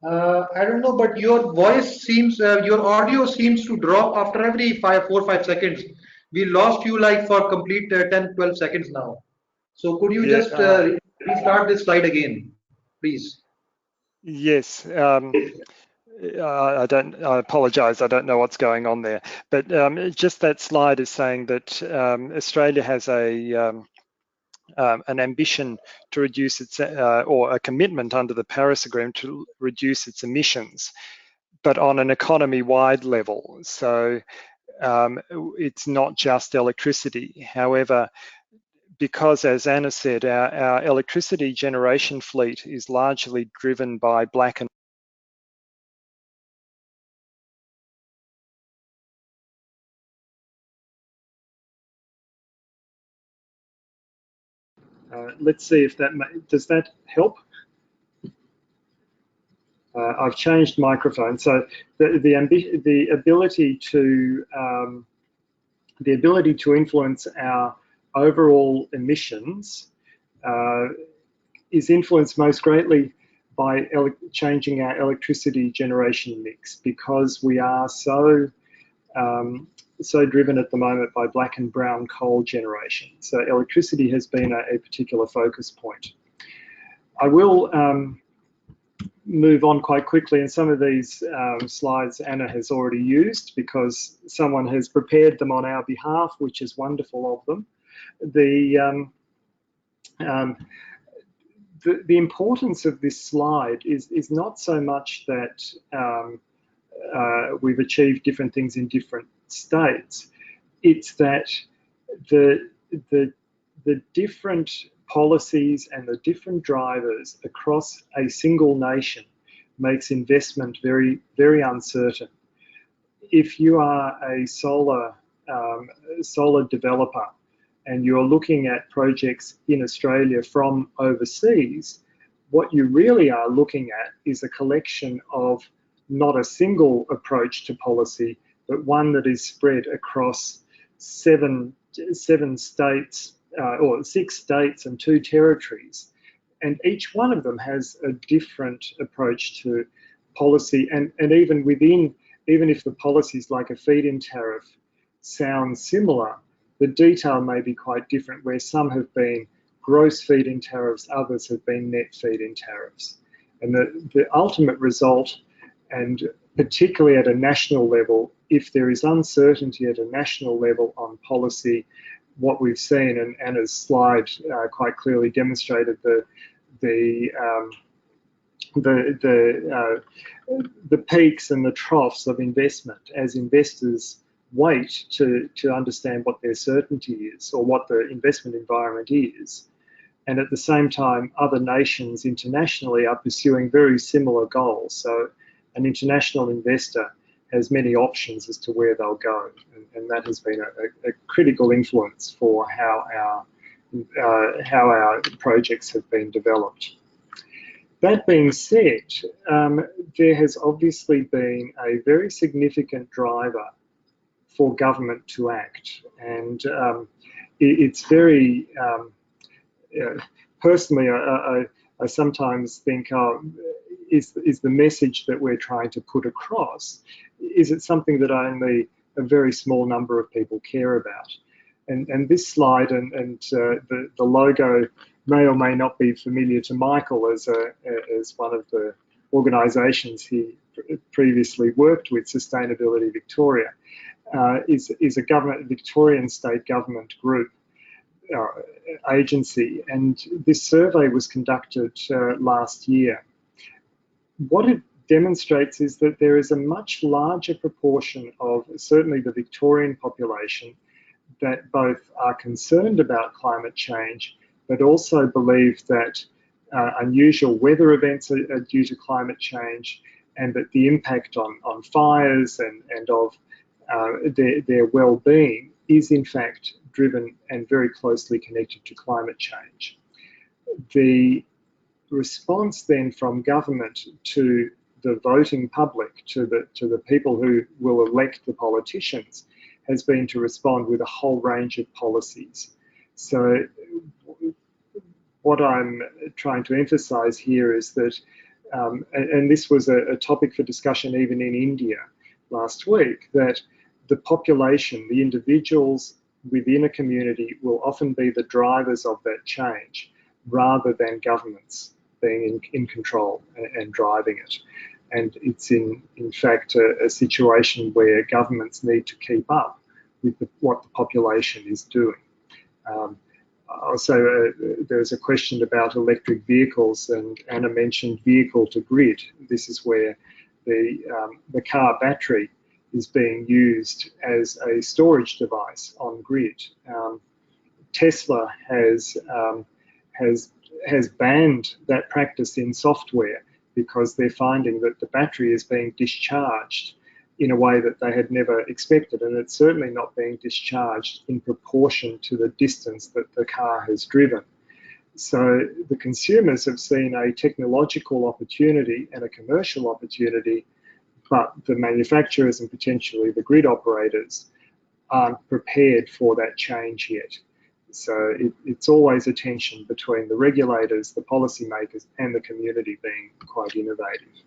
I don't know, but your voice seems, your audio seems to drop after every 4 or 5 seconds. We lost you like for complete 10, 12 seconds now. So could you just Yeah. restart this slide again, please? Yes. I apologize. I don't know what's going on there. But just that slide is saying that Australia has an ambition to reduce its, or a commitment under the Paris Agreement to reduce its emissions, but on an economy-wide level. So it's not just electricity. However, because, as Anna said, our electricity generation fleet is largely driven by black and let's see if that does that help. I've changed microphone, so the ability to influence our overall emissions is influenced most greatly by changing our electricity generation mix, because we are so driven at the moment by black and brown coal generation. So electricity has been a particular focus point. I will move on quite quickly, and some of these slides Anna has already used because someone has prepared them on our behalf, which is wonderful of them. The importance of this slide is not so much that we've achieved different things in different states. It's that the different policies and the different drivers across a single nation makes investment very, very uncertain. If you are a solar developer and you're looking at projects in Australia from overseas, what you really are looking at is a collection of not a single approach to policy, but one that is spread across seven states, or 6 states and 2 territories. And each one of them has a different approach to policy, and even if the policies like a feed-in tariff sound similar, the detail may be quite different, where some have been gross feed-in tariffs, others have been net feed-in tariffs. And the ultimate result, and particularly at a national level, if there is uncertainty at a national level on policy, what we've seen, and Anna's slide quite clearly demonstrated the peaks and the troughs of investment as investors wait to understand what their certainty is or what the investment environment is. And at the same time, other nations internationally are pursuing very similar goals. So an international investor has many options as to where they'll go, and that has been a critical influence for how our projects have been developed. That being said, there has obviously been a very significant driver for government to act, and it's very personally, I sometimes think, is the message that we're trying to put across, is it something that only a very small number of people care about? And this slide and the logo may or may not be familiar to Michael as one of the organisations he previously worked with, Sustainability Victoria, is a Victorian state government group agency, and this survey was conducted last year. What it demonstrates is that there is a much larger proportion of certainly the Victorian population that both are concerned about climate change, but also believe that unusual weather events are due to climate change, and that the impact on fires and of their well-being is in fact driven and very closely connected to climate change. The response then from government to the voting public, to the people who will elect the politicians, has been to respond with a whole range of policies. So what I'm trying to emphasize here is that, and this was a topic for discussion even in India last week, that the population, the individuals within a community, will often be the drivers of that change rather than governments being in control and driving it. And it's in fact a situation where governments need to keep up with what the population is doing. Also, there's a question about electric vehicles, and Anna mentioned vehicle to grid. This is where the car battery is being used as a storage device on grid. Tesla has banned that practice in software because they're finding that the battery is being discharged in a way that they had never expected, and it's certainly not being discharged in proportion to the distance that the car has driven. So the consumers have seen a technological opportunity and a commercial opportunity, but the manufacturers and potentially the grid operators aren't prepared for that change yet. So it's always a tension between the regulators, the policymakers, and the community being quite innovative.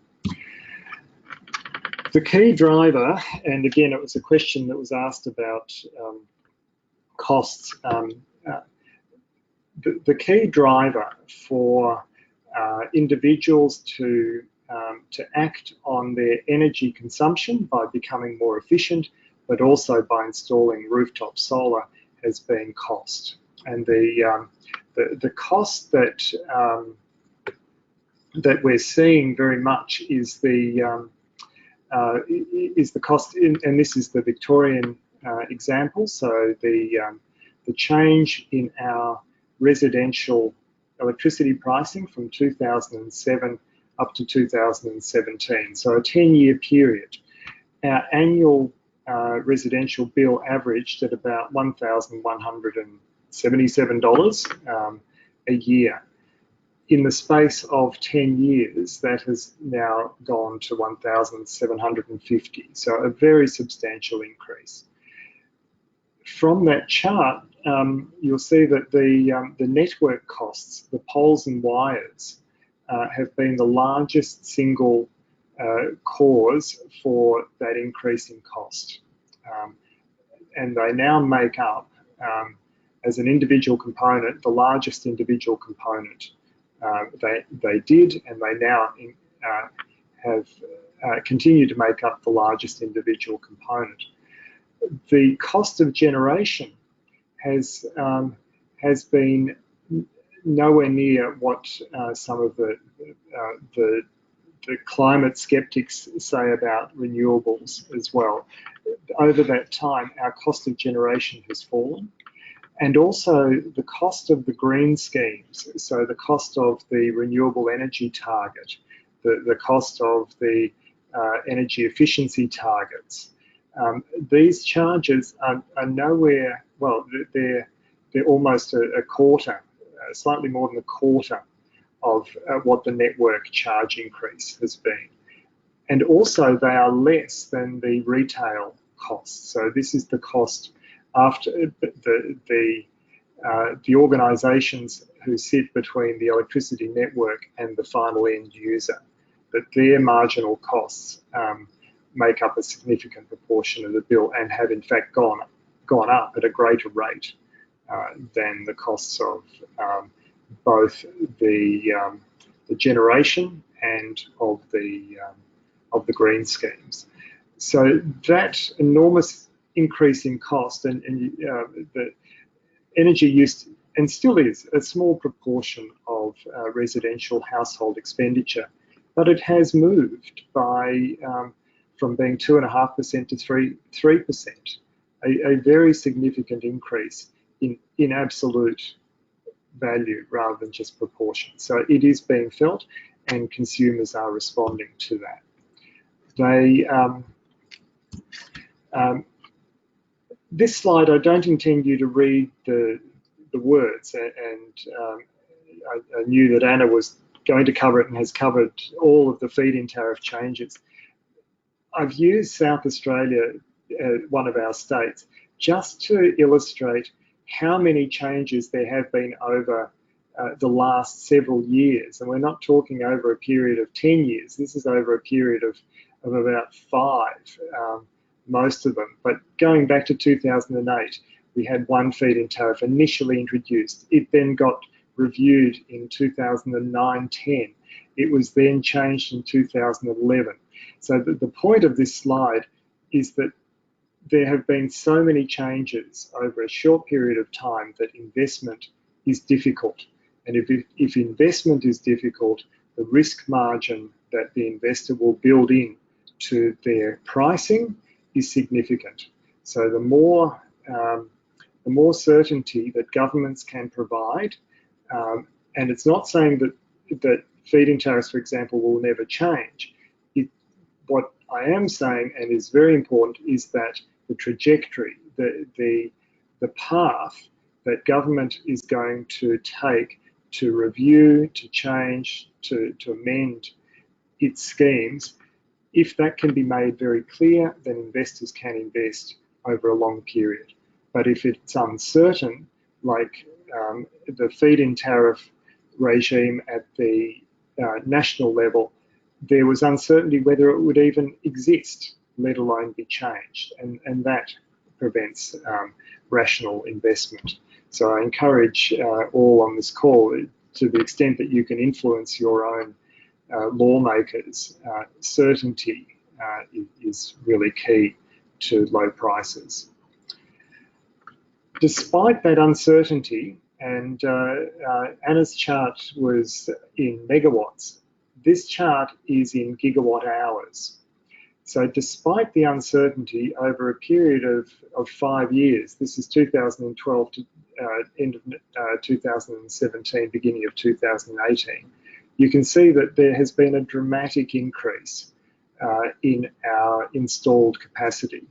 The key driver, and again, it was a question that was asked about costs. The key driver for individuals to act on their energy consumption by becoming more efficient, but also by installing rooftop solar, has been cost. And the cost that we're seeing very much is the cost, and this is the Victorian example. So the change in our residential electricity pricing from 2007 up to 2017, so a 10-year period. Our annual residential bill averaged at about $1,177 a year. In the space of 10 years, that has now gone to $1,750, so a very substantial increase. From that chart, you'll see that the network costs, the poles and wires, have been the largest single cause for that increase in cost. And they now make up, as an individual component, the largest individual component. They did, and they now have continued to make up the largest individual component. The cost of generation has been nowhere near what some of the climate skeptics say about renewables as well. Over that time, our cost of generation has fallen, and also the cost of the green schemes, so the cost of the renewable energy target, the cost of the energy efficiency targets. These charges are nowhere, well, they're almost a quarter, slightly more than a quarter of what the network charge increase has been. And also they are less than the retail costs. So this is the cost after the organisations who sit between the electricity network and the final end user, that their marginal costs make up a significant proportion of the bill and have in fact gone up at a greater rate than the costs of both the generation and of the green schemes. So that enormous increase in cost and the energy use, and still is a small proportion of residential household expenditure, but it has moved by from being 2.5% to 3%. a very significant increase in absolute value rather than just proportion. So it is being felt, and consumers are responding to that. They, this slide, I don't intend you to read the words, and I knew that Anna was going to cover it and has covered all of the feed-in tariff changes. I've used South Australia, one of our states, just to illustrate how many changes there have been over the last several years. And we're not talking over a period of 10 years. This is over a period of about 5, most of them. But going back to 2008, we had one feed-in tariff initially introduced. It then got reviewed in 2009-10. It was then changed in 2011. So the point of this slide is that there have been so many changes over a short period of time that investment is difficult. And if investment is difficult, the risk margin that the investor will build in to their pricing is significant. So the more certainty that governments can provide, and it's not saying that feed-in tariffs, for example, will never change. What I am saying, and is very important, is that the trajectory, the path that government is going to take to review, to change, to amend its schemes, if that can be made very clear, then investors can invest over a long period. But if it's uncertain, like the feed-in tariff regime at the national level, there was uncertainty whether it would even exist, let alone be changed, and that prevents rational investment. So I encourage all on this call, to the extent that you can influence your own lawmakers, certainty is really key to low prices. Despite that uncertainty, and Anna's chart was in megawatts, this chart is in gigawatt hours. So despite the uncertainty over a period of 5 years, this is 2012 to end of 2017, beginning of 2018, you can see that there has been a dramatic increase in our installed capacity.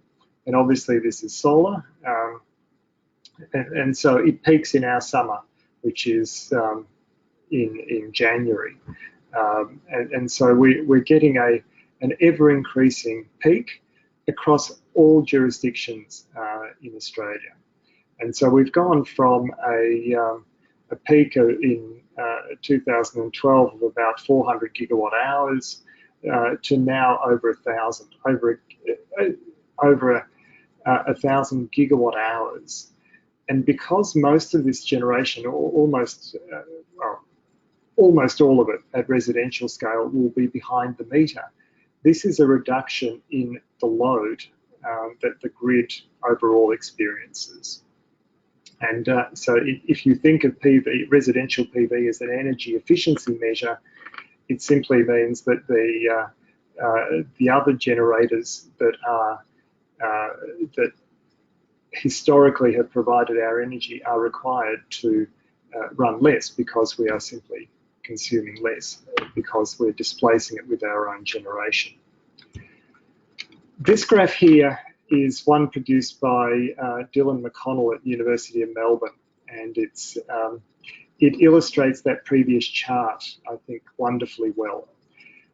And obviously this is solar, and so it peaks in our summer, which is in January. And so we're getting an ever-increasing peak across all jurisdictions in Australia. And so we've gone from a peak in 2012 of about 400 gigawatt hours to now over 1,000, over 1,000 gigawatt hours. And because most of this generation, almost all of it at residential scale, will be behind the meter, this is a reduction in the load that the grid overall experiences. And so if you think of PV, residential PV, as an energy efficiency measure, it simply means that the other generators that are that historically have provided our energy are required to run less, because we are simply consuming less, because we're displacing it with our own generation. This graph here is one produced by Dylan McConnell at the University of Melbourne, and it illustrates that previous chart, I think, wonderfully well.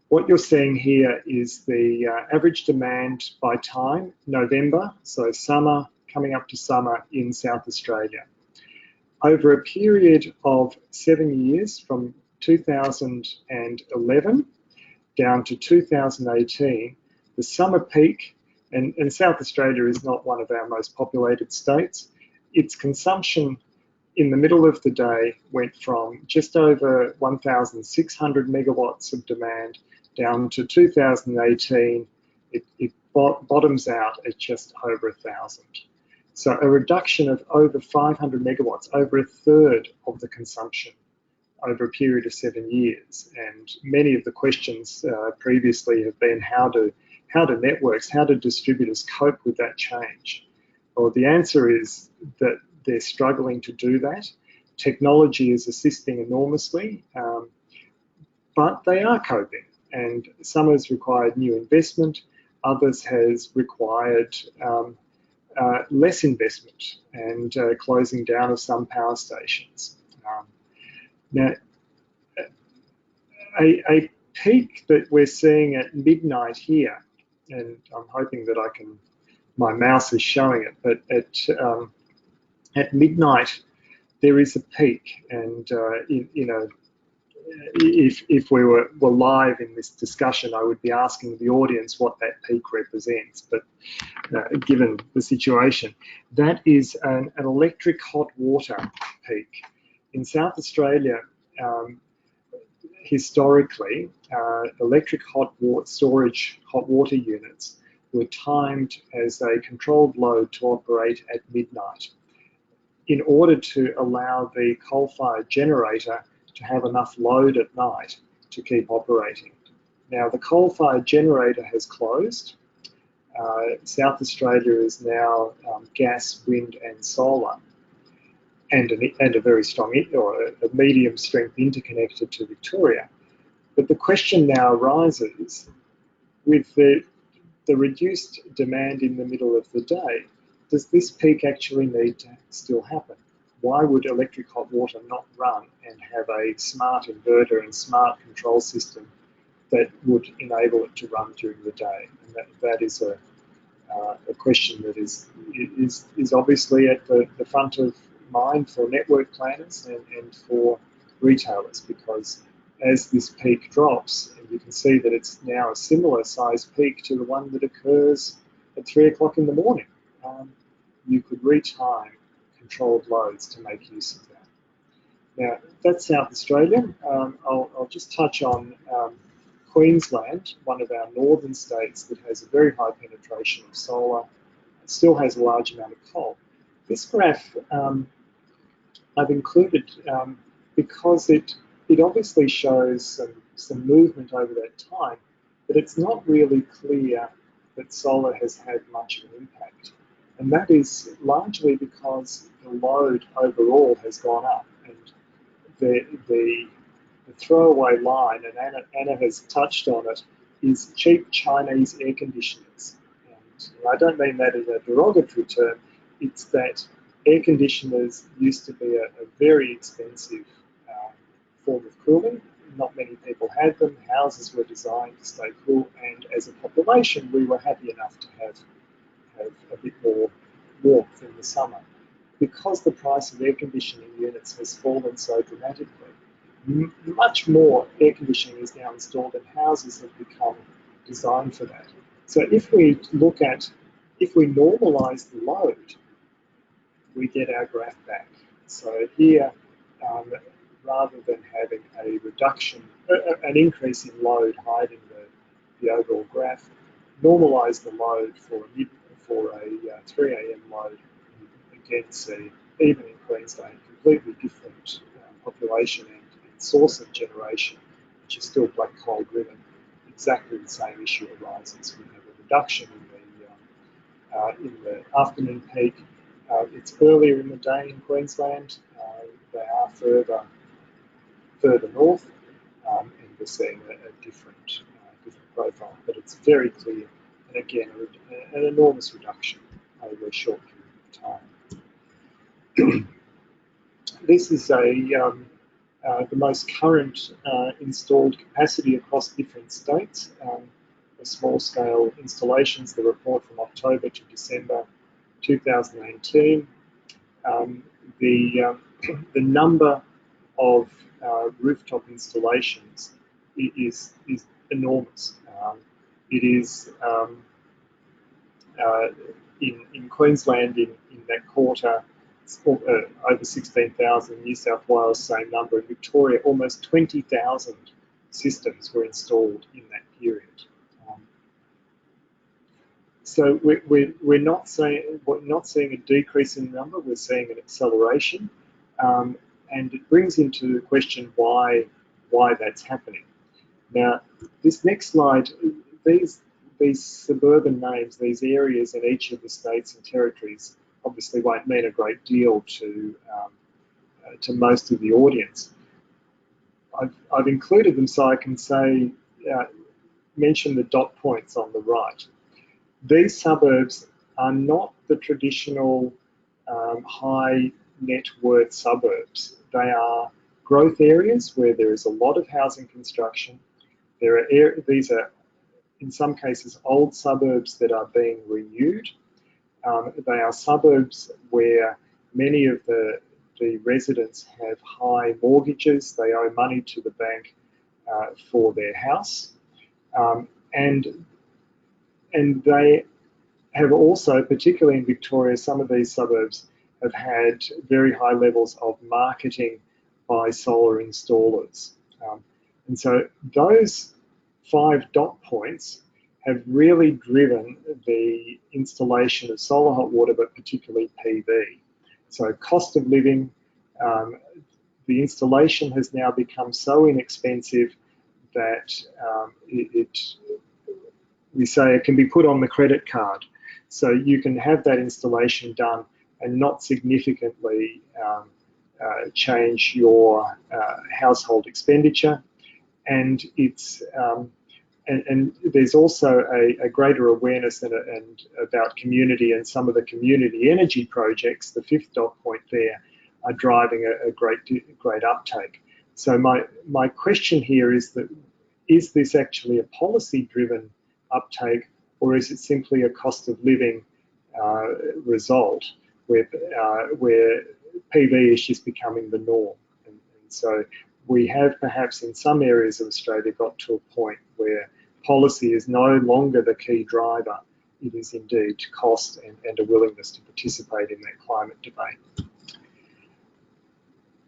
What you're seeing here is the average demand by time, November, so summer, coming up to summer in South Australia. Over a period of 7 years, from 2011 down to 2018, the summer peak, and South Australia is not one of our most populated states, its consumption in the middle of the day went from just over 1,600 megawatts of demand down to 2018, it bottoms out at just over 1,000. So a reduction of over 500 megawatts, over a third of the consumption over a period of 7 years. And many of the questions previously have been how do networks, how do distributors cope with that change? Well, the answer is that they're struggling to do that. Technology is assisting enormously, but they are coping, and some has required new investment, others has required less investment and closing down of some power stations. Now, a peak that we're seeing at midnight here, and I'm hoping that my mouse is showing it, but at midnight there is a peak, and if we were live in this discussion, I would be asking the audience what that peak represents. But given the situation, that is an electric hot water peak. In South Australia, historically, electric hot water units were timed as a controlled load to operate at midnight in order to allow the coal-fired generator to have enough load at night to keep operating. Now, the coal-fired generator has closed. South Australia is now gas, wind and solar, and a very strong, or a medium strength interconnected to Victoria. But the question now arises, with the reduced demand in the middle of the day, does this peak actually need to still happen? Why would electric hot water not run and have a smart inverter and smart control system that would enable it to run during the day? And that is a question that is obviously at the front of mind for network planners and for retailers, because as this peak drops, and you can see that it's now a similar size peak to the one that occurs at 3 o'clock in the morning, you could retime controlled loads to make use of that. Now, that's South Australia. I'll just touch on Queensland, one of our northern states that has a very high penetration of solar, still has a large amount of coal. This graph I've included because it obviously shows some movement over that time, but it's not really clear that solar has had much of an impact. And that is largely because the load overall has gone up, and the throwaway line, and Anna has touched on it, is cheap Chinese air conditioners. And I don't mean that in a derogatory term, it's that air conditioners used to be a very expensive form of cooling. Not many people had them. Houses were designed to stay cool, and as a population, we were happy enough to have a bit more warmth in the summer. Because the price of air conditioning units has fallen so dramatically, much more air conditioning is now installed, and houses have become designed for that. So if we normalize the load, we get our graph back. So here, rather than having a reduction, an increase in load hiding the overall graph, normalize the load for a 3 a.m. load. You can again see, even in Queensland, completely different population and source of generation, which is still black coal driven. Exactly the same issue arises. We have a reduction in the afternoon peak. It's earlier in the day in Queensland. They are further north, and we're seeing a different profile. But it's very clear, and again, an enormous reduction over a short period of time. This is the most current installed capacity across different states. The small-scale installations, the report from October to December 2018. The number of rooftop installations is enormous. It is in Queensland in that quarter, over 16,000. New South Wales, same number. In Victoria, almost 20,000 systems were installed in that period. So we're not seeing a decrease in number. We're seeing an acceleration, and it brings into question why that's happening. Now, this next slide, these suburban names, these areas in each of the states and territories obviously won't mean a great deal to most of the audience. I've included them so I can say, mention the dot points on the right. These suburbs are not the traditional high net worth suburbs. They are growth areas where there is a lot of housing construction. These are, in some cases, old suburbs that are being renewed. They are suburbs where many of the residents have high mortgages. They owe money to the bank for their house. And they have also, particularly in Victoria, some of these suburbs have had very high levels of marketing by solar installers. And so those 5 dot points have really driven the installation of solar hot water, but particularly PV. So cost of living, the installation has now become so inexpensive that we say it can be put on the credit card. So you can have that installation done and not significantly change your household expenditure. And it's and there's also a greater awareness and about community, and some of the community energy projects, the 5th dot point there, are driving a great uptake. So my question here is that, is this actually a policy-driven uptake, or is it simply a cost of living result where PV is just becoming the norm? And so we have perhaps in some areas of Australia got to a point where policy is no longer the key driver. It is indeed cost and a willingness to participate in that climate debate.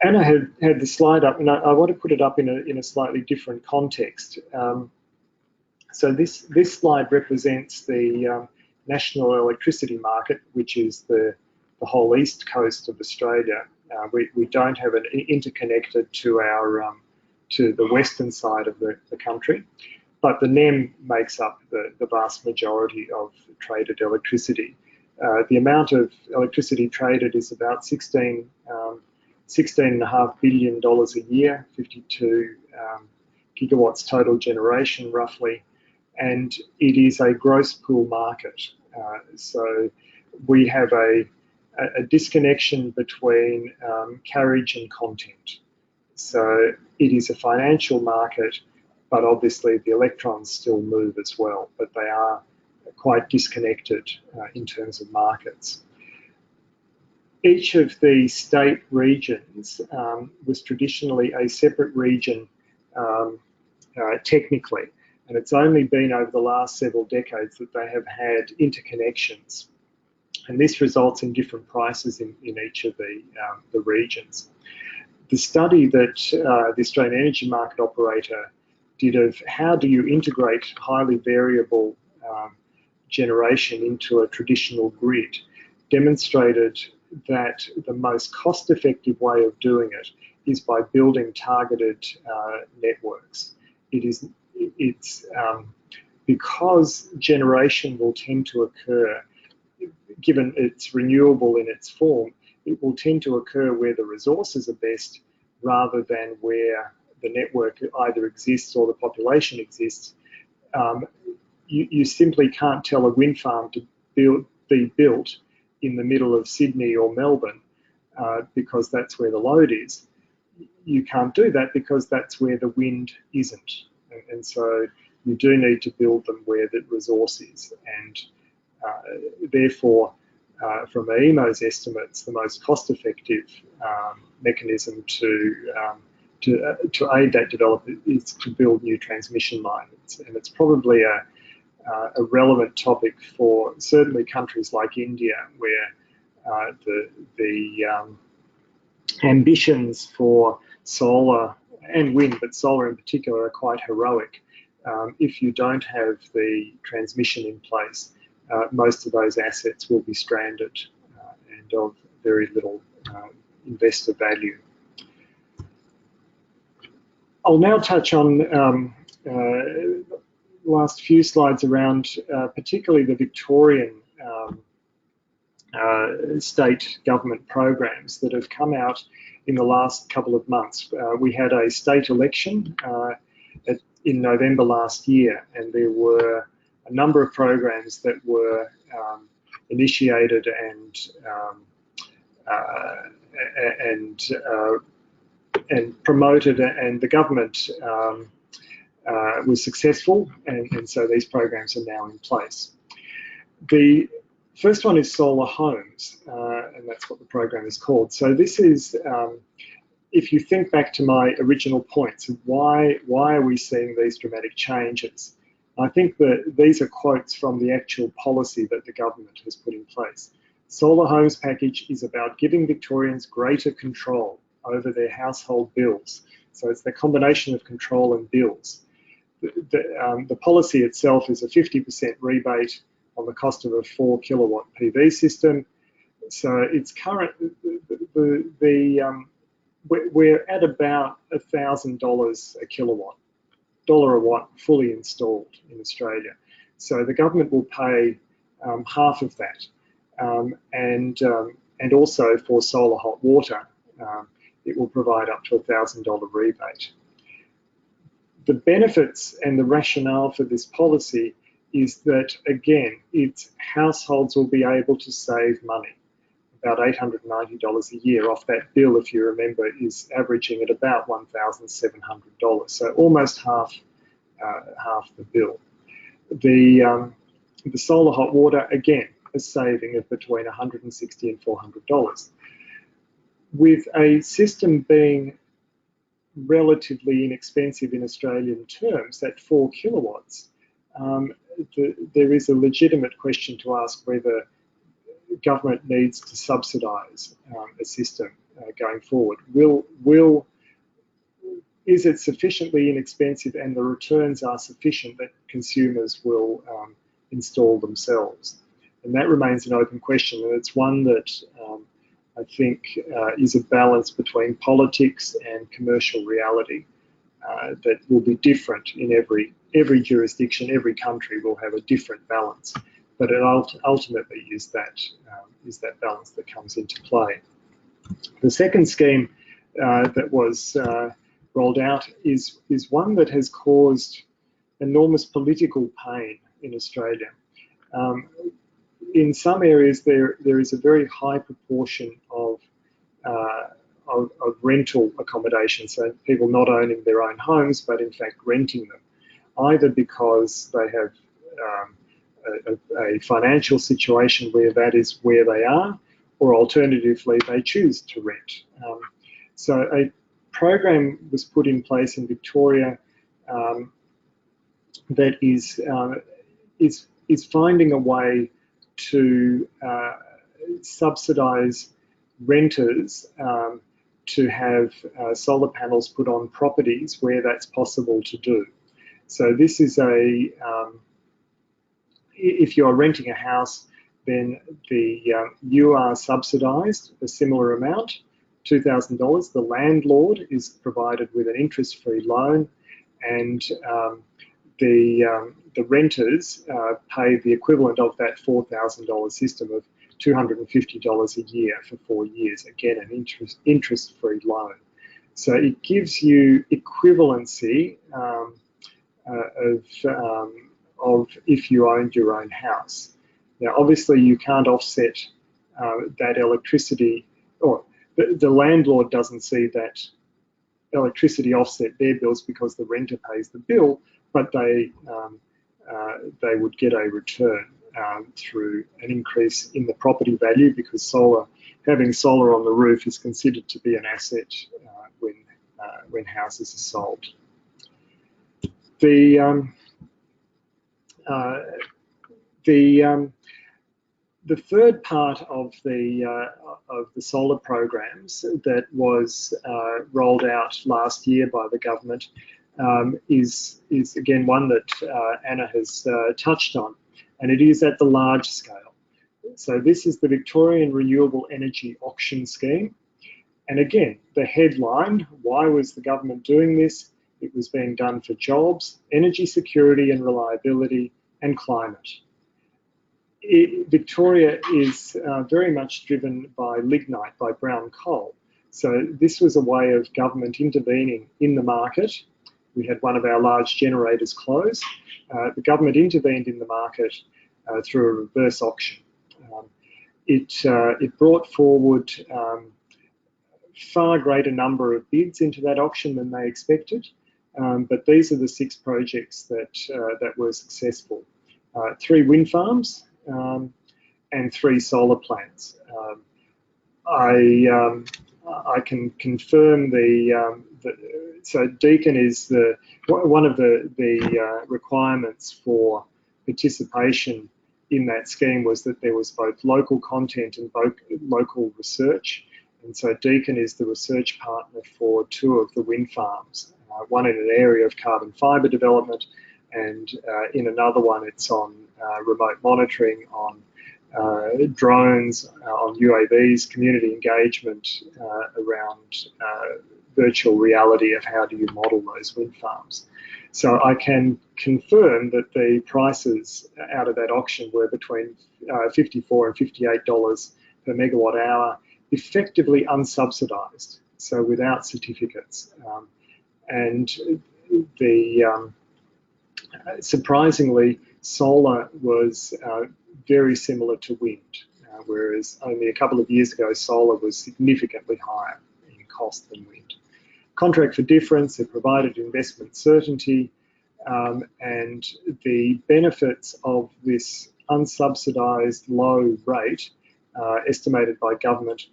Anna had the slide up, and I want to put it up in a slightly different context. So this slide represents the national electricity market, which is the whole east coast of Australia. We don't have it interconnected to the western side of the country, but the NEM makes up the vast majority of traded electricity. The amount of electricity traded is about $16.5 billion a year, 52 gigawatts total generation roughly, and it is a gross pool market. So we have a disconnection between carriage and content. So it is a financial market, but obviously the electrons still move as well, but they are quite disconnected in terms of markets. Each of the state regions was traditionally a separate region technically, and it's only been over the last several decades that they have had interconnections. And this results in different prices in each of the regions. The study that the Australian Energy Market Operator did of how do you integrate highly variable generation into a traditional grid demonstrated that the most cost-effective way of doing it is by building targeted networks. It's because generation will tend to occur, given it's renewable in its form, it will tend to occur where the resources are best rather than where the network either exists or the population exists. You simply can't tell a wind farm to be built in the middle of Sydney or Melbourne because that's where the load is. You can't do that because that's where the wind isn't. And so you do need to build them where the resource is. And therefore, from AEMO's estimates, the most cost-effective mechanism to aid that development is to build new transmission lines. And it's probably a relevant topic for certainly countries like India, where the ambitions for solar and wind, but solar in particular, are quite heroic. If you don't have the transmission in place, most of those assets will be stranded and of very little investor value. I'll now touch on last few slides around particularly the Victorian state government programs that have come out in the last couple of months. We had a state election in November last year, and there were a number of programs that were initiated and promoted, and the government was successful, and so these programs are now in place. The first one is solar homes, and that's what the program is called. So this is, if you think back to my original points, why are we seeing these dramatic changes? I think that these are quotes from the actual policy that the government has put in place. Solar Homes package is about giving Victorians greater control over their household bills. So it's the combination of control and bills. The policy itself is a 50% rebate on the cost of a 4 kilowatt PV system. So it's current, we're at about $1,000 a kilowatt, dollar a watt, fully installed in Australia. So the government will pay half of that. And also for solar hot water, it will provide up to a $1,000 rebate. The benefits and the rationale for this policy is that, again, households will be able to save money. About $890 a year off that bill, if you remember, is averaging at about $1,700, so almost half the bill. The solar hot water, again, a saving of between $160 and $400. With a system being relatively inexpensive in Australian terms, at 4 kilowatts, there is a legitimate question to ask whether government needs to subsidise a system going forward. Is it sufficiently inexpensive and the returns are sufficient that consumers will install themselves? And that remains an open question, and it's one that I think is a balance between politics and commercial reality that will be different in every jurisdiction. Every country will have a different balance, but it ultimately is that balance that comes into play. The second scheme that was rolled out is one that has caused enormous political pain in Australia. In some areas, there is a very high proportion of rental accommodation, so people not owning their own homes, but in fact renting them, either because they have a financial situation where that is where they are, or alternatively they choose to rent. So a program was put in place in Victoria that is finding a way to subsidise renters to have solar panels put on properties where that's possible to do. So this is if you're renting a house, then you are subsidised a similar amount, $2,000. The landlord is provided with an interest-free loan, and the renters pay the equivalent of that $4,000 system of $250 a year for 4 years. Again, an interest-free loan. So it gives you equivalency of if you owned your own house. Now, obviously, you can't offset that electricity, or the landlord doesn't see that electricity offset their bills because the renter pays the bill, but they would get a return through an increase in the property value, because having solar on the roof is considered to be an asset when houses are sold. The third part of the solar programs that was rolled out last year by the government is again one that Anna has touched on, and it is at the large scale. So this is the Victorian Renewable Energy Auction Scheme, and again, the headline: why was the government doing this? It was being done for jobs, energy security and reliability, and climate. Victoria is very much driven by lignite, by brown coal. So this was a way of government intervening in the market. We had one of our large generators close. The government intervened in the market through a reverse auction. It brought forward far greater number of bids into that auction than they expected, but these are the 6 projects that were successful. 3 wind farms and 3 solar plants. I can confirm so Deakin is one of the requirements for participation in that scheme was that there was both local content and both local research. And so Deakin is the research partner for 2 of the wind farms, one in an area of carbon fibre development, and in another one it's on remote monitoring, on drones, on UAVs, community engagement around virtual reality of how do you model those wind farms. So I can confirm that the prices out of that auction were between $54 and $58 per megawatt hour, effectively unsubsidised, so without certificates. And surprisingly, solar was very similar to wind, whereas only a couple of years ago, solar was significantly higher in cost than wind. Contract for difference, it provided investment certainty, and the benefits of this unsubsidised low rate estimated by government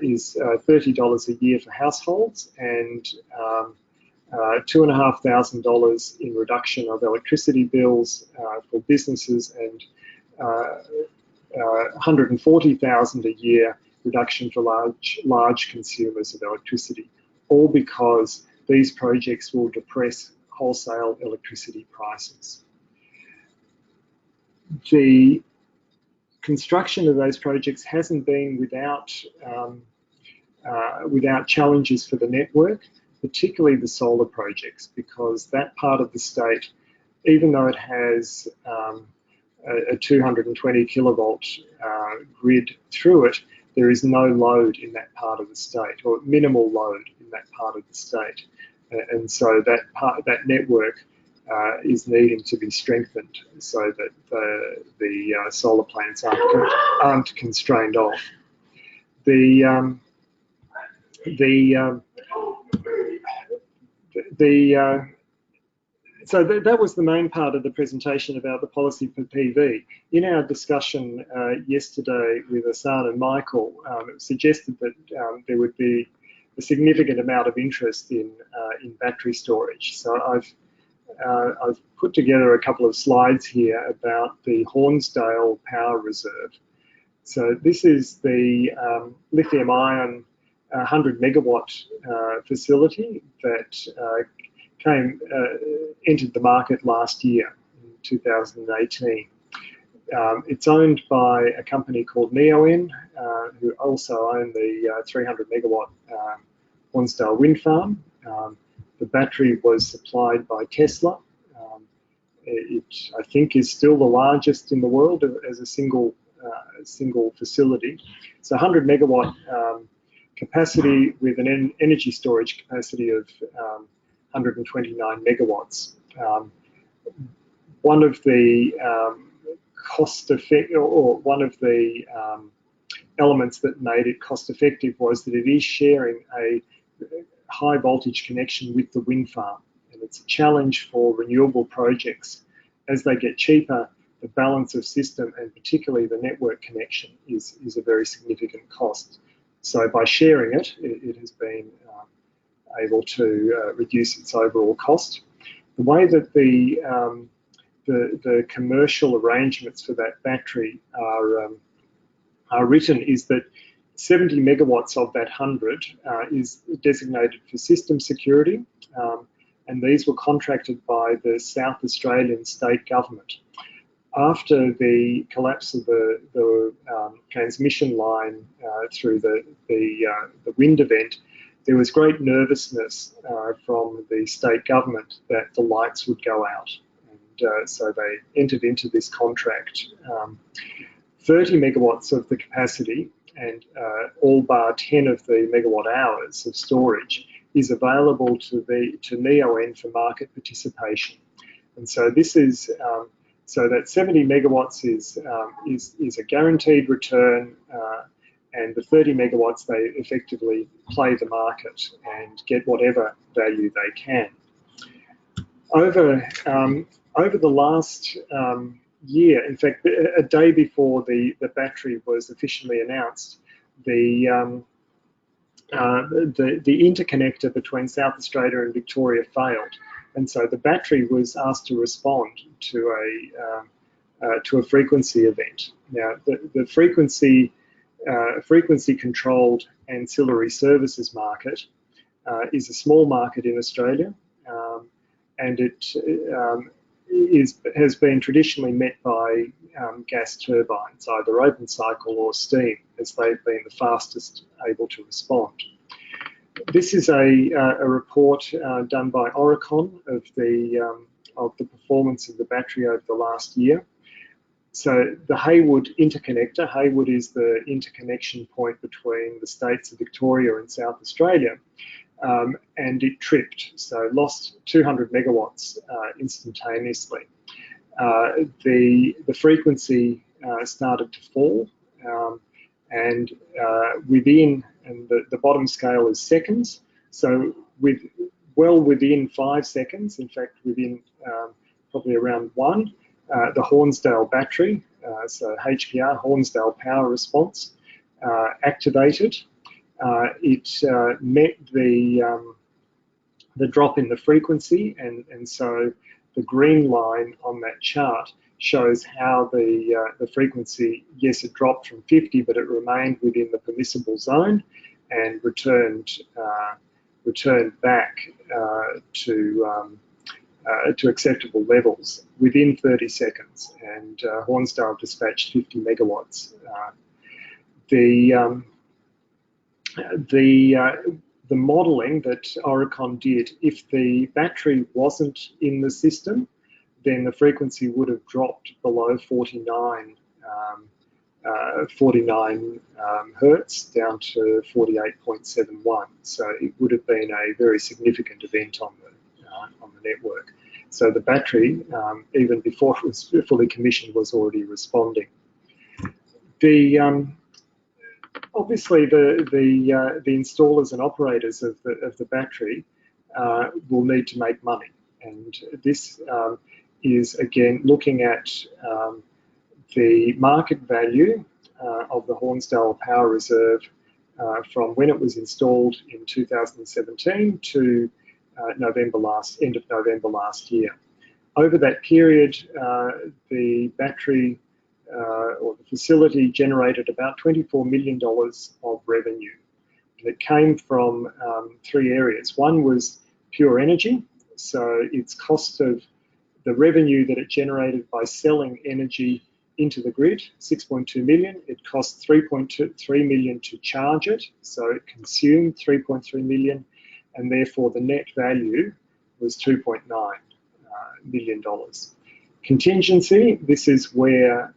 is $30 a year for households and $2,500 in reduction of electricity bills for businesses, and $140,000 a year reduction for large consumers of electricity, all because these projects will depress wholesale electricity prices. The construction of those projects hasn't been without challenges for the network, particularly the solar projects, because that part of the state, even though it has a 220 kilovolt grid through it, there is no load in that part of the state, or minimal load in that part of the state. And so that network is needing to be strengthened so that the solar plants aren't constrained off. So that was the main part of the presentation about the policy for PV. In our discussion yesterday with Hassan and Michael, it suggested that there would be a significant amount of interest in battery storage. So I've put together a couple of slides here about the Hornsdale Power Reserve. So this is the lithium-ion 100 megawatt facility that entered the market last year in 2018. It's owned by a company called Neoen, who also own the 300 megawatt Hornsdale wind farm. The battery was supplied by Tesla. It, I think, is still the largest in the world as a single facility. So 100 megawatt capacity with an energy storage capacity of 129 megawatts. One of the one of the elements that made it cost effective was that it is sharing a high voltage connection with the wind farm, and it's a challenge for renewable projects. As they get cheaper, the balance of system and particularly the network connection is a very significant cost. So by sharing it, it has been able to reduce its overall cost. The way that the commercial arrangements for that battery are written is that 70 megawatts of that 100 is designated for system security, and these were contracted by the South Australian state government. After the collapse of the transmission line through the wind event, there was great nervousness from the state government that the lights would go out. And so they entered into this contract. 30 megawatts of the capacity and all bar 10 of the megawatt hours of storage is available to NEON for market participation. And so this is so that 70 megawatts is a guaranteed return, and the 30 megawatts, they effectively play the market and get whatever value they can. Over the last year, in fact, a day before the battery was officially announced, the interconnector between South Australia and Victoria failed, and so the battery was asked to respond to a frequency event. Now, the frequency-controlled ancillary services market is a small market in Australia, and it has been traditionally met by gas turbines, either open cycle or steam, as they've been the fastest able to respond. This is a report done by Oricon of the performance of the battery over the last year. So the Haywood interconnector, Haywood is the interconnection point between the states of Victoria and South Australia, and it tripped, so lost 200 megawatts instantaneously. The frequency started to fall, and the bottom scale is seconds, so well within 5 seconds, in fact within probably around 1, the Hornsdale battery, so HPR, Hornsdale Power Response, activated. It met the drop in the frequency, and so the green line on that chart shows how the frequency, yes, it dropped from 50, but it remained within the permissible zone and returned back to acceptable levels within 30 seconds, and Hornsdale dispatched 50 megawatts. The modelling that Oricon did, if the battery wasn't in the system, then the frequency would have dropped below 49 hertz, down to 48.71. So it would have been a very significant event on the network. So the battery, even before it was fully commissioned, was already responding. Obviously, the installers and operators of the battery will need to make money, and this is again looking at the market value of the Hornsdale Power Reserve from when it was installed in 2017 to end of November last year. Over that period, the battery or the facility generated about $24 million of revenue. And it came from 3 areas. One was pure energy, so its cost of the revenue that it generated by selling energy into the grid, 6.2 million. It cost 3.3 million to charge it, so it consumed 3.3 million, and therefore the net value was $2.9 million. Contingency, this is where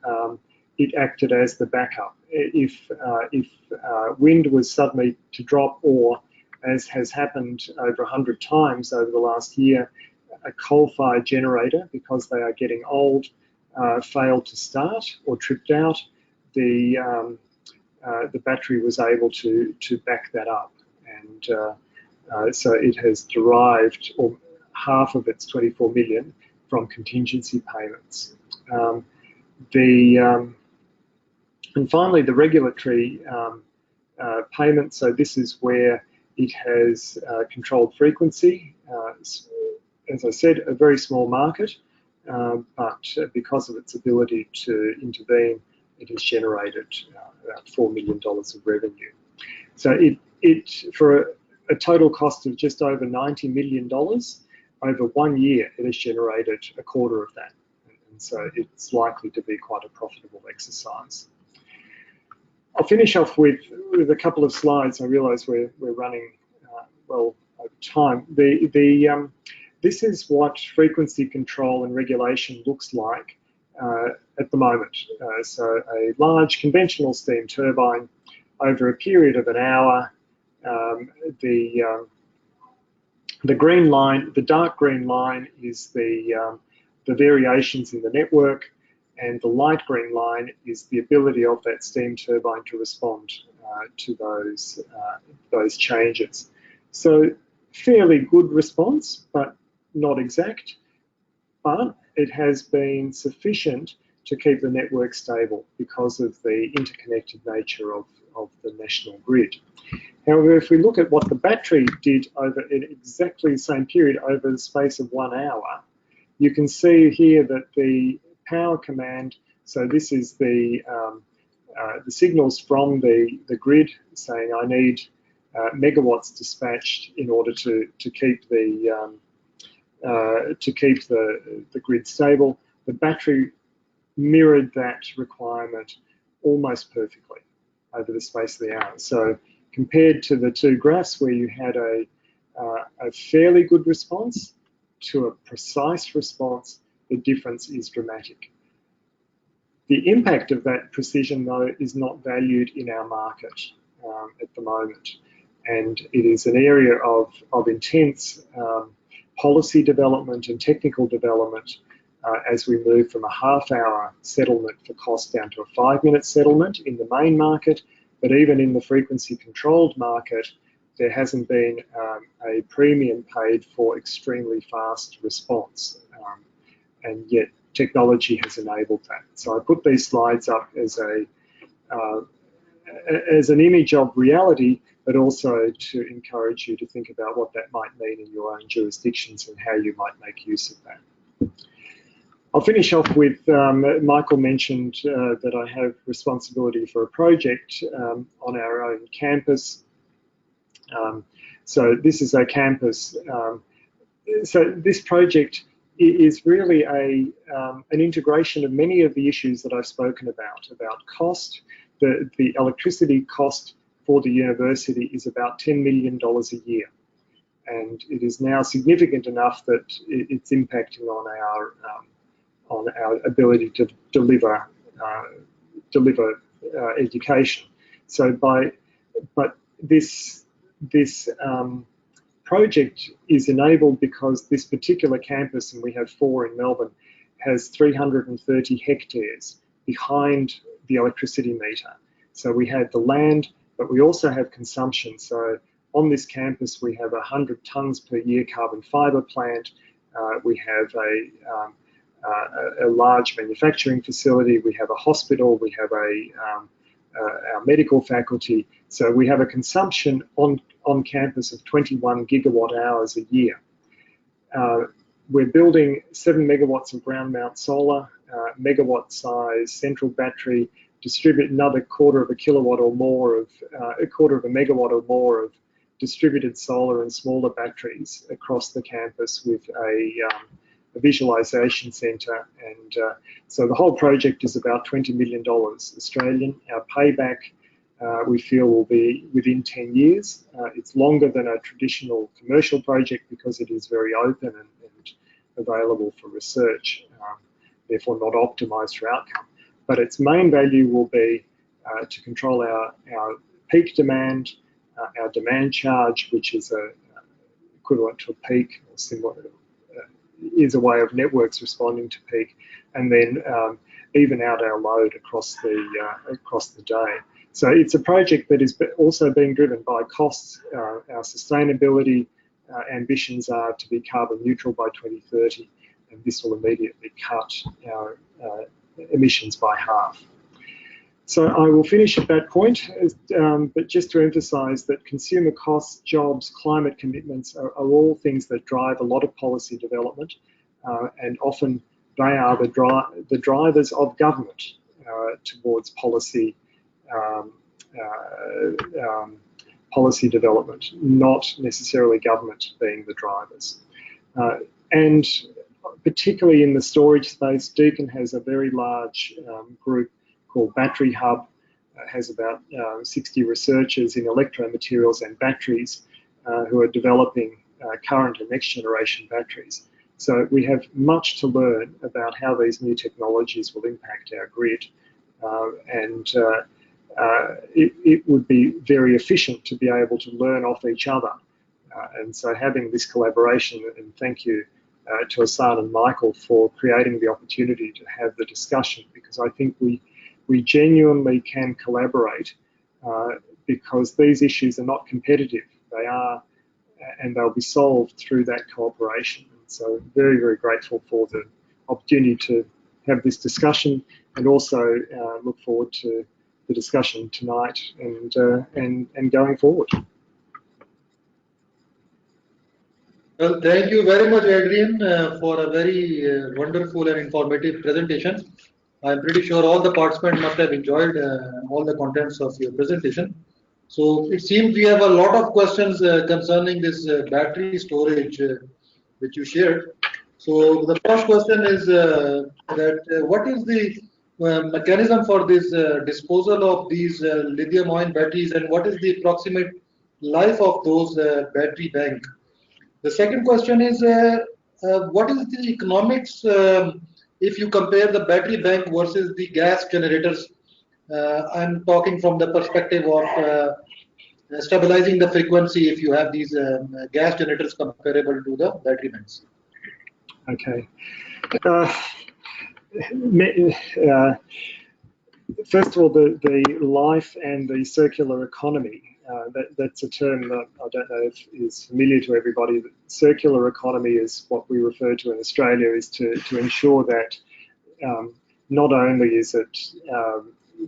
it acted as the backup. If wind was suddenly to drop, or as has happened over 100 times over the last year, a coal-fired generator, because they are getting old, failed to start or tripped out, the battery was able to back that up, and so it has derived half of its 24 million from contingency payments. And finally, the regulatory payment. So this is where it has controlled frequency. As I said, a very small market, but because of its ability to intervene, it has generated about $4 million of revenue. So it for a total cost of just over $90 million, over 1 year, it has generated a quarter of that. And so it's likely to be quite a profitable exercise. I'll finish off with a couple of slides. I realise we're running well over time. this is what frequency control and regulation looks like at the moment. So a large conventional steam turbine over a period of an hour. The green line, the dark green line, is the variations in the network, and the light green line is the ability of that steam turbine to respond to those changes. So fairly good response, but not exact. But it has been sufficient to keep the network stable because of the interconnected nature of the national grid. However, if we look at what the battery did over in exactly the same period over the space of 1 hour, you can see here that the power command, so this is the signals from the grid saying I need megawatts dispatched in order to keep the grid stable. The battery mirrored that requirement almost perfectly over the space of the hour. So compared to the two graphs where you had a fairly good response to a precise response, the difference is dramatic. The impact of that precision, though, is not valued in our market at the moment. And it is an area of intense policy development and technical development as we move from a half-hour settlement for cost down to a 5-minute settlement in the main market. But even in the frequency-controlled market, there hasn't been a premium paid for extremely fast response, and yet technology has enabled that. So I put these slides up as an image of reality, but also to encourage you to think about what that might mean in your own jurisdictions and how you might make use of that. I'll finish off with, Michael mentioned that I have responsibility for a project on our own campus. So this is a campus. So this project is really an integration of many of the issues that I've spoken about cost. The electricity cost for the university is about $10 million a year. And it is now significant enough that it's impacting on our ability to deliver education. So but this project is enabled because this particular campus, and we have 4 in Melbourne, has 330 hectares behind the electricity meter. So we have the land, but we also have consumption. So on this campus, we have 100 tonnes per year carbon fibre plant. We have a large manufacturing facility. We have a hospital. We have our medical faculty. So we have a consumption on campus of 21 gigawatt hours a year. We're building 7 megawatts of ground mount solar, megawatt size central battery, distribute another quarter of a kilowatt or more of, a quarter of a megawatt or more of distributed solar and smaller batteries across the campus with a visualization center. And so the whole project is about $20 million Australian. Our payback, we feel, will be within 10 years. It's longer than a traditional commercial project because it is very open and available for research, therefore not optimized for outcome. But its main value will be to control our peak demand, our demand charge, which is equivalent to a peak, or similar, is a way of networks responding to peak, and then even out our load across the day. So it's a project that is also being driven by costs. Our sustainability ambitions are to be carbon neutral by 2030, and this will immediately cut our emissions by half. So I will finish at that point, but just to emphasise that consumer costs, jobs, climate commitments are all things that drive a lot of policy development, and often they are the drivers of government towards policy development, not necessarily government being the drivers. And particularly in the storage space, Deakin has a very large group called Battery Hub, has about 60 researchers in electromaterials and batteries who are developing current and next generation batteries. So we have much to learn about how these new technologies will impact our grid, and it would be very efficient to be able to learn off each other. And so having this collaboration, and thank you to Hassan and Michael for creating the opportunity to have the discussion, because I think we genuinely can collaborate, because these issues are not competitive. They are, and they'll be solved through that cooperation. And so very, very grateful for the opportunity to have this discussion, and also look forward to the discussion tonight and going forward. Well, thank you very much, Adrian, for a very wonderful and informative presentation. I'm pretty sure all the participants must have enjoyed all the contents of your presentation. So it seems we have a lot of questions concerning this battery storage which you shared. So the first question is what is the mechanism for this disposal of these lithium-ion batteries, and what is the approximate life of those battery bank? The second question is what is the economics if you compare the battery bank versus the gas generators? I'm talking from the perspective of stabilizing the frequency if you have these gas generators comparable to the battery banks. Okay. First of all, the life and the circular economy, that's a term that I don't know if is familiar to everybody. Circular economy is what we refer to in Australia, is to ensure that not only is it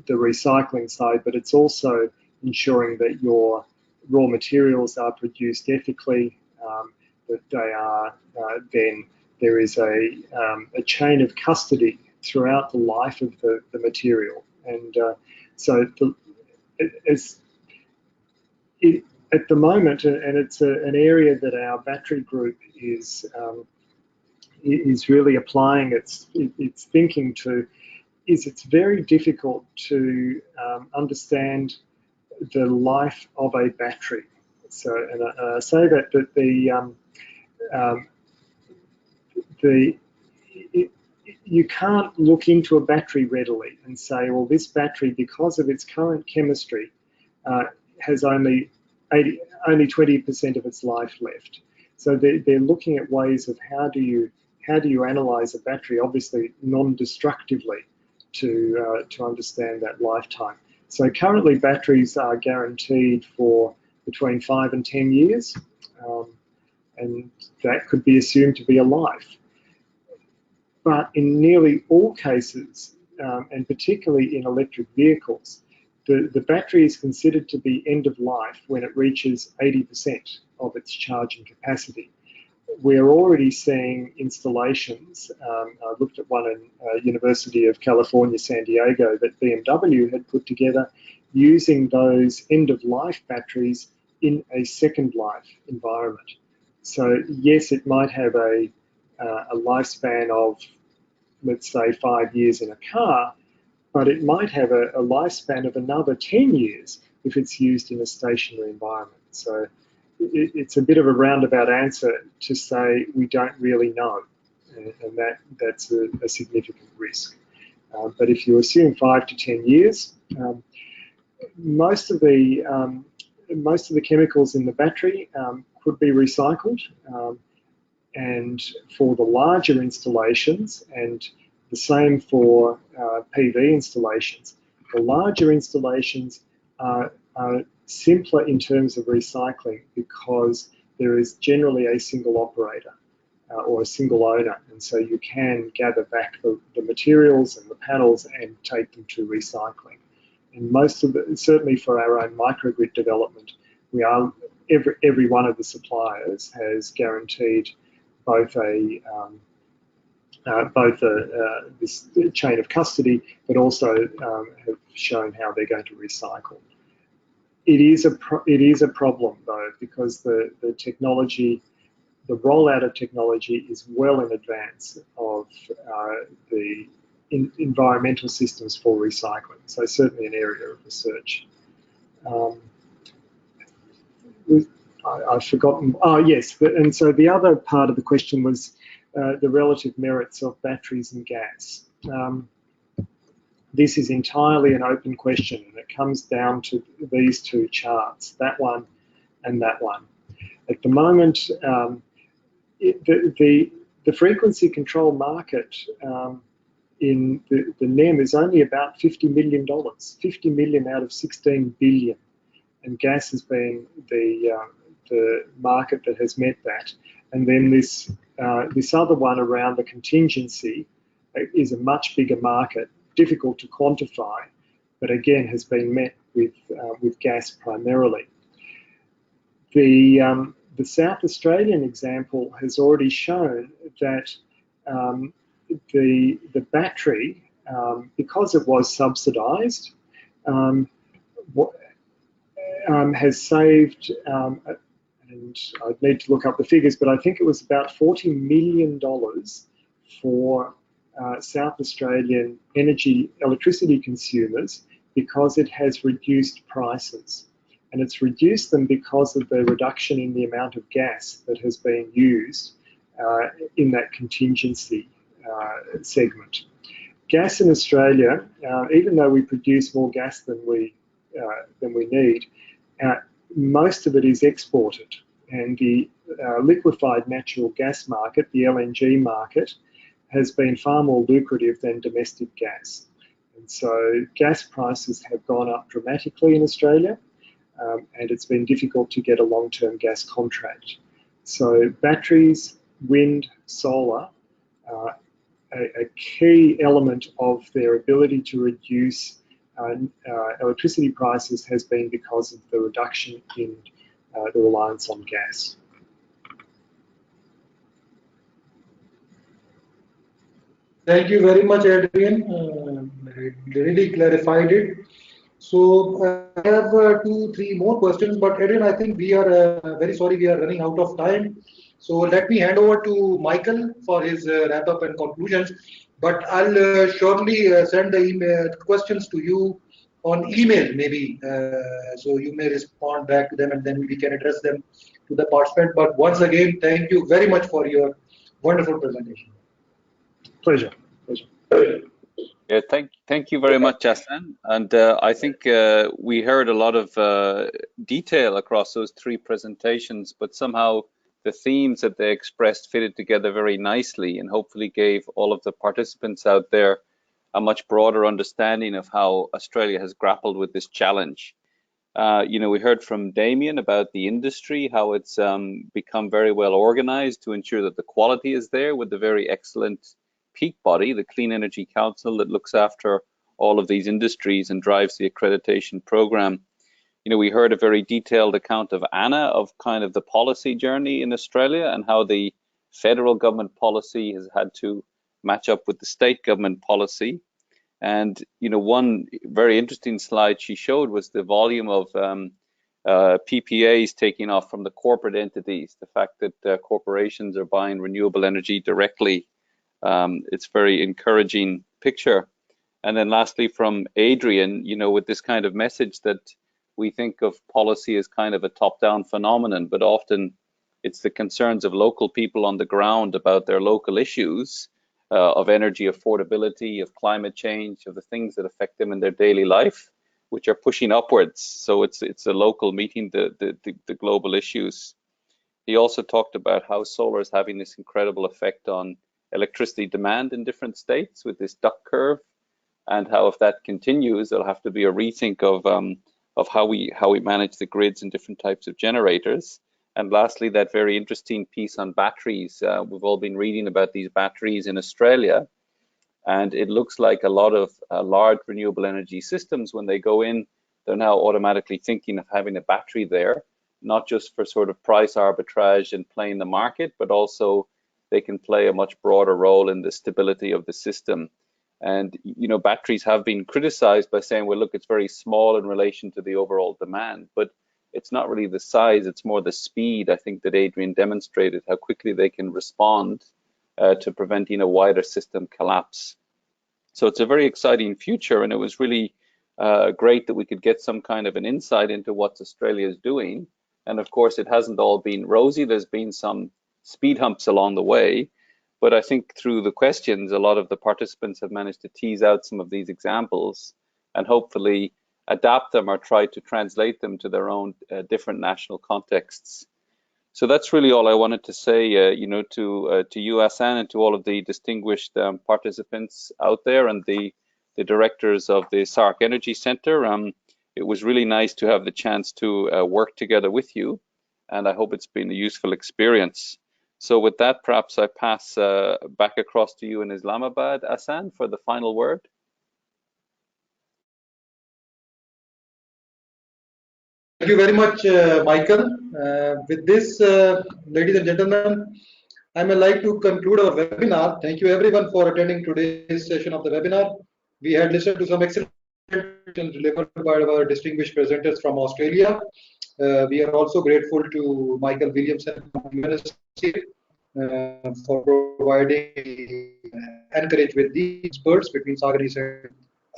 the recycling side, but it's also ensuring that your raw materials are produced ethically, that they are then there is a chain of custody throughout the life of the material. And so at the moment, and it's an area that our battery group is really applying its thinking to, is it's very difficult to understand the life of a battery. So, and I say that you can't look into a battery readily and say, well, this battery, because of its current chemistry, has only 20% of its life left. So they're looking at ways of how do you analyze a battery, obviously non-destructively, to understand that lifetime. So currently batteries are guaranteed for between 5 and 10 years, and that could be assumed to be a life. But in nearly all cases, and particularly in electric vehicles, the battery is considered to be end of life when it reaches 80% of its charging capacity. We're already seeing installations. I looked at one in University of California, San Diego, that BMW had put together using those end-of-life batteries in a second-life environment. So yes, it might have a lifespan of, let's say, 5 years in a car, but it might have a lifespan of another 10 years if it's used in a stationary environment. So it's a bit of a roundabout answer to say we don't really know, and that's a significant risk. But if you assume 5 to 10 years, most of the chemicals in the battery could be recycled, and for the larger installations, and the same for PV installations, the larger installations are simpler in terms of recycling because there is generally a single operator or a single owner, and so you can gather back the materials and the panels and take them to recycling. And most of the, certainly for our own microgrid development, we are every one of the suppliers has guaranteed both this chain of custody, but also have shown how they're going to recycle. It is a problem though, because the technology, the rollout of technology is well in advance of the environmental systems for recycling. So certainly an area of research. I've forgotten. Oh, yes. And so the other part of the question was the relative merits of batteries and gas. This is entirely an open question, and it comes down to these two charts, that one and that one. At the moment, the frequency control market in the NEM is only about $50 million, 50 million out of 16 billion, and gas has been the market that has met that. And then this other one around the contingency is a much bigger market, difficult to quantify, but again has been met with gas primarily. The South Australian example has already shown that the battery, because it was subsidised, has saved, and I'd need to look up the figures, but I think it was about $40 million for South Australian electricity consumers, because it has reduced prices. And it's reduced them because of the reduction in the amount of gas that has been used in that contingency segment. Gas in Australia, even though we produce more gas than we need, most of it is exported, and the liquefied natural gas market, the LNG market, has been far more lucrative than domestic gas. And so gas prices have gone up dramatically in Australia, and it's been difficult to get a long-term gas contract. So batteries, wind, solar, a key element of their ability to reduce electricity prices has been because of the reduction in the reliance on gas. Thank you very much, Adrian. It really clarified it. So I have 2-3 more questions, but Adrian, I think we are very sorry, we are running out of time. So let me hand over to Michael for his wrap-up and conclusions. But I'll surely send the questions to you on email, maybe, so you may respond back to them, and then we can address them to the participant. But once again, thank you very much for your wonderful presentation. Pleasure. Yeah, thank you very much, Hassan. And I think we heard a lot of detail across those 3 presentations, but somehow the themes that they expressed fitted together very nicely, and hopefully gave all of the participants out there a much broader understanding of how Australia has grappled with this challenge. We heard from Damien about the industry, how it's become very well organized to ensure that the quality is there, with the very excellent peak body, the Clean Energy Council, that looks after all of these industries and drives the accreditation program. We heard a very detailed account of Anna, of kind of the policy journey in Australia, and how the federal government policy has had to match up with the state government policy. And one very interesting slide she showed was the volume of PPAs taking off from the corporate entities, the fact that corporations are buying renewable energy directly. It's a very encouraging picture. And then lastly, from Adrian, with this kind of message that we think of policy as kind of a top-down phenomenon, but often it's the concerns of local people on the ground about their local issues, of energy affordability, of climate change, of the things that affect them in their daily life, which are pushing upwards. So it's a local meeting the global issues. He also talked about how solar is having this incredible effect on electricity demand in different states with this duck curve, and how if that continues, there'll have to be a rethink of how we manage the grids and different types of generators. And lastly, that very interesting piece on batteries. We've all been reading about these batteries in Australia, and it looks like a lot of large renewable energy systems, when they go in, they're now automatically thinking of having a battery there, not just for sort of price arbitrage and playing the market, but also they can play a much broader role in the stability of the system. And batteries have been criticized by saying, well, look, it's very small in relation to the overall demand, but it's not really the size, it's more the speed, I think, that Adrian demonstrated, how quickly they can respond to preventing a wider system collapse. So it's a very exciting future, and it was really great that we could get some kind of an insight into what Australia is doing, And of course, it hasn't all been rosy. There's been some speed humps along the way. But I think through the questions, a lot of the participants have managed to tease out some of these examples and hopefully adapt them or try to translate them to their own different national contexts. So that's really all I wanted to say, to you, Hassan, and to all of the distinguished participants out there and the directors of the SAARC Energy Center. It was really nice to have the chance to work together with you, and I hope it's been a useful experience. So with that, perhaps I pass back across to you in Islamabad, Hassan, for the final word. Thank you very much, Michael. With this, ladies and gentlemen, I would like to conclude our webinar. Thank you everyone for attending today's session of the webinar. We had listened to some excellent presentations delivered by our distinguished presenters from Australia. We are also grateful to Michael Williamson from UNSC for providing encourage with the experts between SAARC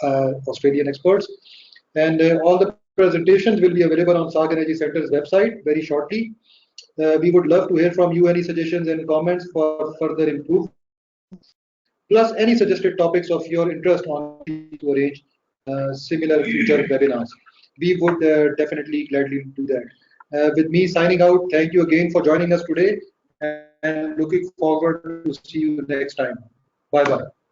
and Australian experts. And all the presentations will be available on SAARC Energy Center's website very shortly. We would love to hear from you any suggestions and comments for further improvement, plus any suggested topics of your interest on to arrange similar future webinars. We would definitely gladly do that. With me signing out, thank you again for joining us today and looking forward to see you next time. Bye-bye.